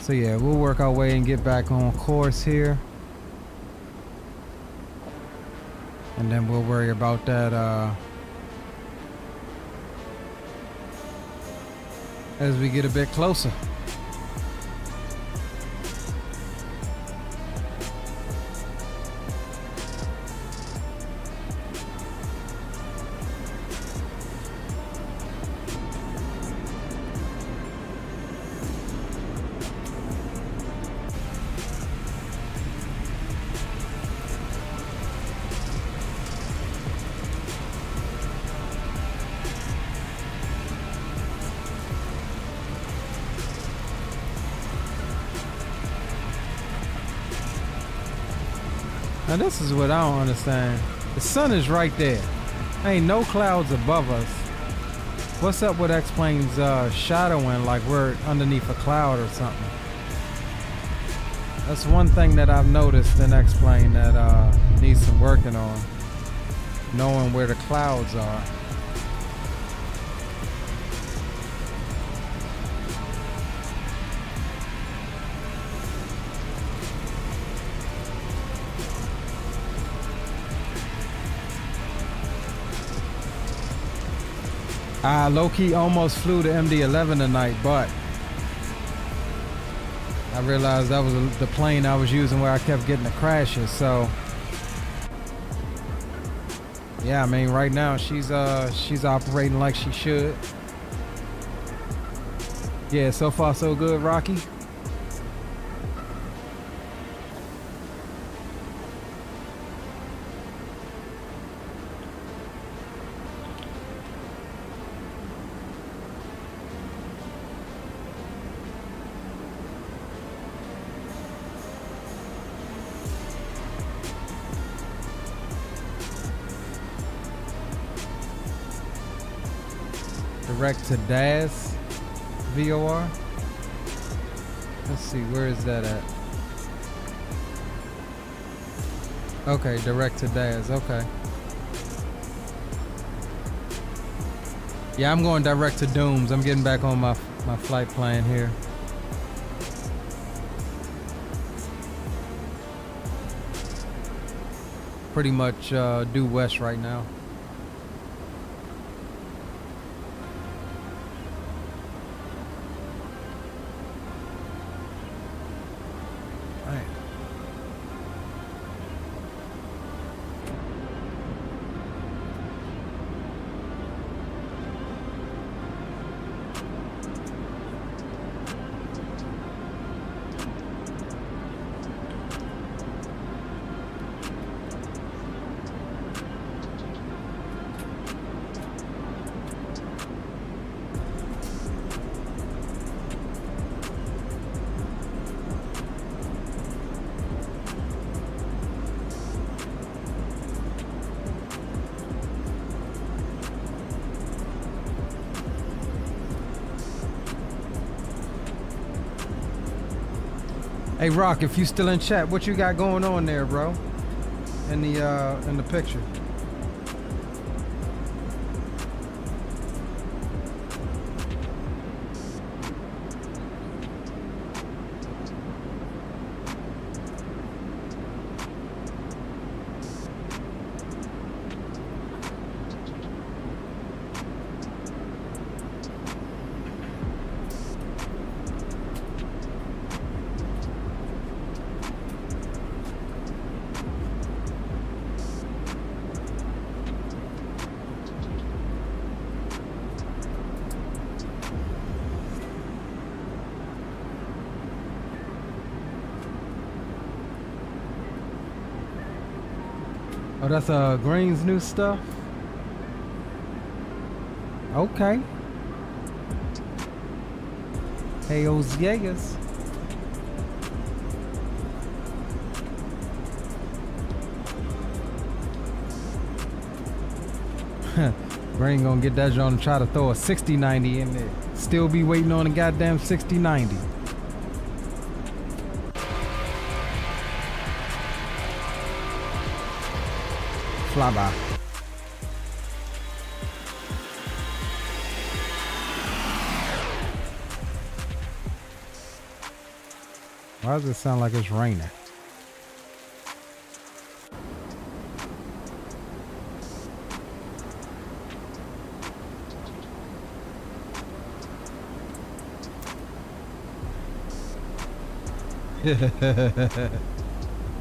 So yeah, we'll work our way and get back on course here. And then we'll worry about that as we get a bit closer. Now this is what I don't understand. The sun is right there. Ain't no clouds above us. What's up with X-Plane's shadowing like we're underneath a cloud or something? That's one thing that I've noticed in X-Plane that needs some working on. Knowing where the clouds are. I low-key almost flew the MD-11 tonight, but I realized that was the plane I was using where I kept getting the crashes, so yeah, I mean right now she's operating like she should. Yeah, so far so good, Rocky. Direct to DAS VOR. Let's see, where is that at? Okay, direct to DAS, okay. Yeah, I'm going direct to Dooms. I'm getting back on my flight plan here. Pretty much due west right now. Hey Rock, if you still in chat, what you got going on there, bro? In the picture. Oh, that's Green's new stuff? Okay. Hey, those Jaegers. Green gonna get that joint and try to throw a 60-90 in there. Still be waiting on a goddamn 60-90. Flyby. Why does it sound like it's raining?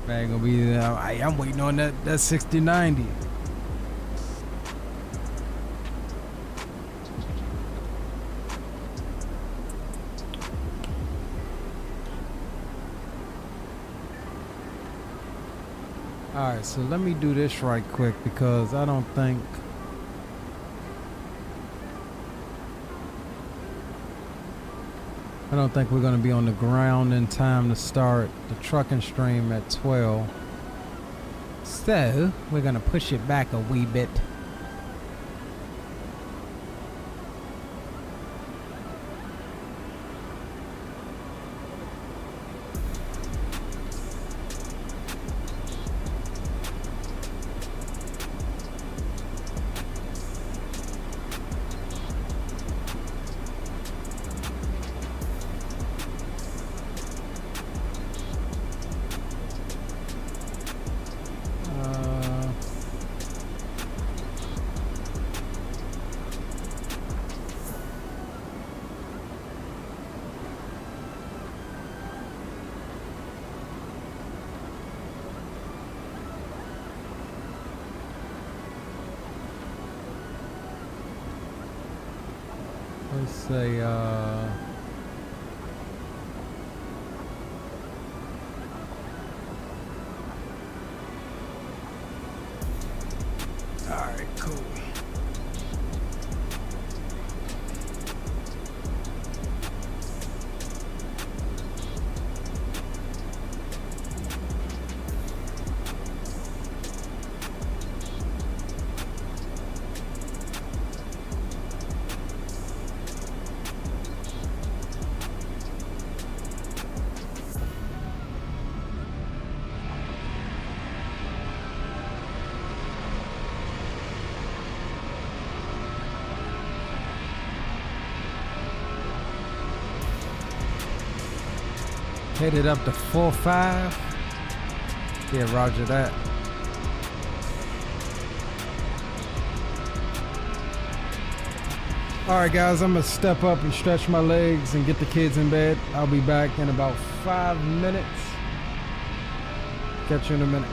Man, gonna be I'm waiting on that 60-90. All right, so let me do this right quick because I don't think we're going to be on the ground in time to start the trucking stream at 12. So we're going to push it back a wee bit. Let's say, all right, cool. Headed up to 4-5. Yeah, roger that. All right, guys, I'm gonna step up and stretch my legs and get the kids in bed. I'll be back in about 5 minutes. Catch you in a minute.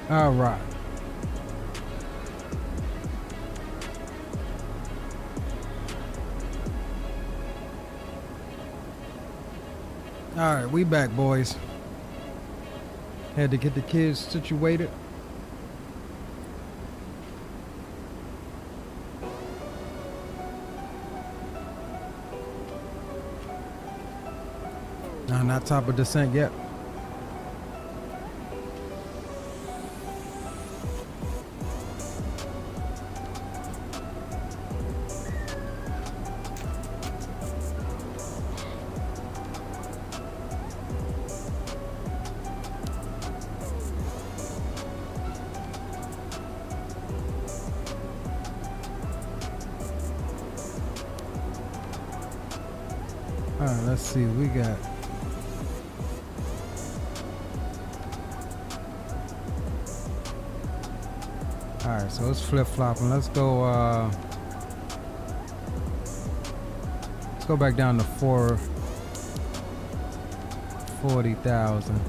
All right. All right, we back, boys. Had to get the kids situated. No, not top of descent yet. All right, let's see what we got. All right, so it's flip-flopping. Let's go back down to 40,000.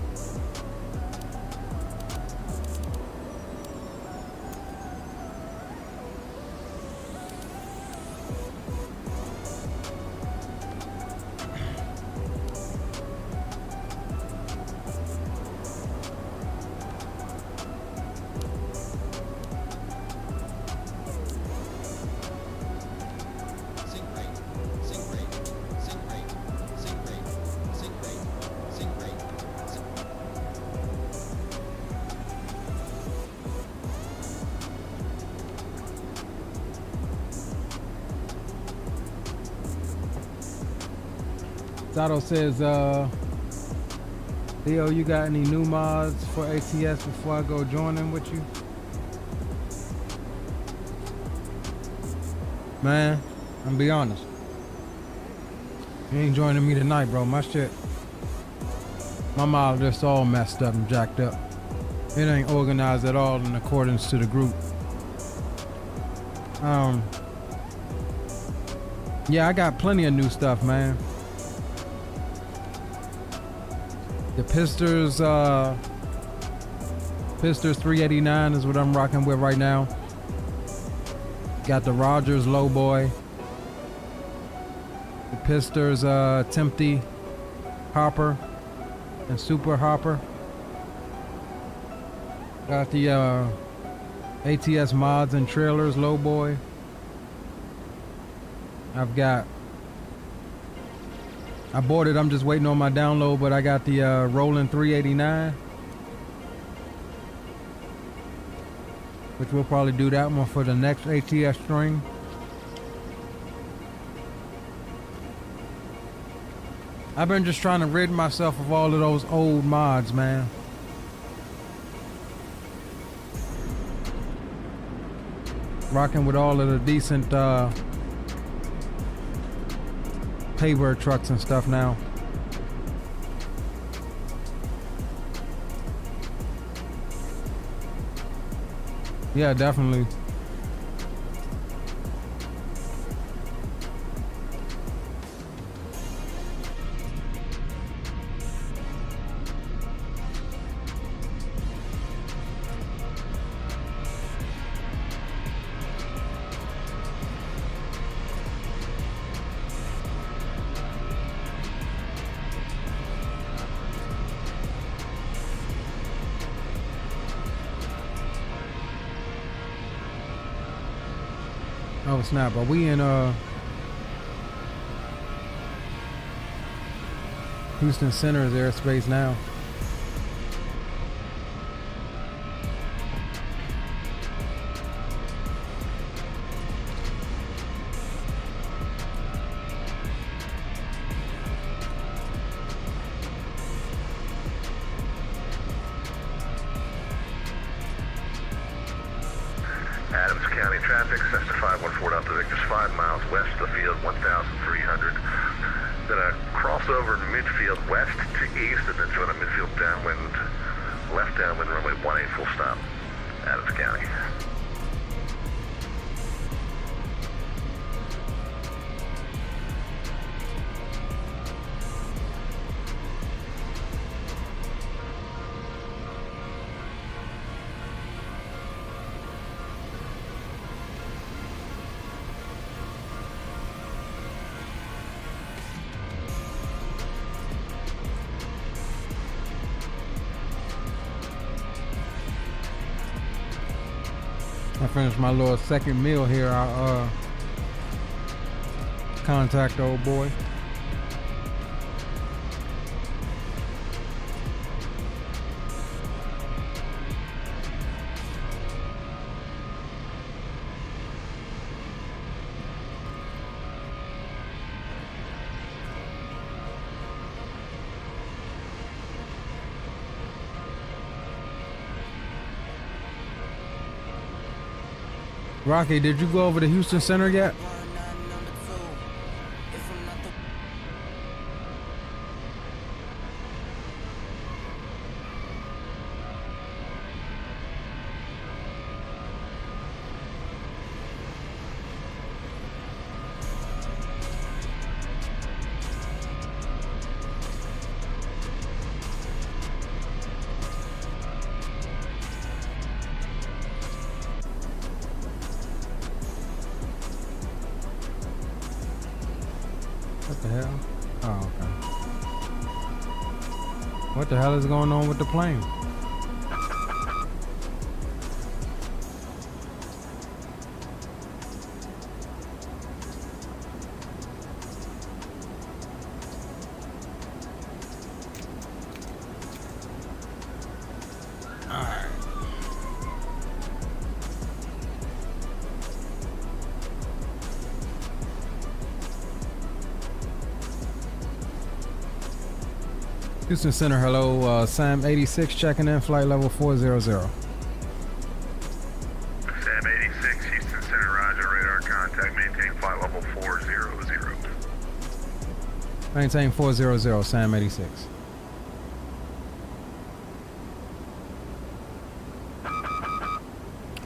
Sato says, Leo, you got any new mods for ATS before I go join in with you? Man, I'm gonna be honest. You ain't joining me tonight, bro. My mod just all messed up and jacked up. It ain't organized at all in accordance to the group. Yeah, I got plenty of new stuff, man. The Pisters 389 is what I'm rocking with right now. Got the Rogers Low Boy. The Pisters Tempty Hopper and Super Hopper. Got the ATS Mods and Trailers Low Boy. I bought it, I'm just waiting on my download, but I got the Roland 389. Which we'll probably do that one for the next ATS string. I've been just trying to rid myself of all of those old mods, man. Rocking with all of the decent Paybird trucks and stuff now. Yeah, definitely. Oh snap, are we in Houston Center's airspace now? Adams County traffic, Cessna 514 Delta Victor's 5 miles west of the field, 1,300. Gonna cross over to midfield west to east and then join a midfield downwind, left downwind runway 18 full stop, Adams County. finish my little second meal here, I'll contact the old boy. Rocky, did you go over to Houston Center yet? What the hell? Oh, okay. What the hell is going on with the plane? Houston Center, hello. Sam 86 checking in, flight level 400. Sam 86, Houston Center, roger, radar contact, maintain flight level 400. Maintain 400, Sam 86.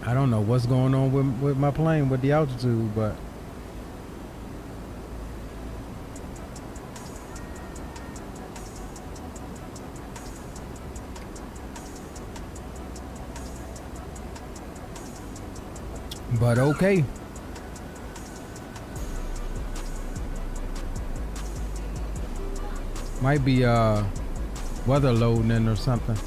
I don't know what's going on with my plane with the altitude, but okay. Might be weather loading in or something.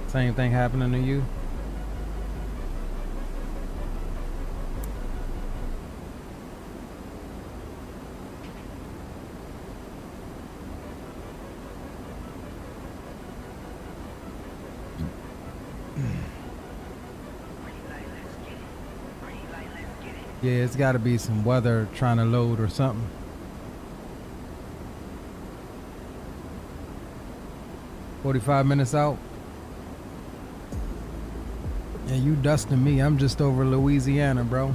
Same thing happening to you? Yeah, it's got to be some weather trying to load or something. "45 minutes out." Yeah, you dusting me. I'm just over Louisiana, bro.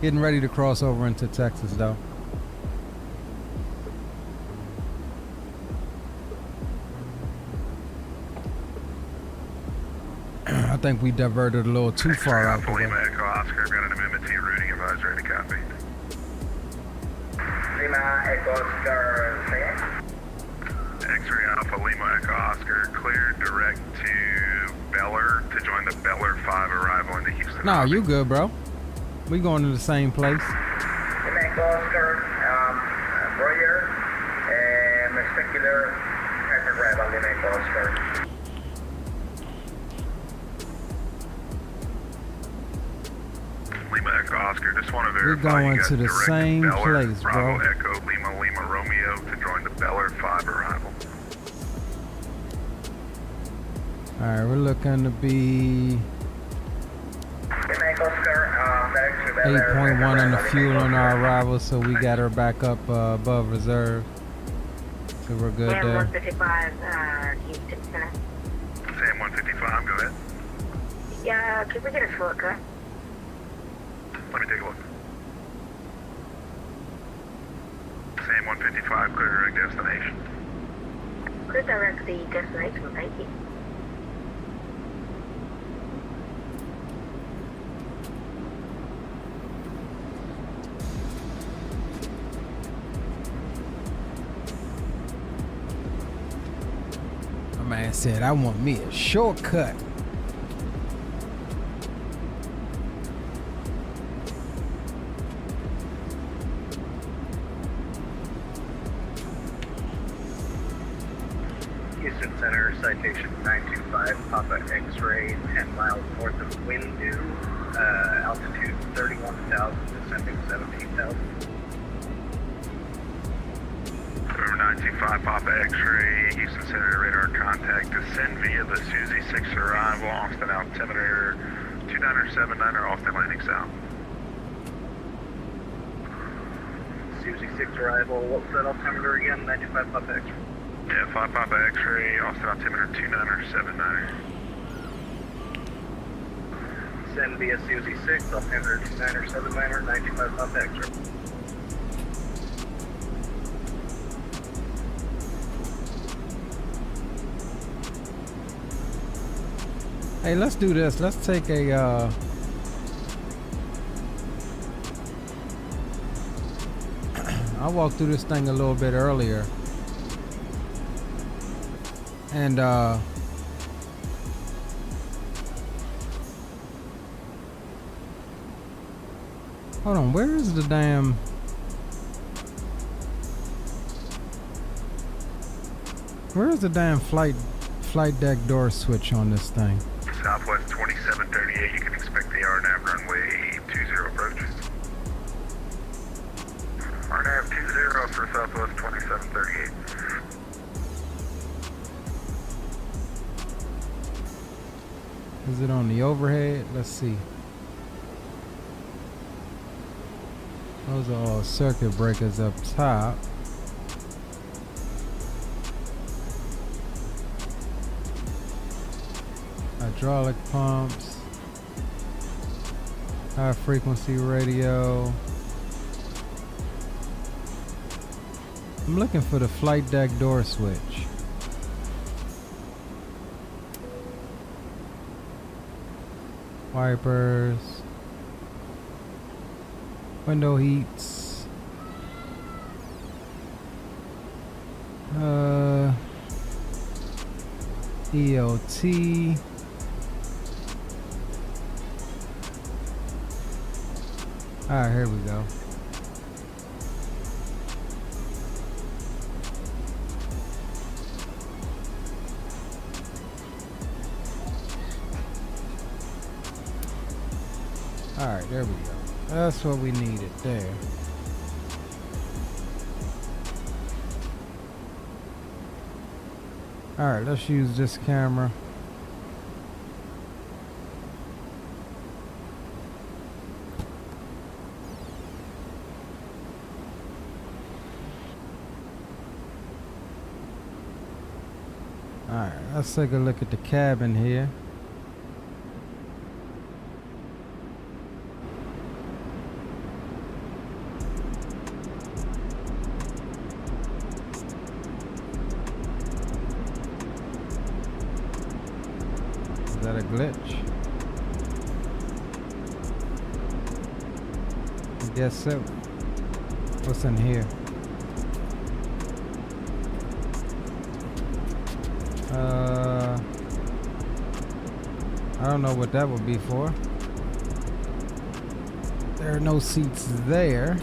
Getting ready to cross over into Texas, though. I think we diverted a little too far out the way. Lima Echo Oscar, got an amendment to your routing advisory to copy. Lima Echo Oscar, say X-ray Alpha Lima Echo Oscar, cleared direct to Beller to join the Beller 5 arrival into Houston. Nah, you good, bro. We going to the same place. Lima Echo Oscar, Roger, spectacular traffic arrival, Lima Echo Oscar. Lima Echo Oscar, just want to We're verify going you got to the direct same Beller, place, Bravo bro. Echo Lima Lima Romeo to join the Beller 5 arrival. Alright, we're looking to be 8.1 on the fuel on our arrival, so we got her back up above reserve. So we're good Sam there. 155, Houston Center. Sam 155, go ahead. Yeah, can we get a full cut? Let me take a look. Sam 155, clear direct destination. Clear direct the destination, thank you. man said, I want me a shortcut. Houston Center, citation 925, Papa X-ray, 10 miles north of Windu, altitude 31,000, descending 17,000. 925 Papa X-ray, Houston Center radar contact, descend via the Suzy 6 arrival, Austin altimeter 2979, Austin landing south. Suzy 6 arrival, what was that altimeter again? 95 Papa X-ray. Yeah, 5 Papa X-ray, Austin altimeter 2979. Send via Suzy 6, altimeter 2979, 95 Papa X-ray. Hey, let's do this. Let's take a I walked through this thing a little bit earlier. And hold on, where is the damn flight deck door switch on this thing? Southwest 2738, you can expect the RNAV runway 20 approach. RNAV 20 for Southwest 2738. Is it on the overhead? Let's see. Those are all circuit breakers up top. Hydraulic pumps. High frequency radio. I'm looking for the flight deck door switch. Wipers, window heats, ELT, alright, here we go. Alright, there we go. That's what we needed there. Alright, let's use this camera. Alright, let's take a look at the cabin here. Is that a glitch? I guess so. What's in here? I don't know what that would be for. There are no seats there.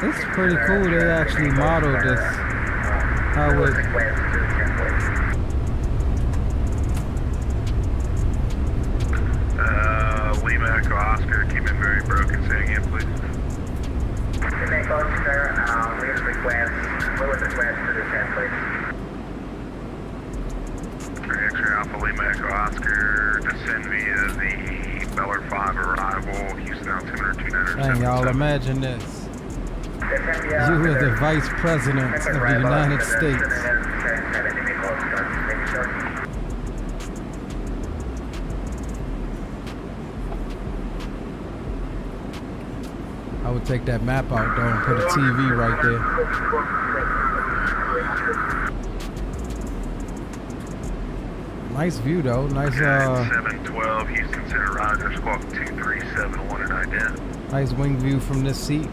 It's pretty cool they actually modeled this. How it Lima Echo Oscar, keep it very broken, say again please. Lima Echo Oscar, please request, what was the request to descend please? X-ray Alpha Lima Echo Oscar, descend via the Beller 5 arrival, Houston altimeter 2977. Dang, y'all, imagine this. You are the Vice President of the United States. would take that map out though and put a TV right there. Nice view though. Nice 712 Houston Center, Roger, squawk 2371 and ident. Nice wing view from this seat.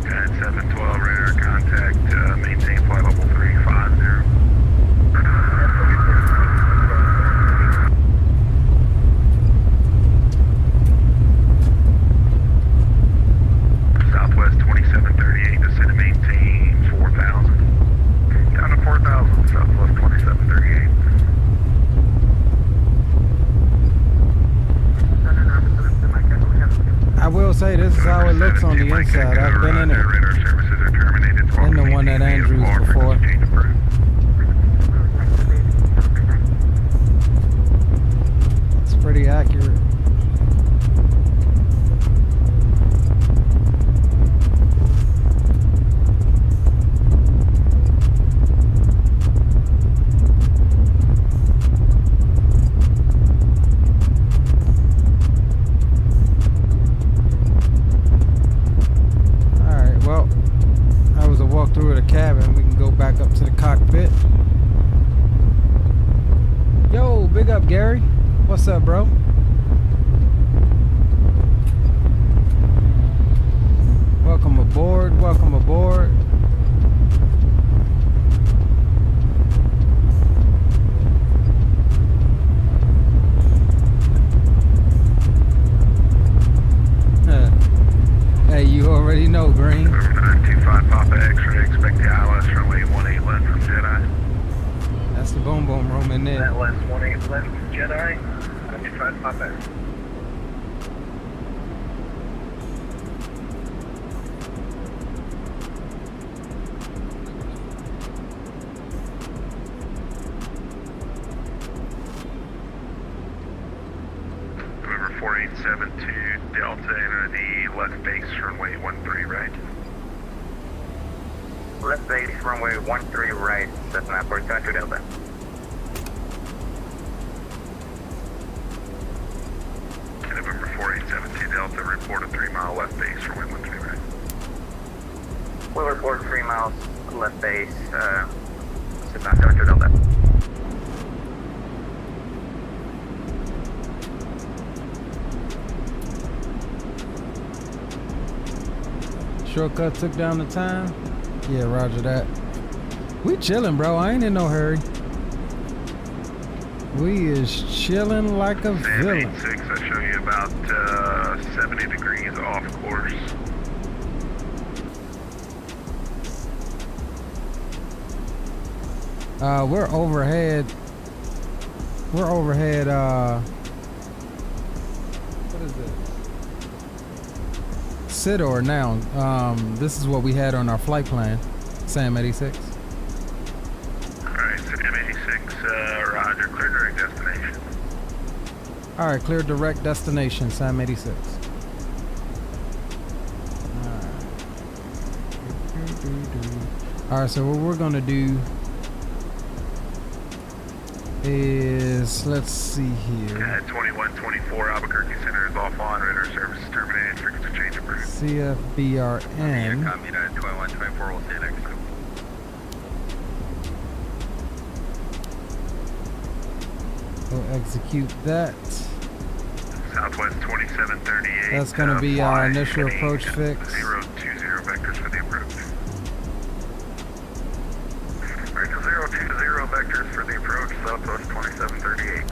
At 712 radar contact, maintain flight level 350. Southwest 2738, descend and maintain 4,000. Down to 4,000, Southwest 2738. I will say this is how it looks on the inside. I've been in it. In the one at Andrews before. It's pretty accurate. Through the cabin, we can go back up to the cockpit. Yo, big up Gary. What's up, bro? Welcome aboard, welcome aboard. Hey, you already know, Green. 925 Papa X-ray, expect the ILS runway 18 left from Jedi. That's the boom boom room in there. ILS 18 left from Jedi, 925 Papa X. November 4872 Delta, enter the left base runway 13 right. Left base runway 13 right, Cessna 472 Delta. November 4872 Delta, report a 3-mile left base runway 13 right. We'll report 3 miles left base, Cessna 72 Delta. Shortcut took down the time. Yeah, roger that. We chilling, bro. I ain't in no hurry. We is chilling like a villain. 86, I show you about 70 degrees off course. We're overhead. What is it? Sidor now. This is what we had on our flight plan. Sam 86. Alright, Sam 86, roger, clear direct destination. Alright, clear direct destination, Sam 86. Alright, so what we're gonna do is, let's see here. At 2124 Albuquerque Center is off on, radar service is terminated, frequency change approved. CFBRN. Copy at 2124, we'll see you next time. We'll execute that. Southwest 2738. That's going to be our initial approach fix. 020 vectors for the approach. Right, 020 vectors for the approach, Southwest 2738.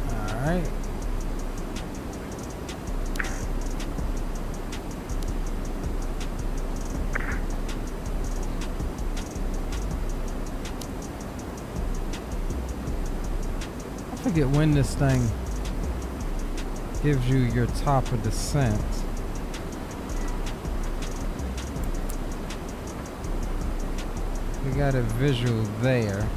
All right. I forget when this thing gives you your top of descent. We got a visual there.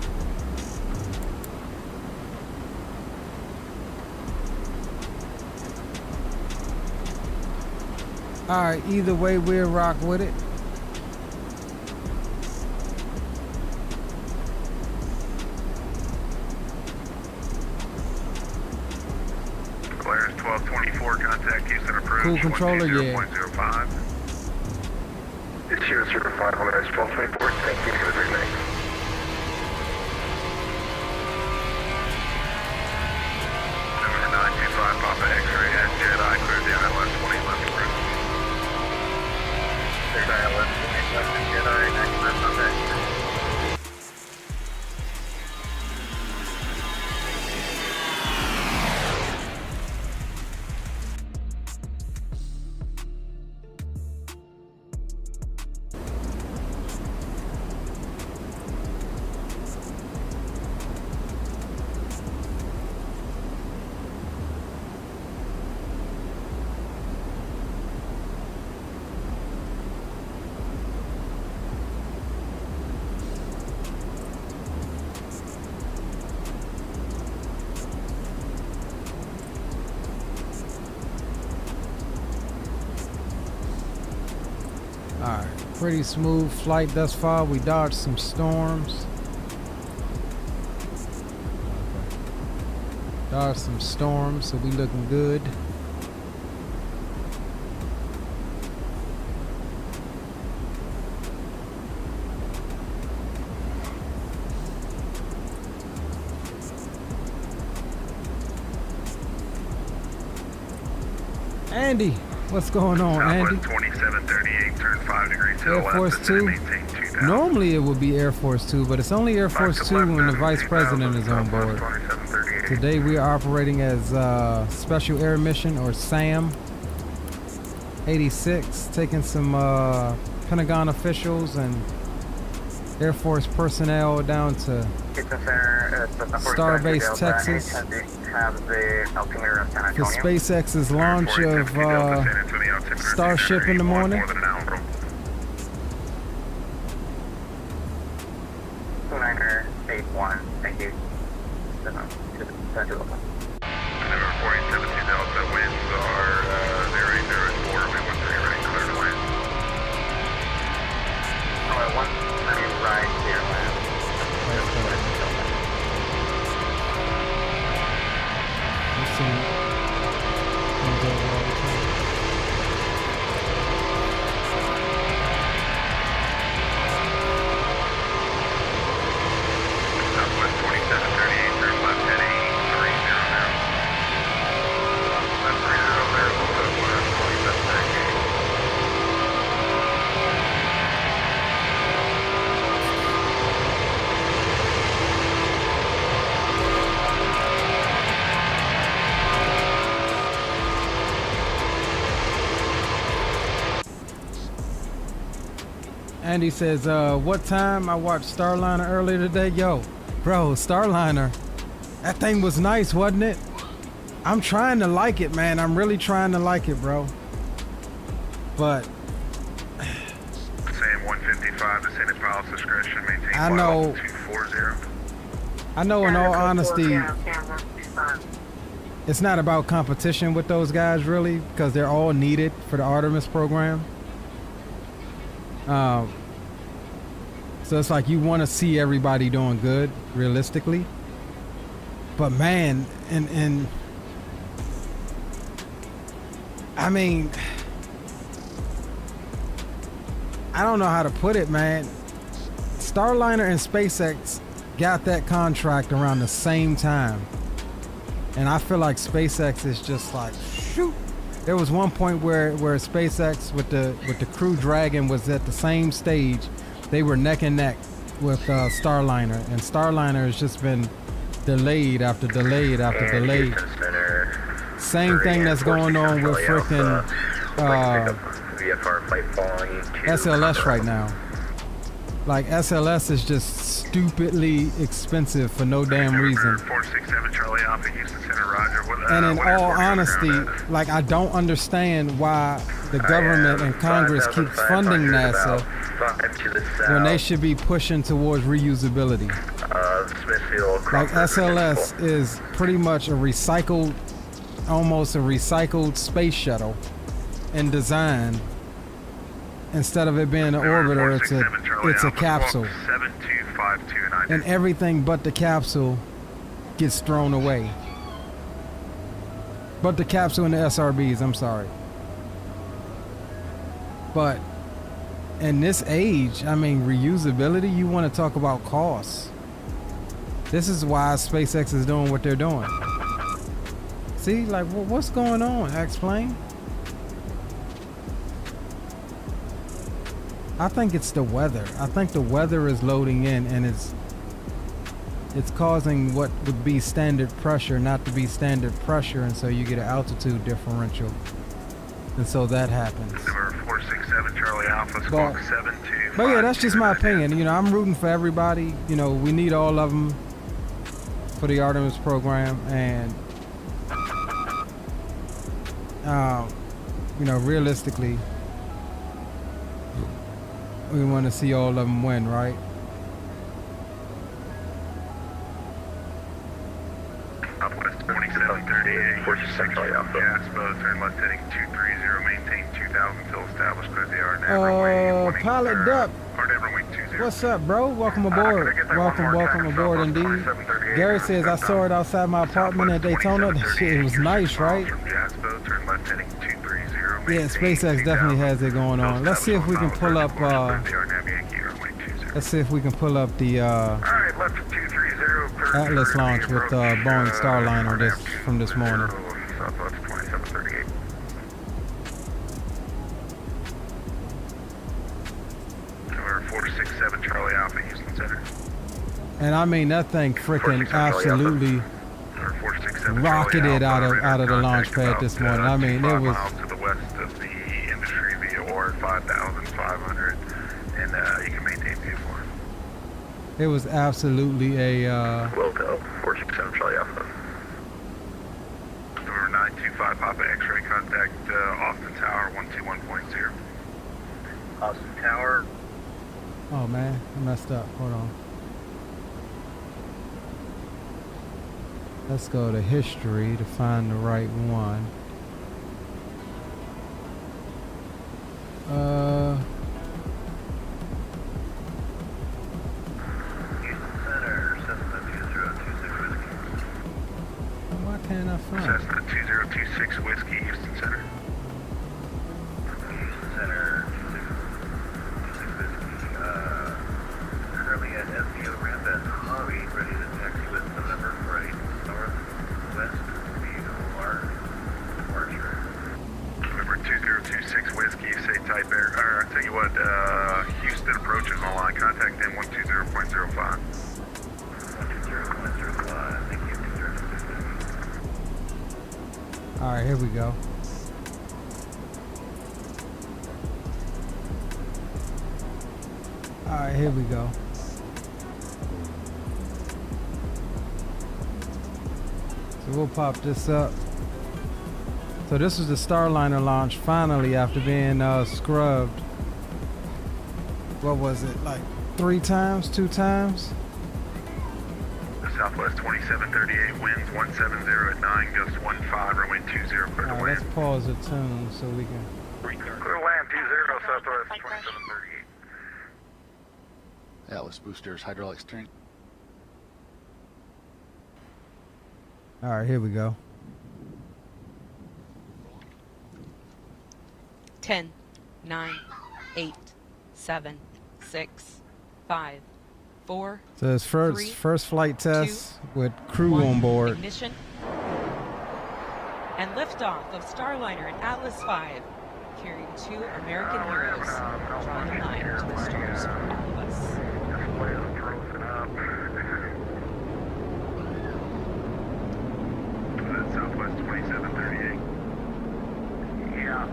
All right, either way, we'll rock with it. Clearance 1224, contact Houston approved. Cool controller, yeah. 0.05. It's here, 05, Honda 1224. Thank you for the green light. November 925, Papa X-ray at Jedi, clear down LS 20 left approach. There's ILS 20 left at Jedi, 95 Papa X-ray. Alright, pretty smooth flight thus far. We dodged some storms. Dodged some storms, so we looking good. Andy, what's going on, Andy? 2738, turn 5 degrees to Air the left. Force 2. Normally it would be Air Force 2, but it's only Air Force 2 when the Vice President is on board. Today we are operating as Special Air Mission, or SAM 86, taking some Pentagon officials and Air Force personnel down to Starbase Texas for SpaceX's launch of Starship in the morning. 2981, thank you. November 472 Delta, winds are 080 at 4, wind 13 right, clear to land. Oh, 1, right here, land. Southwest 2738, turn left heading 30 now. Left 30 there, Southwest 2738. Andy says, what time? I watched Starliner earlier today. Yo, bro, Starliner, that thing was nice, wasn't it? I'm trying to like it, man. I'm really trying to like it, bro. But Same 155, descended pilot's discretion, maintain I know, 240. I know in all honesty, it's not about competition with those guys, really, because they're all needed for the Artemis program. So it's like you want to see everybody doing good, realistically. But man, and I mean, I don't know how to put it, man. Starliner and SpaceX got that contract around the same time, and I feel like SpaceX is just like, shoot. There was one point where SpaceX with the Crew Dragon was at the same stage. They were neck and neck with Starliner, and Starliner has just been delayed after delayed after delayed. Same thing that's going on with frickin' SLS right now. Like SLS is just stupidly expensive for no damn reason. 467 Charlie Alpha, Houston Center, Roger. And in all honesty, like I don't understand why the government and Congress keep funding NASA when they should be pushing towards reusability. Like SLS is pretty much a recycled, almost a recycled space shuttle. in design. Instead of it being an orbiter, it's a capsule. 7252 And everything but the capsule gets thrown away. But the capsule and the SRBs, I'm sorry. But in this age, I mean, reusability, you want to talk about costs. This is why SpaceX is doing what they're doing. See, like, what's going on? Explain. I think it's the weather. I think the weather is loading in, and it's causing what would be standard pressure not to be standard pressure, and so you get an altitude differential, and so that happens. Number 467 Charlie Alpha, squawk 72. But yeah, that's just my opinion. You know, I'm rooting for everybody. You know, we need all of them for the Artemis program, and you know, realistically, we want to see all of them win, right? Southwest 2738. 467 Charlie Alpha. Gas boat, turn left heading 230, maintain 2000 until established. Clear the RNAV. Pilot Dup. RNAV 20. What's up, bro? Welcome aboard. Welcome aboard indeed. Gary says, I saw it outside my apartment at Daytona. That shit was nice, right? Yeah, SpaceX definitely has it going on. Let's see if we can pull up, let's see if we can pull up the Atlas launch with Boeing Starliner from this morning. Southwest 2738. Number 467 Charlie Alpha, Houston Center. And I mean, that thing freaking absolutely rocketed out of the launch pad this morning. I mean, it was to the west of the industry via or 5,500, and you can maintain view for it. It was absolutely a Wilco 467 Charlie Alpha. Number 925 Papa X-ray, contact Austin Tower 121.0. Austin Tower. Oh man, I messed up. Hold on. Let's go to history to find the right one. Why can't I find it? Cessna 2026 Whiskey, Houston Center. Houston Center 26 Whiskey. Currently at SVO ramp at Hobby, ready to taxi with November right northwest VOR departure. Number 2026 Whiskey, say type air. I'll tell you what, Houston approaches online. Contact them 120.05. 120.05. Thank you. All right, here we go. All right, here we go. So we'll pop this up. So this was the Starliner launch finally after being scrubbed. What was it, like 3 times, 2 times? Southwest 2738, winds 170 at 9, gust 15, runway 20, clear to All right, land. let's pause the tune so we can. Clear to land 20, Southwest 2738. Atlas boosters, hydraulic steering. All right, here we go. 10, 9, 8, 7, 6, 5, 4. So it's first flight test with crew 1, on board. Ignition. And liftoff of Starliner and Atlas V, carrying 2 American heroes, drawing a line to the stars for all of us. Southwest 2738. Yeah.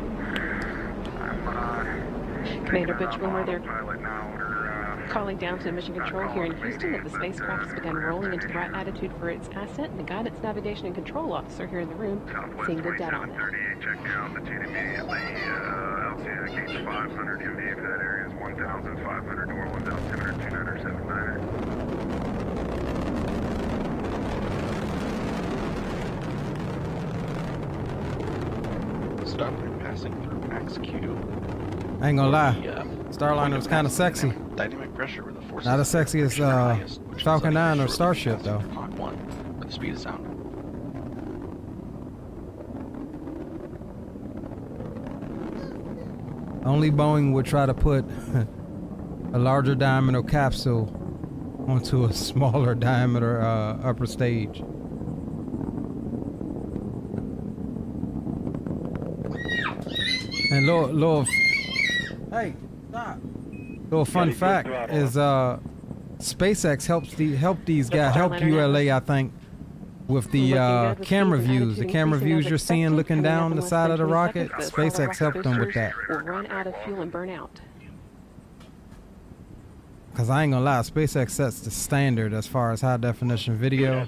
Commander Butch Boomer, they're calling down to Mission Control here in Houston that the spacecraft has begun rolling into the right attitude for its ascent, and the guidance, navigation, and control officer here in the room seeing good data on that. Check altitude immediately. LCI gauge 500. MVA for that area is 1,500. Door 1,200. 2979. Starboard passing through max Q. I ain't gonna lie. Starliner was kind of sexy. Dynamic pressure where the forces Not as sexy as Falcon 9 or Starship, though. Mach 1, where the speed is sound. Only Boeing would try to put a larger diameter capsule onto a smaller diameter upper stage. And little hey, stop. Little fun fact is SpaceX helped these guys, helped ULA, I think, with the camera views. The camera views you're seeing looking down the side of the rocket, SpaceX helped them with that. Will run out of fuel and burn out. Cause I ain't gonna lie, SpaceX sets the standard as far as high definition video.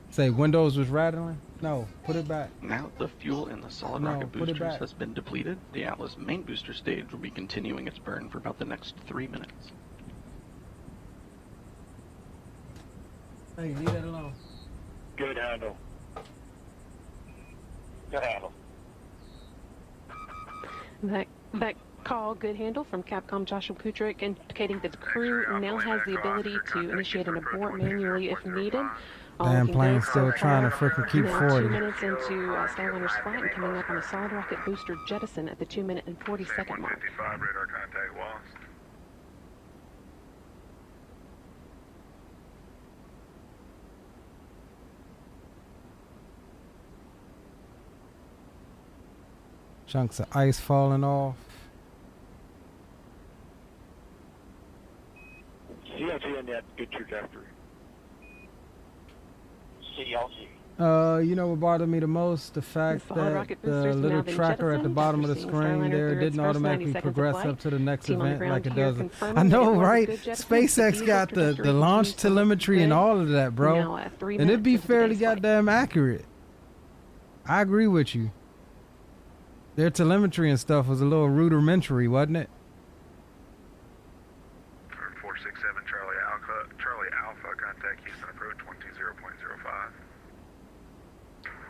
Say Windows was rattling? No, put it back. Now the fuel in the solid rocket boosters has been depleted. The Atlas main booster stage will be continuing its burn for about the next 3 minutes. Hey, leave that alone. Good handle. Good handle. That call, good handle, from Capcom Joshua Kutrik, indicating that the crew now has the ability to initiate an abort manually if needed. Damn plane still trying to freaking keep 40. 2 minutes into Starliner's flight and coming up on a solid rocket booster jettison at the 2 minute and 40 second mark. 55 radar contact lost. Chunks of ice falling off. CLG on that good trajectory. CLG. You know what bothered me the most? The fact that the little tracker at the bottom of the screen there didn't automatically progress up to the next event like it does. I know, right? SpaceX got the launch telemetry and all of that, bro. And it'd be fairly goddamn accurate. I agree with you. Their telemetry and stuff was a little rudimentary, wasn't it? 467 Charlie Alpha, contact Houston approach 120.05.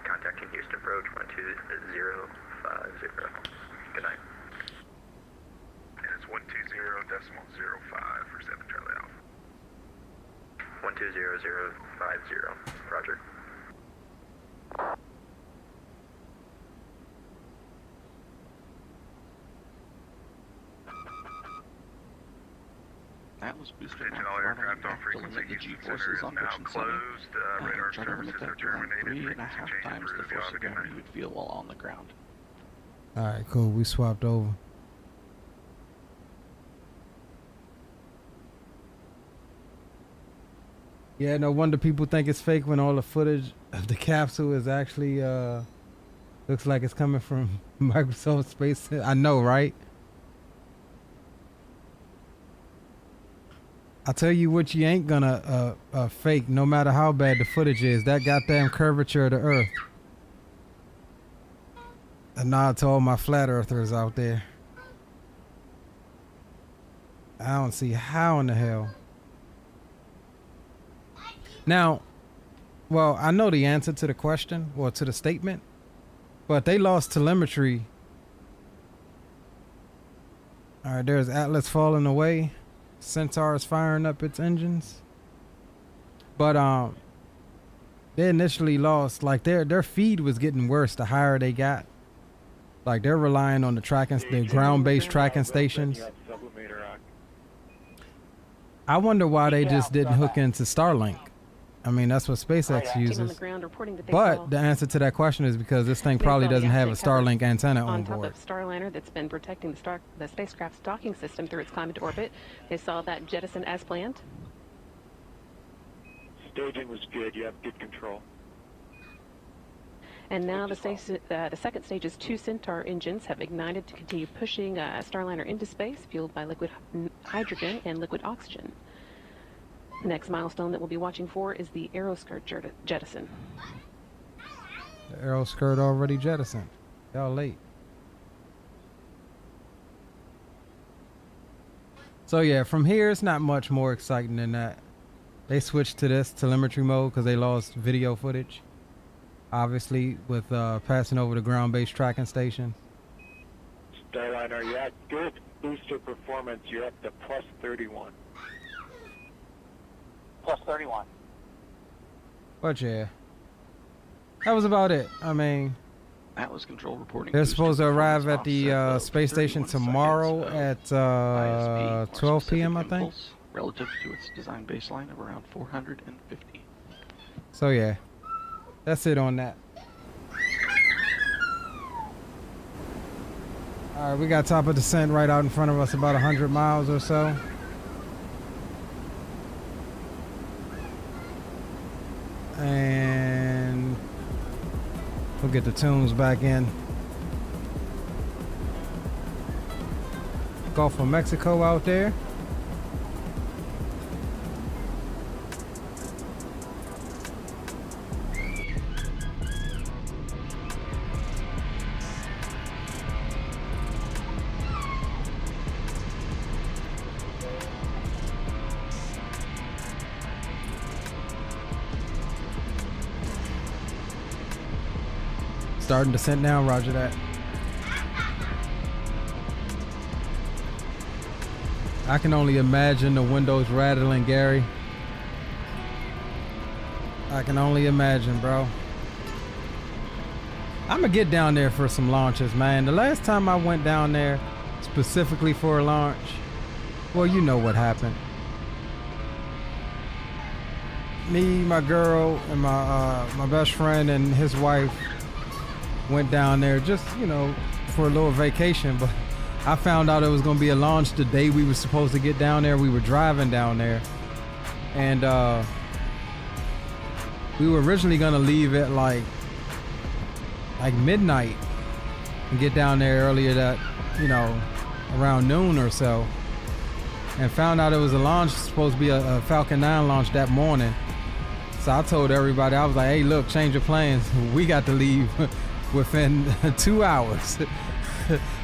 Contacting Houston approach 12050. Good night. And it's 120.05 for 7 Charlie Alpha. 120.050. Roger. Atlas booster now running enough to limit the G-forces on mission 7. Try to limit that to around 3.5 times the force of gravity you would feel while on the ground. Alright, cool. We swapped over. Yeah, no wonder people think it's fake when all the footage of the capsule is actually looks like it's coming from Microsoft Space. I know, right? I tell you what, you ain't gonna fake, no matter how bad the footage is. That goddamn curvature of the Earth. A nod to all my flat earthers out there. I don't see how in the hell. Now, well, I know the answer to the question, or to the statement, but they lost telemetry. All right, there's Atlas falling away. Centaur is firing up its engines. But they initially lost, like their feed was getting worse the higher they got. Like they're relying on the tracking, the ground-based tracking stations. I wonder why they just didn't hook into Starlink. I mean, that's what SpaceX uses. But the answer to that question is because this thing probably doesn't have a Starlink antenna on board. On top of Starliner that's been protecting the spacecraft's docking system through its climb into orbit. They saw that jettison as planned. Staging was good. You have good control. And now the second stage's 2 Centaur engines have ignited to continue pushing Starliner into space, fueled by liquid hydrogen and liquid oxygen. The next milestone that we'll be watching for is the aeroskirt jettison. The aeroskirt already jettisoned. Y'all late. So yeah, from here it's not much more exciting than that. They switched to this telemetry mode because they lost video footage. Obviously, with passing over the ground-based tracking station. Starliner, you're at good booster performance. You're up to plus 31. Plus 31. But yeah, that was about it. I mean, Atlas Control reporting. they're supposed to arrive at the space station tomorrow at 12 p.m. I think. Relative to its design baseline of around 450. So yeah, that's it on that. All right, we got top of descent right out in front of us, about 100 miles or so. And we'll get the tunes back in. Gulf of Mexico out there. Starting descent now, roger that. I can only imagine the windows rattling, Gary. I can only imagine, bro. I'm gonna get down there for some launches, man. The last time I went down there specifically for a launch, well, you know what happened. Me, my girl, and my best friend and his wife went down there just, you know, for a little vacation, but I found out it was gonna be a launch the day we were supposed to get down there. We were driving down there, and we were originally gonna leave at like midnight and get down there earlier that, you know, around noon or so, and found out it was a launch, supposed to be a Falcon 9 launch that morning. So I told everybody, I was like, hey, look, change your plans. We got to leave within 2 hours.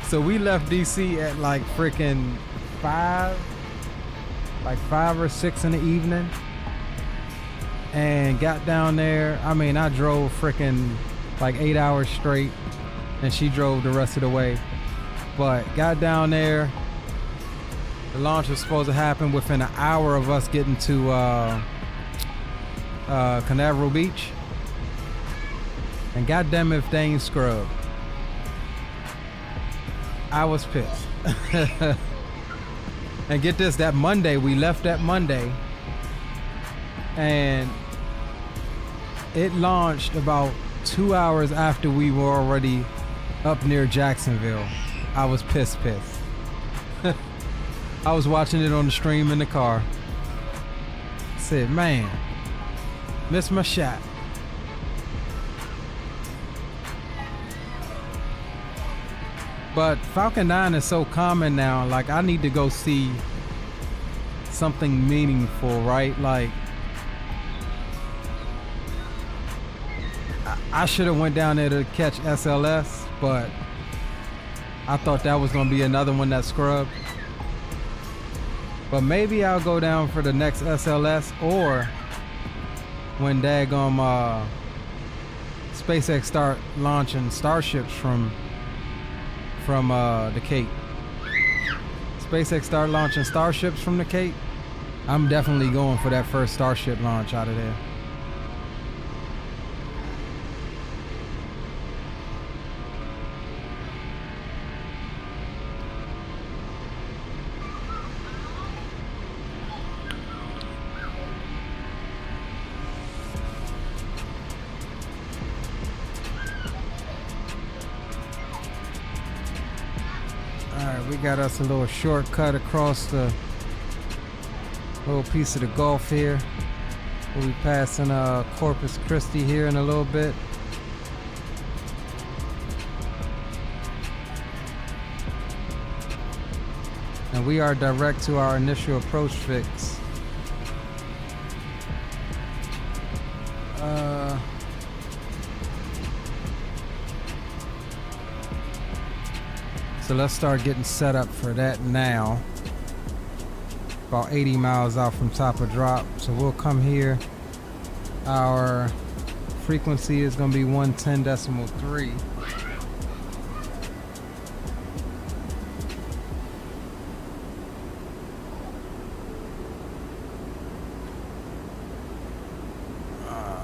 So we left DC at like freaking 5 or 6 in the evening, and got down there. I mean, I drove freaking like 8 hours straight, and she drove the rest of the way. But got down there, the launch was supposed to happen within an hour of us getting to Canaveral Beach. And goddamn if they ain't scrubbed. I was pissed. And get this, that Monday, we left that Monday, and it launched about 2 hours after we were already up near Jacksonville. I was pissed. I was watching it on the stream in the car. I said, man, missed my shot. But Falcon 9 is so common now, like I need to go see something meaningful, right? Like I should have went down there to catch SLS, but I thought that was gonna be another one that scrubbed. But maybe I'll go down for the next SLS, or when daggum SpaceX start launching Starships from the Cape. SpaceX start launching Starships from the Cape. I'm definitely going for that first Starship launch out of there. We got us a little shortcut across the little piece of the Gulf here. We'll be passing Corpus Christi here in a little bit. And we are direct to our initial approach fix. So let's start getting set up for that now. About 80 miles out from top of drop. So we'll come here. Our frequency is going to be 110.3.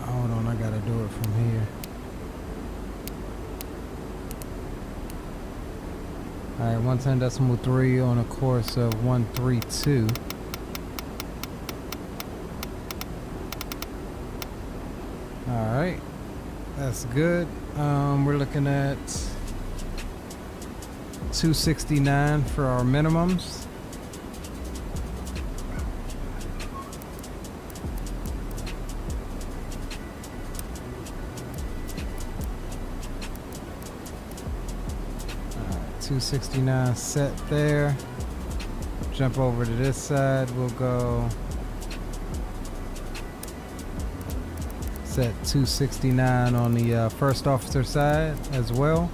Hold on, I got to do it from here. All right, 110.3 on a course of 132. All right, that's good. We're looking at 269 for our minimums. All right, 269 set there. Jump over to this side. We'll go set 269 on the first officer side as well.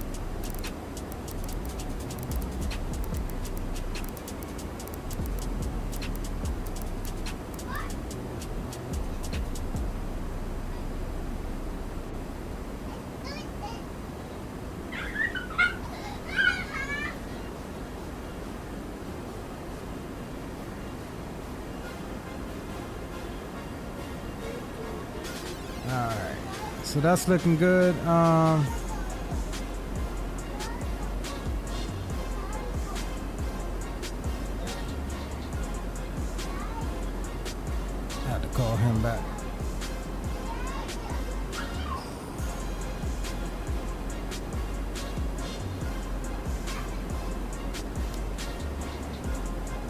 So that's looking good. Had to call him back.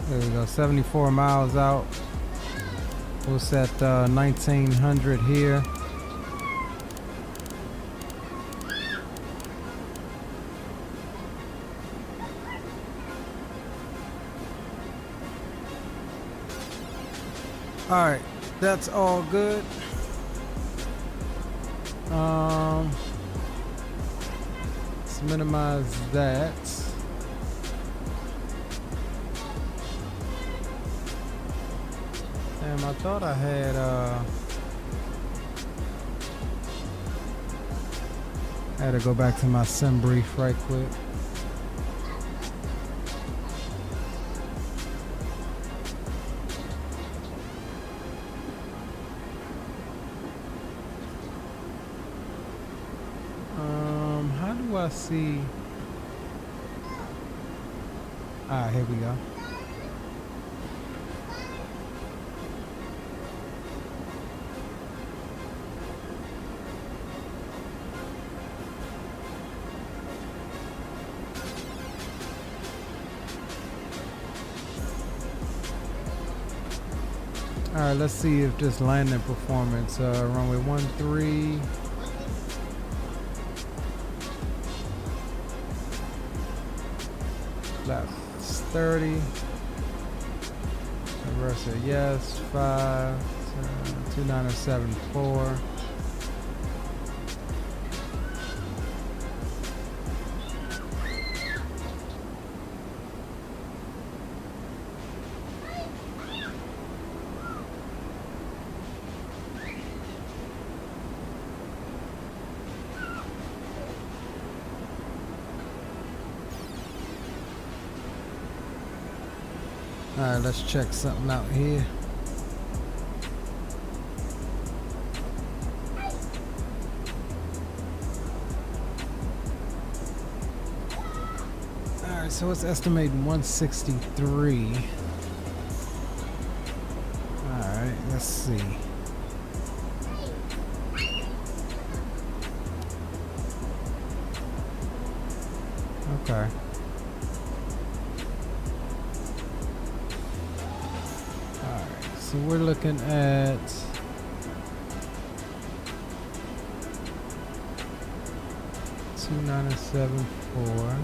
There we go, 74 miles out. We'll set 1900 here. All right, that's all good. Let's minimize that. Damn, I thought I had to go back to my sim brief right quick. I see. Here we go. All right, let's see if this landing performance, runway 13. Left 30. Reverser, yes. 5. 2974. Alright, let's check something out here. Alright, so it's estimated 163. Alright, let's see. Okay. So we're looking at 2974.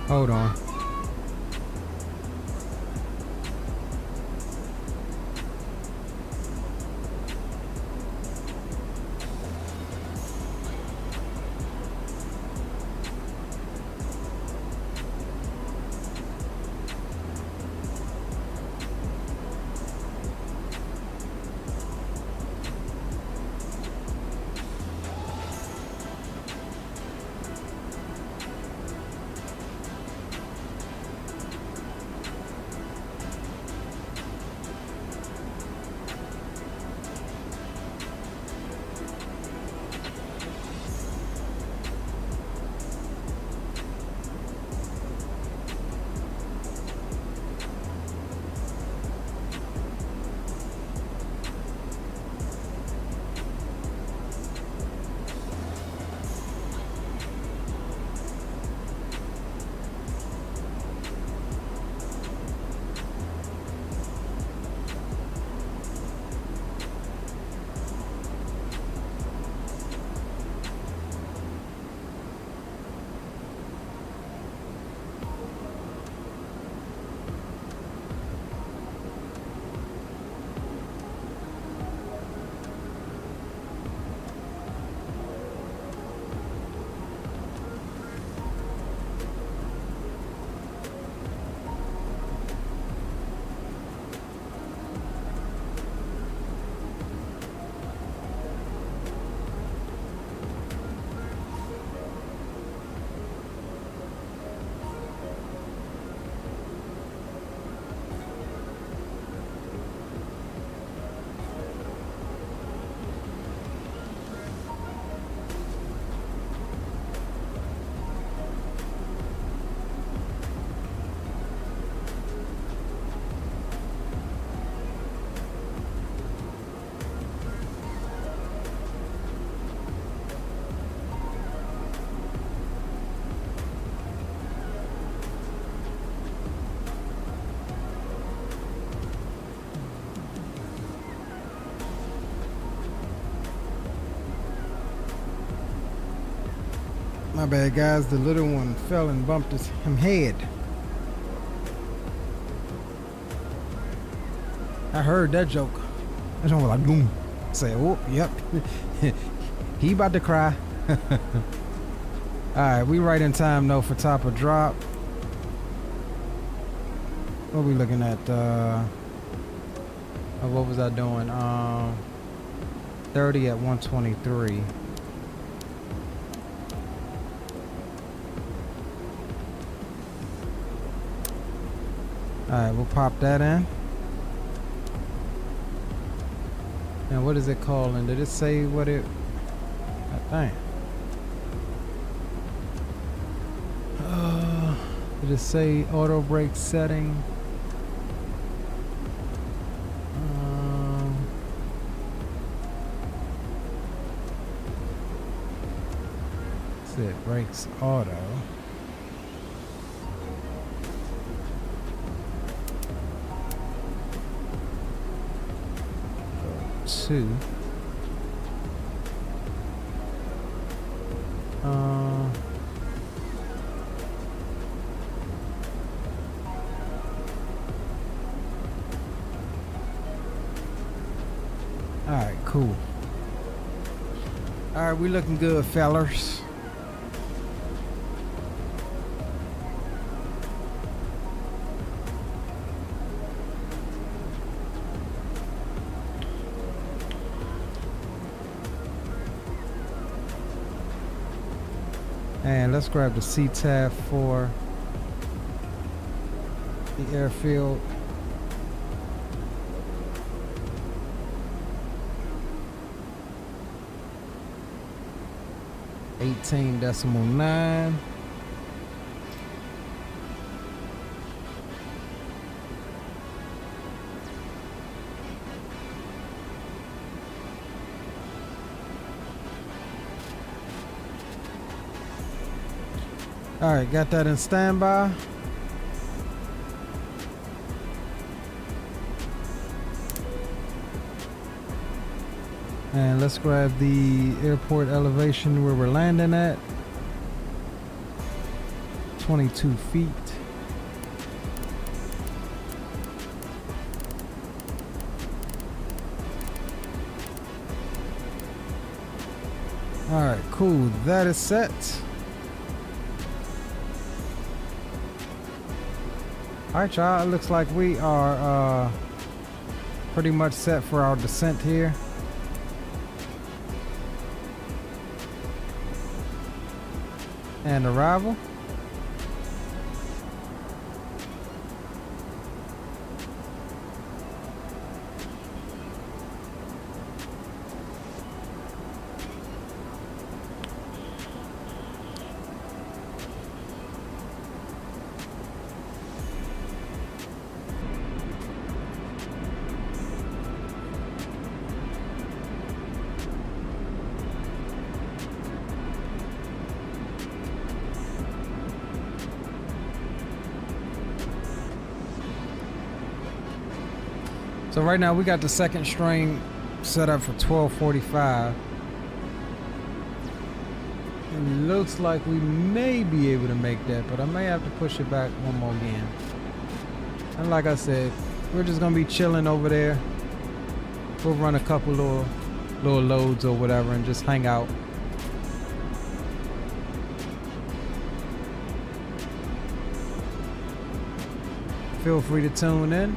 Hold on. My bad, guys. The little one fell and bumped him head. I heard that joke. That joke was like boom. I said, oh, yep. He about to cry. Alright, we right in time though for top of drop. What are we looking at? What was I doing? 30 at 123. Alright, we'll pop that in. And what is it calling? Did it say what it... Dang. Did it say auto brake setting? That's it, brakes auto. Two. Alright, cool. Alright, we looking good, fellers. And let's grab the CTAF for the airfield. .9. All right, got that in standby. And let's grab the airport elevation where we're landing at. 22 feet. All right, cool. That is set. All right, y'all. It looks like we are pretty much set for our descent here. And arrival. So right now we got the second string set up for 12:45. It looks like we may be able to make that, but I may have to push it back one more again. And like I said, we're just gonna be chilling over there. We'll run a couple little loads or whatever and just hang out. Feel free to tune in.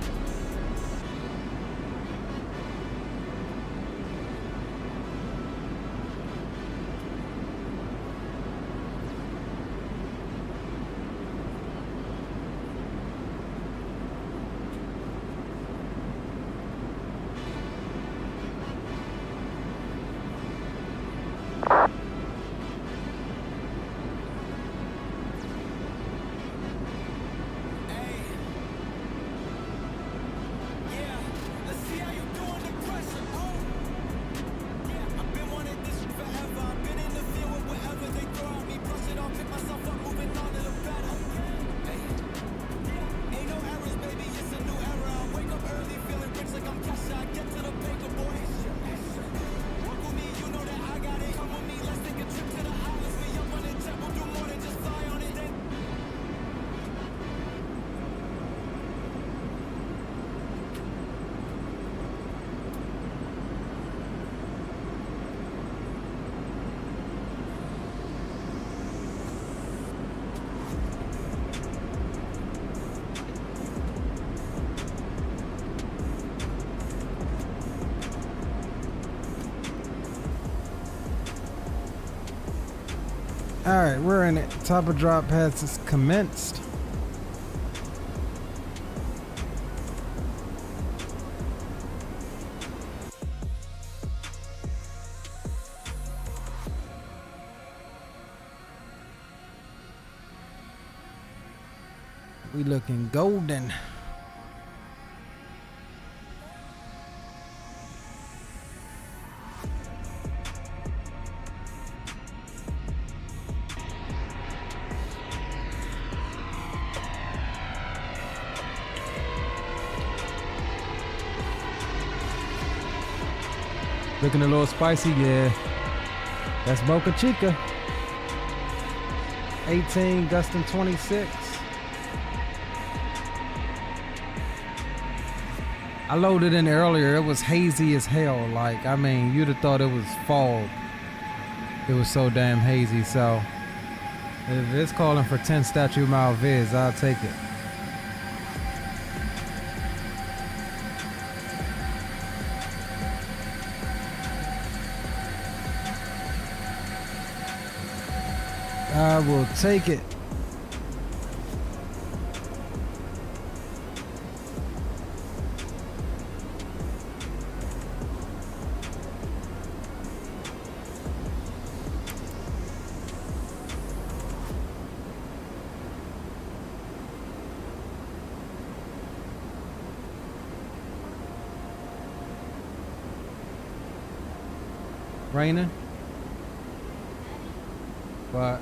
All right, we're in it. Top of drop has commenced. We looking golden. Looking a little spicy, yeah. That's Boca Chica. 18, gusting 26. I loaded in earlier. It was hazy as hell. Like, I mean, you'd have thought it was fog. It was so damn hazy. So, if it's calling for 10 statute mile viz, I'll take it. I will take it. Raining? But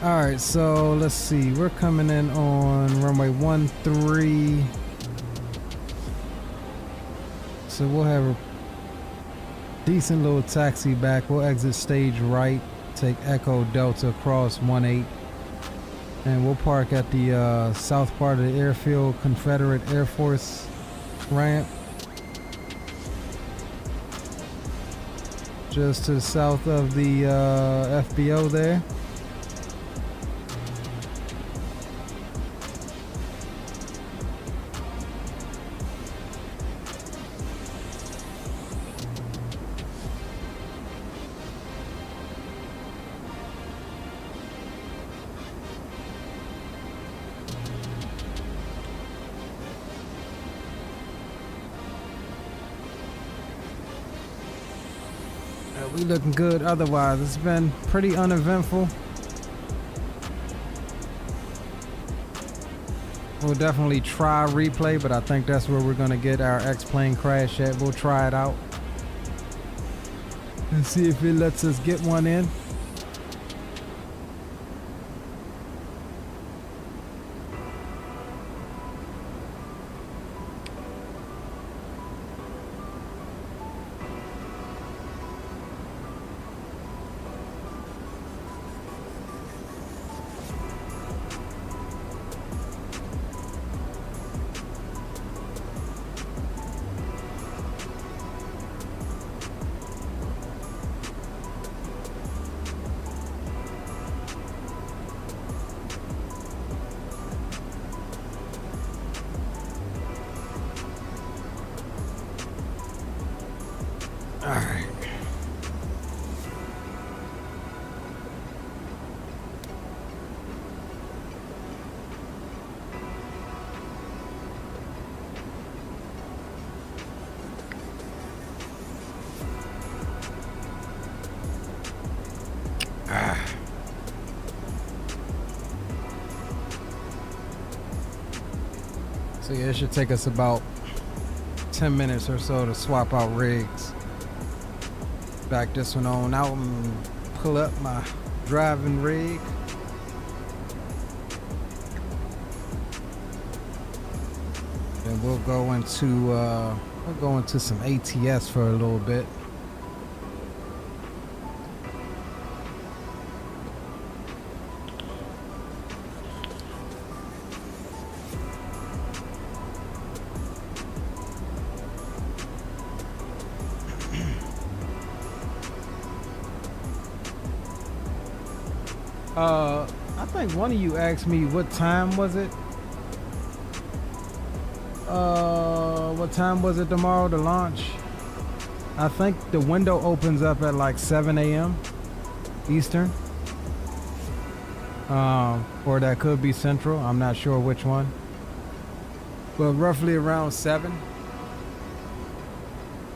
all right, so let's see. We're coming in on runway 13. So we'll have a decent little taxi back. We'll exit stage right, take Echo Delta across 18, and we'll park at the south part of the airfield, Confederate Air Force ramp, just to the south of the FBO there. We looking good otherwise. It's been pretty uneventful. We'll definitely try replay, but I think that's where we're gonna get our X-plane crash at. We'll try it out and see if it lets us get one in. So yeah, it should take us about 10 minutes or so to swap out rigs. Back this one on out and pull up my driving rig. Then we'll go into some ATS for a little bit. I think one of you asked me what time was it? What time was it tomorrow to launch? I think the window opens up at like 7 a.m. Eastern. Or that could be Central. I'm not sure which one. But roughly around 7.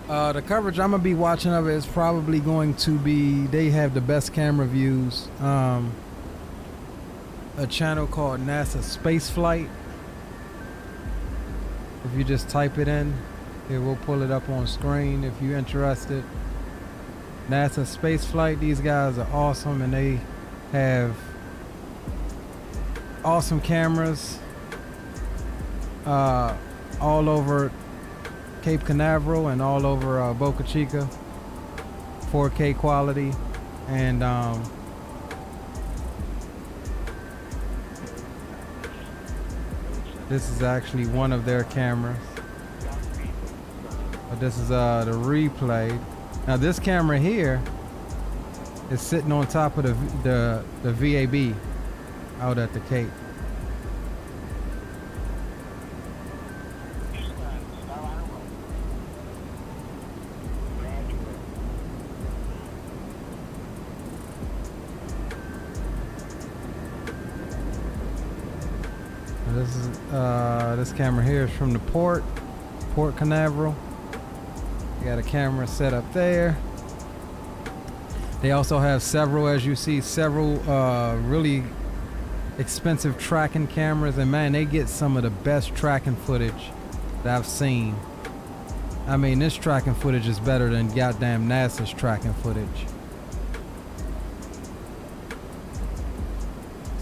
The coverage I'm gonna be watching of it is probably going to be, they have the best camera views. A channel called NASA Space Flight. If you just type it in, it will pull it up on screen if you're interested. NASA Space Flight, these guys are awesome and they have awesome cameras all over Cape Canaveral and all over Boca Chica, 4K quality, and this is actually one of their cameras. But this is the replay. Now this camera here is sitting on top of the VAB out at the Cape. This camera here is from the Port Canaveral. You got a camera set up there. They also have several, as you see, several really expensive tracking cameras, and man, they get some of the best tracking footage that I've seen. I mean, this tracking footage is better than goddamn NASA's tracking footage.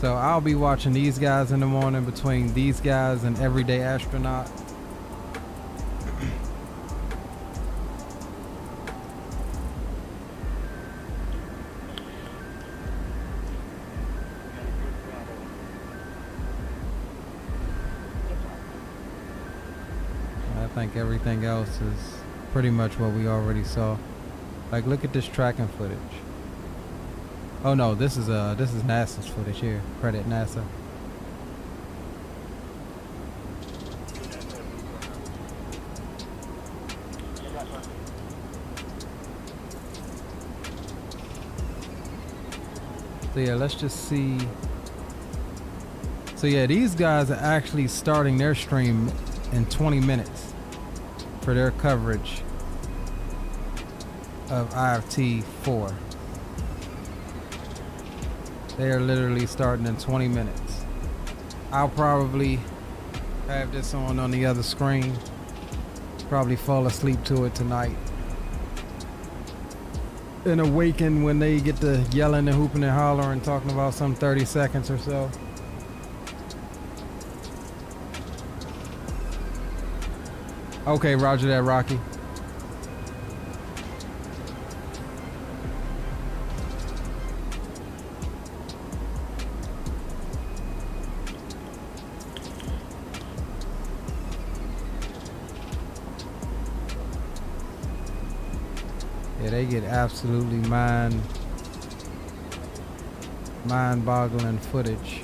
So I'll be watching these guys in the morning, between these guys and Everyday Astronaut. I think everything else is pretty much what we already saw. Like, look at this tracking footage. Oh no, this is NASA's footage here. Credit NASA. So yeah, let's just see. So yeah, these guys are actually starting their stream in 20 minutes for their coverage of IFT4. They are literally starting in 20 minutes. I'll probably have this on the other screen. Probably fall asleep to it tonight. And awaken when they get to yelling and hooping and hollering, talking about some 30 seconds or so. Okay, roger that, Rocky. Yeah, they get absolutely mind-boggling footage.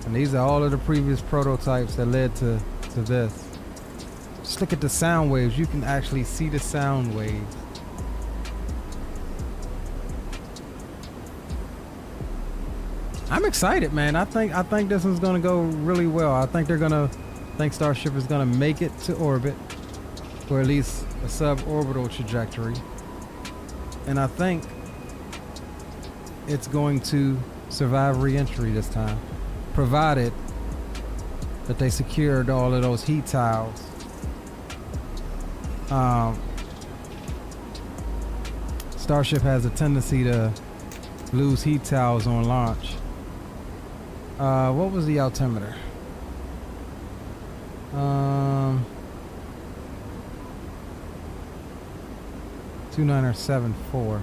And these are all of the previous prototypes that led to this. Just look at the sound waves. You can actually see the sound waves. I'm excited, man. I think this is gonna go really well. I think Starship is gonna make it to orbit. or at least a suborbital trajectory. And I think it's going to survive re-entry this time, provided that they secured all of those heat tiles. Starship has a tendency to lose heat tiles on launch. What was the altimeter? 2974.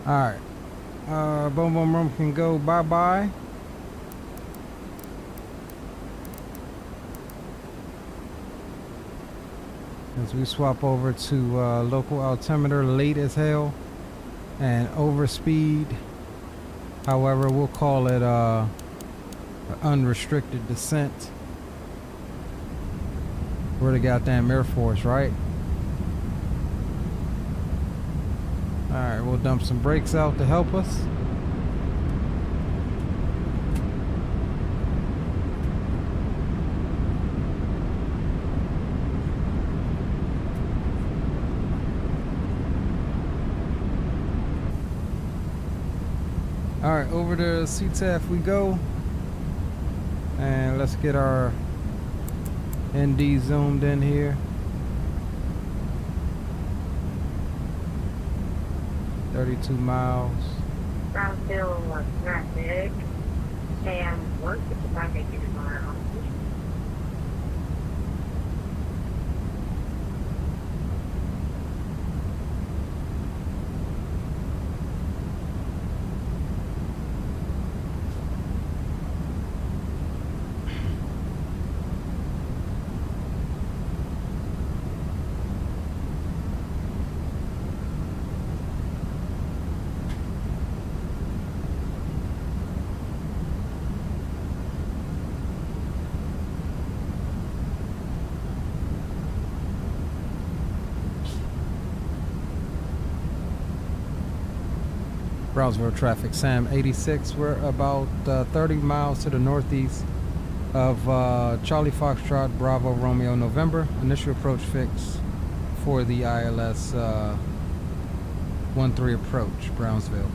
Alright. Boom boom room can go bye-bye. As we swap over to local altimeter, late as hell and overspeed. However, we'll call it unrestricted descent. We're the goddamn Air Force, right? Alright, we'll dump some brakes out to help us. Alright, over to CTAF we go. And let's get our ND zoomed in here. 32 miles. Brownsville was traffic and 155 acres tomorrow. Brownsville traffic, Sam 86. We're about 30 miles to the northeast of Charlie Foxtrot, Bravo, Romeo, November. Initial approach fix for the ILS 13 approach, Brownsville.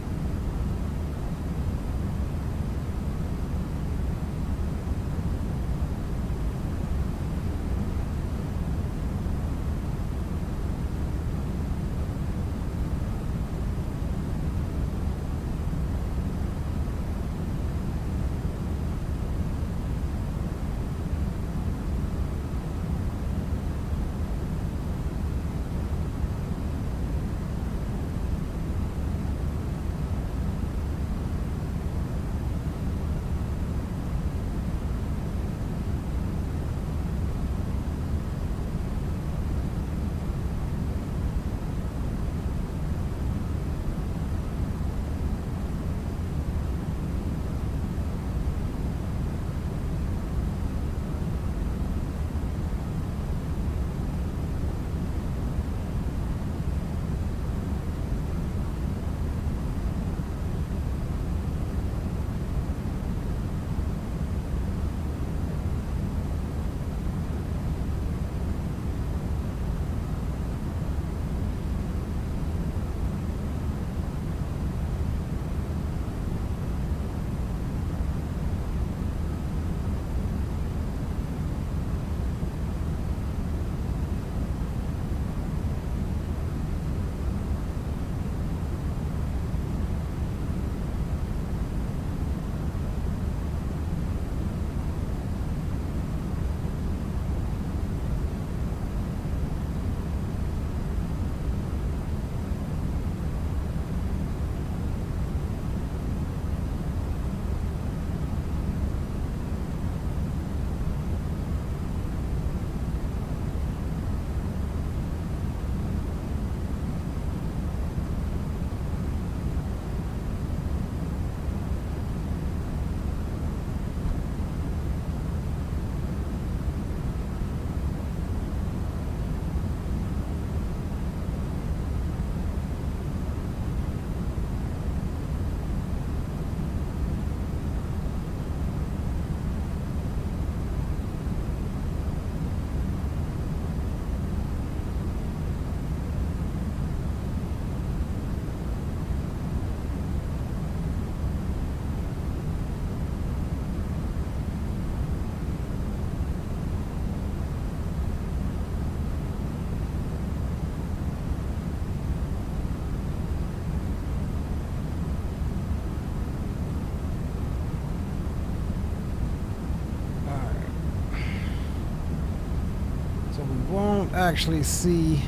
actually see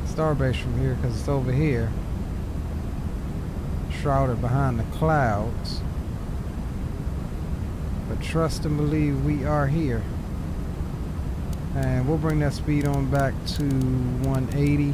Starbase from here because it's over here, shrouded behind the clouds. But trust and believe we are here. And we'll bring that speed on back to 180.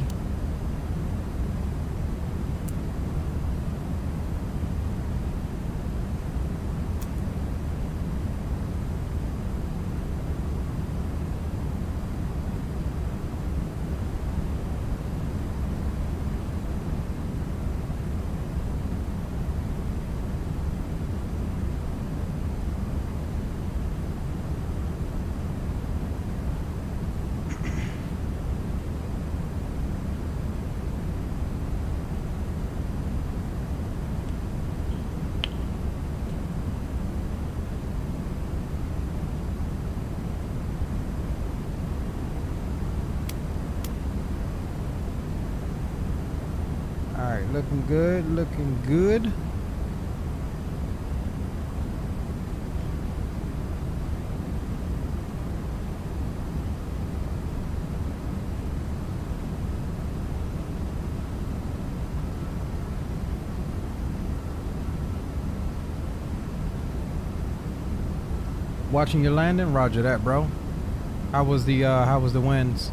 Alright, looking good, looking good. Watching your landing? Roger that, bro. How was the winds?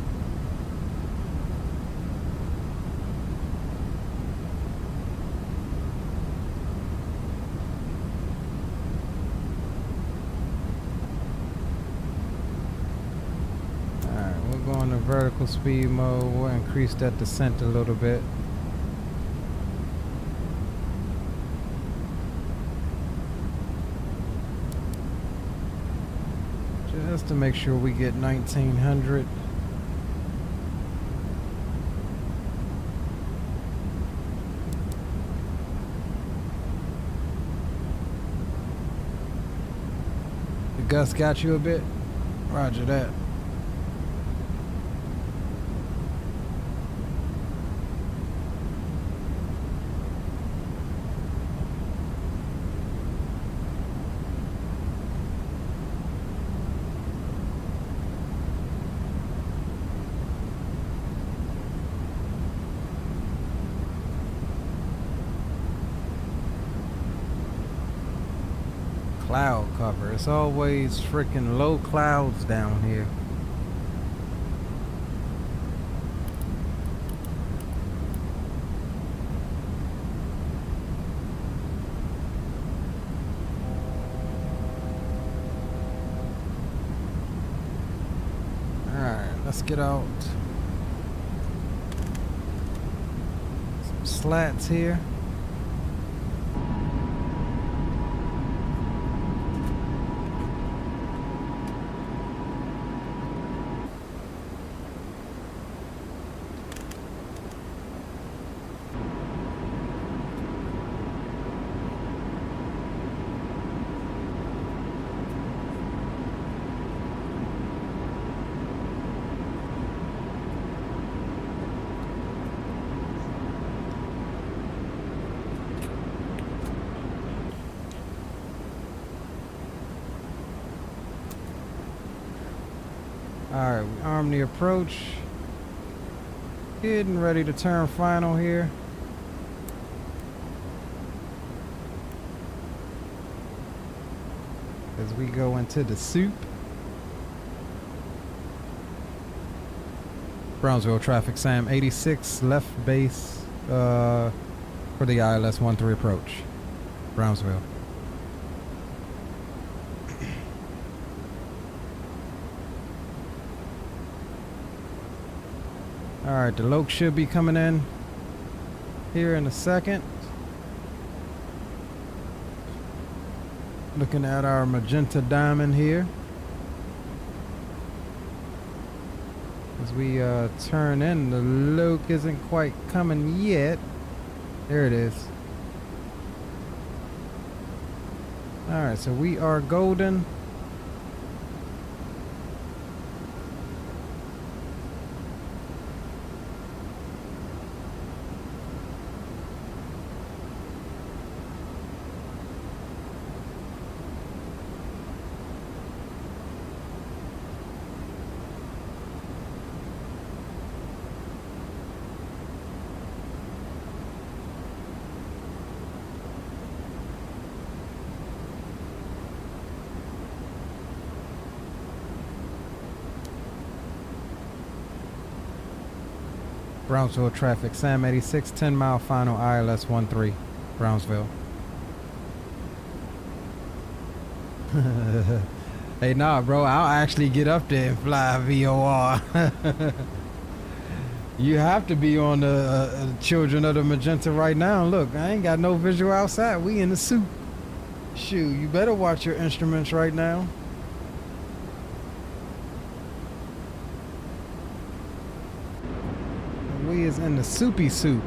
Going to vertical speed mode. We'll increase that descent a little bit. Just to make sure we get 1900. The gust got you a bit? Roger that. Cloud cover. It's always freaking low clouds down here. Alright, let's get out some slats here. Alright, we arm the approach. Getting ready to turn final here. As we go into the soup. Brownsville traffic, Sam 86 left base for the ILS-13 approach. Brownsville. Alright, the Loke should be coming in here in a second. Looking at our magenta diamond here. As we turn in, the Loke isn't quite coming yet. There it is. Alright, so we are golden. Brownsville traffic, Sam 86, 10 mile final, ILS 13, Brownsville. Hey, nah, bro, I'll actually get up there and fly VOR. You have to be on the Children of the Magenta right now. Look, I ain't got no visual outside. We in the suit. Shoot, you better watch your instruments right now. We is in the soupy soup.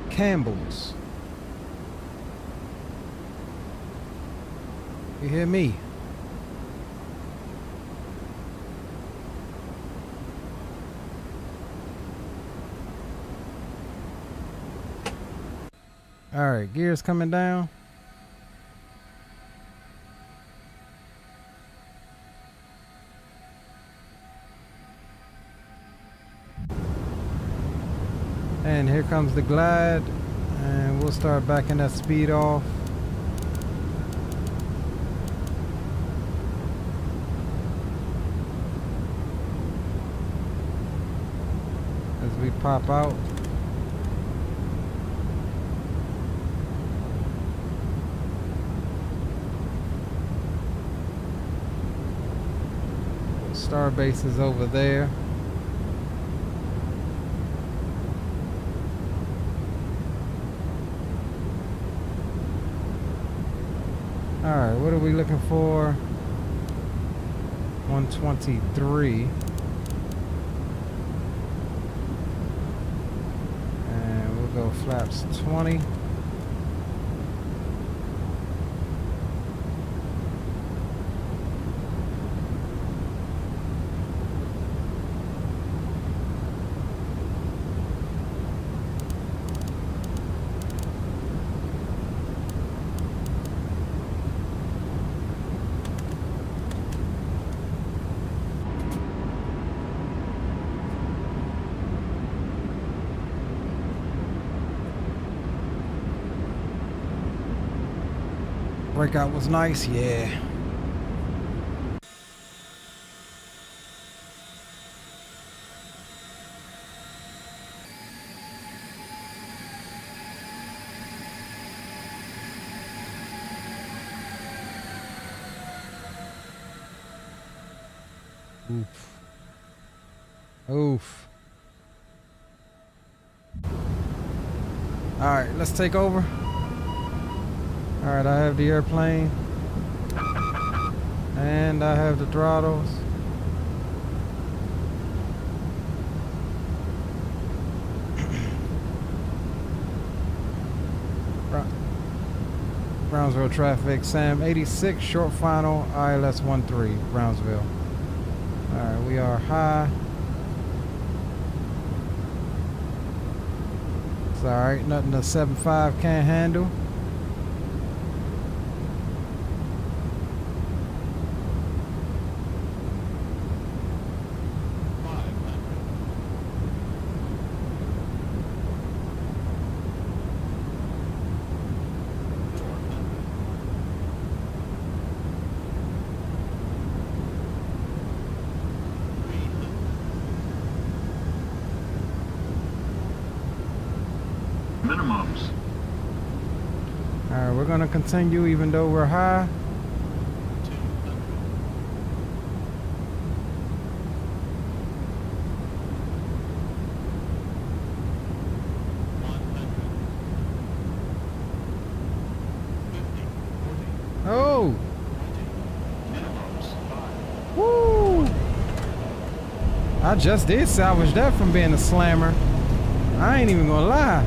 Campbell's. You hear me? All right, gears coming down. And here comes the glide, and we'll start backing that speed off. As we pop out. Starbase is over there. Alright, what are we looking for? 123. And we'll go flaps 20. Breakout was nice, yeah. Oof. Oof. All right, let's take over. All right, I have the airplane and I have the throttles. Brownsville traffic, Sam 86, short final, ILS 13, Brownsville. All right, we are high. It's all right, nothing the 7.5 can't handle. Minimums. Alright, we're gonna continue even though we're high. Oh! Woo! I just did salvage that from being a slammer. I ain't even gonna lie.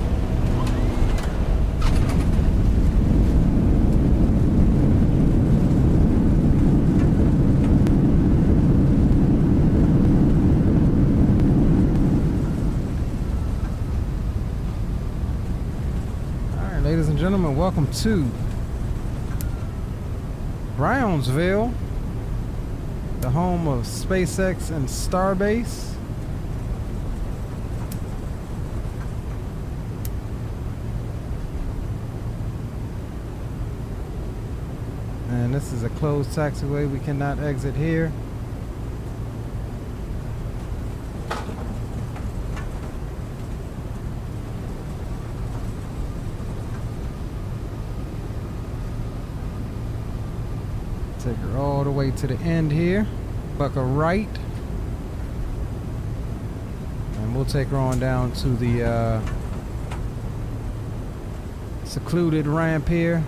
Ladies and gentlemen, welcome to Brownsville, the home of SpaceX and Starbase. And this is a closed taxiway. We cannot exit here. Take her all the way to the end here. Buck her right. And we'll take her on down to the secluded ramp here.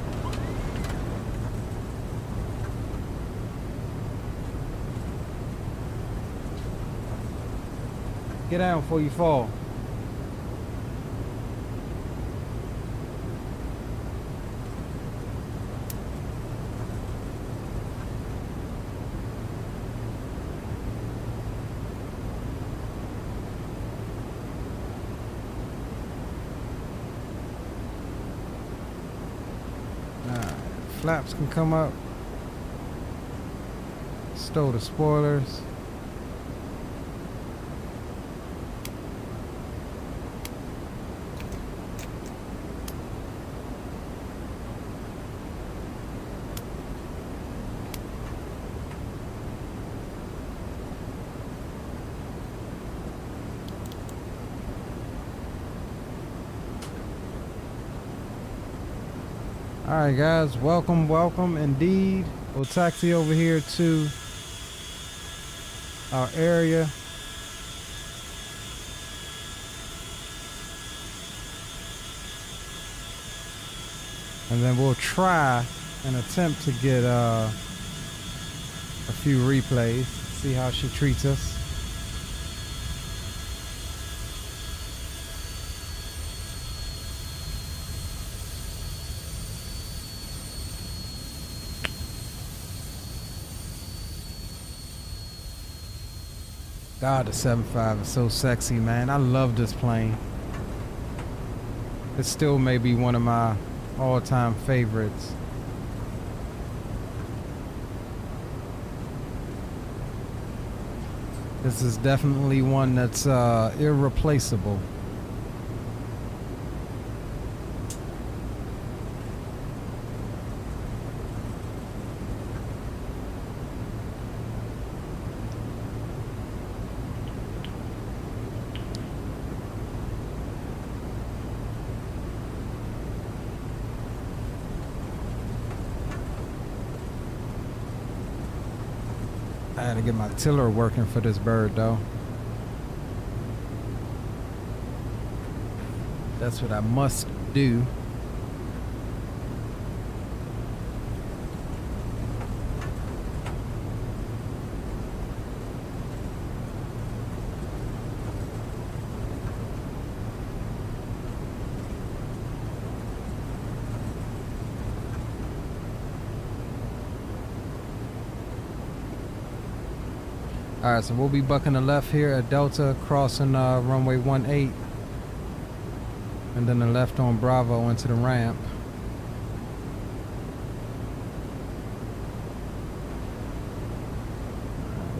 Get down before you fall. Flaps can come up. Stow the spoilers. Alright guys, welcome indeed. We'll taxi over here to our area. And then we'll try and attempt to get a few replays, see how she treats us. God, the 7.5 is so sexy, man. I love this plane. It still may be one of my all-time favorites. This is definitely one that's irreplaceable. I had to get my tiller working for this bird though. That's what I must do. Alright, so we'll be bucking the left here at Delta, crossing runway 18, and then the left on Bravo into the ramp.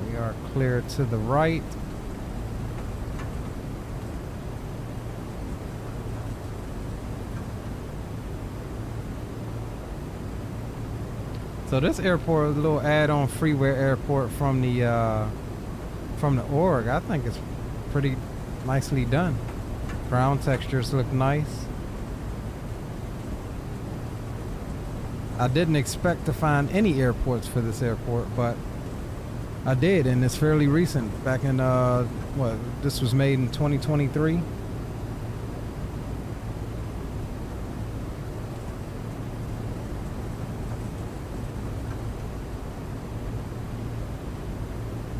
We are clear to the right. So this airport is a little add-on freeware airport from the org. I think it's pretty nicely done. Ground textures look nice. I didn't expect to find any airports for this airport, but I did, and it's fairly recent. Back in this was made in 2023.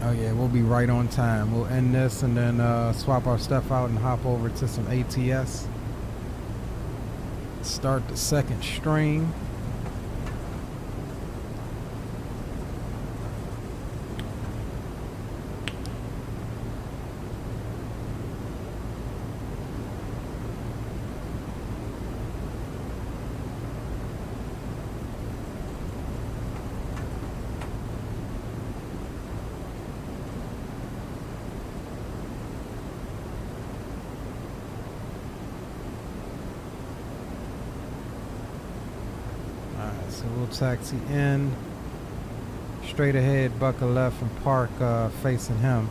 Oh yeah, we'll be right on time. We'll end this and then swap our stuff out and hop over to some ATS. Start the second stream. So we'll taxi in, straight ahead, buck a left and park facing him.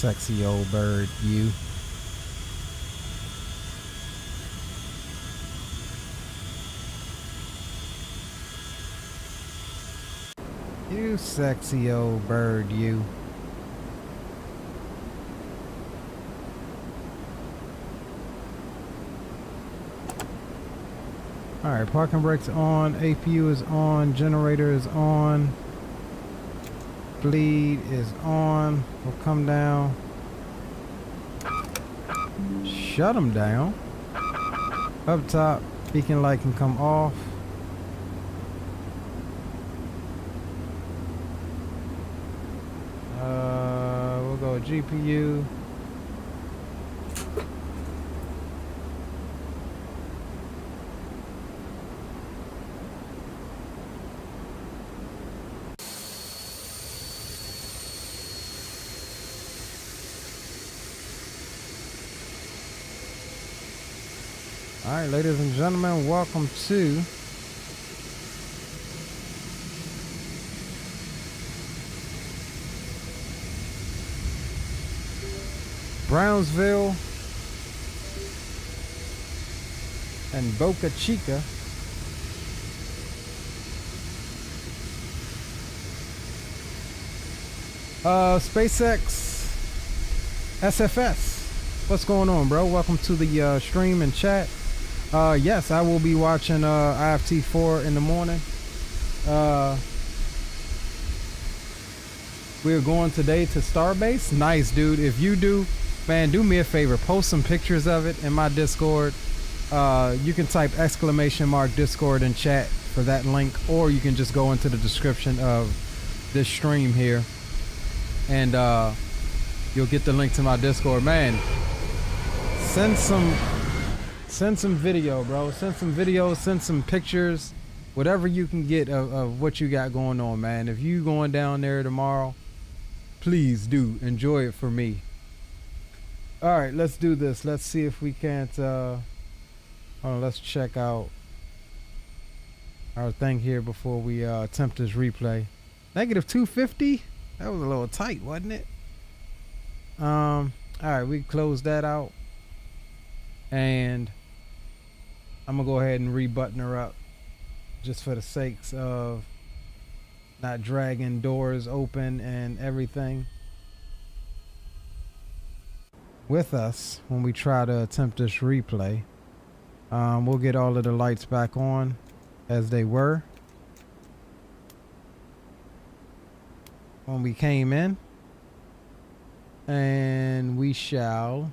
sexy old bird, you. You sexy old bird, you. Alright, parking brakes on, APU is on, generator is on, bleed is on. We'll come down. Shut them down. Up top, beacon light can come off. We'll go GPU. All right, ladies and gentlemen, welcome to Brownsville and Boca Chica. SpaceX SFS. What's going on, bro? Welcome to the stream and chat. Yes, I will be watching IFT4 in the morning. We're going today to Starbase. Nice, dude. If you do, man, do me a favor. Post some pictures of it in my Discord. You can type !Discord in chat for that link, or you can just go into the description of this stream here, and you'll get the link to my Discord. Man, send some video, bro. Send some videos, send some pictures, whatever you can get of what you got going on, man. If you going down there tomorrow, please do enjoy it for me. All right, let's do this. Let's see if we can't hold on, let's check out our thing here before we attempt this replay. Negative 250. That was a little tight, wasn't it? All right, we closed that out, and I'm gonna go ahead and re-button her up just for the sakes of not dragging doors open and everything with us when we try to attempt this replay. We'll get all of the lights back on as they were when we came in, and we shall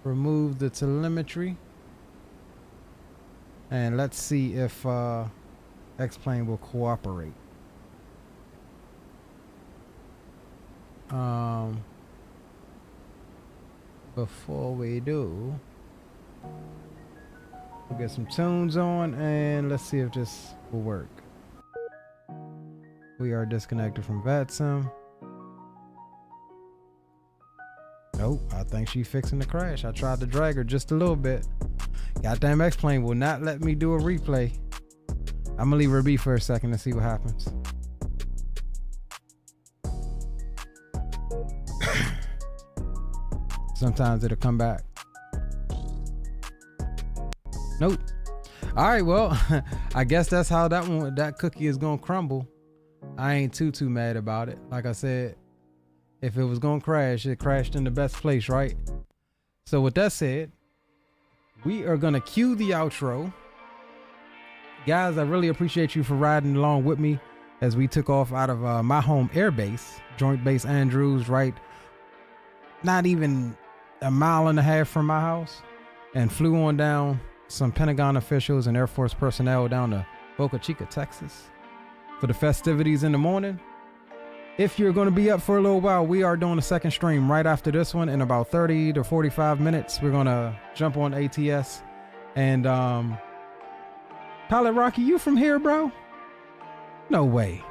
remove the telemetry, and let's see if X-Plane will cooperate. Before we do, we'll get some tunes on, and let's see if this will work. We are disconnected from VATSIM. Nope, I think she's fixing the crash. I tried to drag her just a little bit. Goddamn X-Plane will not let me do a replay. I'm gonna leave her be for a second and see what happens. Sometimes it'll come back. Nope. All right, well, I guess that's how that cookie is gonna crumble. I ain't too mad about it. Like I said, if it was gonna crash, it crashed in the best place, right? So with that said, we are gonna cue the outro. Guys, I really appreciate you for riding along with me as we took off out of my home airbase, Joint Base Andrews, right? Not even a mile and a half from my house, and flew on down some Pentagon officials and Air Force personnel down to Boca Chica, Texas for the festivities in the morning. If you're going to be up for a little while, we are doing a second stream right after this one in about 30 to 45 minutes. We're going to jump on ATS, and Pilot Rocky, you from here, bro? No way.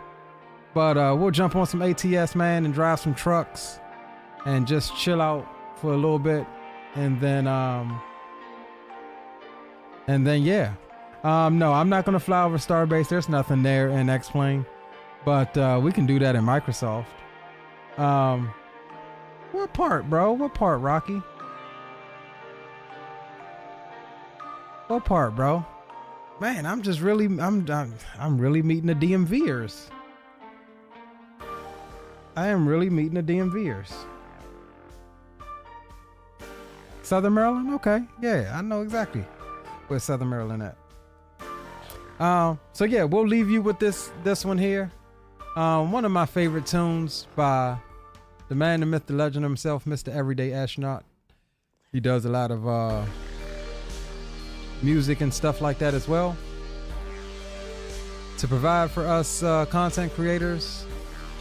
But we'll jump on some ATS, man, and drive some trucks and just chill out for a little bit, and then yeah. No, I'm not gonna fly over Starbase. There's nothing there in X-Plane, but we can do that in Microsoft. What part, bro? What part, Rocky? What part, bro? Man, I'm really meeting the DMVers. I am really meeting the DMVers. Southern Maryland? Okay. Yeah, I know exactly where Southern Maryland at. So yeah, we'll leave you with this one here. One of my favorite tunes by the man, the myth, the legend himself, Mr. Everyday Astronaut. He does a lot of music and stuff like that as well to provide for us content creators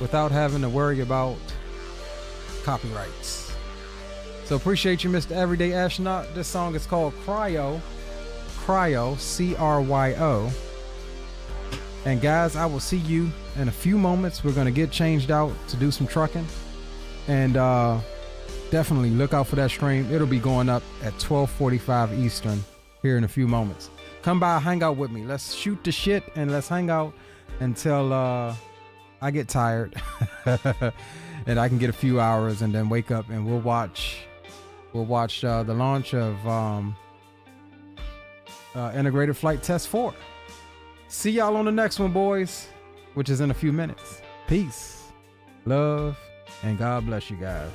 without having to worry about copyrights. So appreciate you, Mr. Everyday Astronaut. This song is called Cryo, C-R-Y-O. And guys, I will see you in a few moments. We're going to get changed out to do some trucking. And definitely look out for that stream. It'll be going up at 12:45 Eastern here in a few moments. Come by, hang out with me. Let's shoot the shit and let's hang out until I get tired and I can get a few hours and then wake up and we'll watch the launch of Integrated Flight Test 4. See y'all on the next one, boys, which is in a few minutes. Peace, love, and God bless you guys.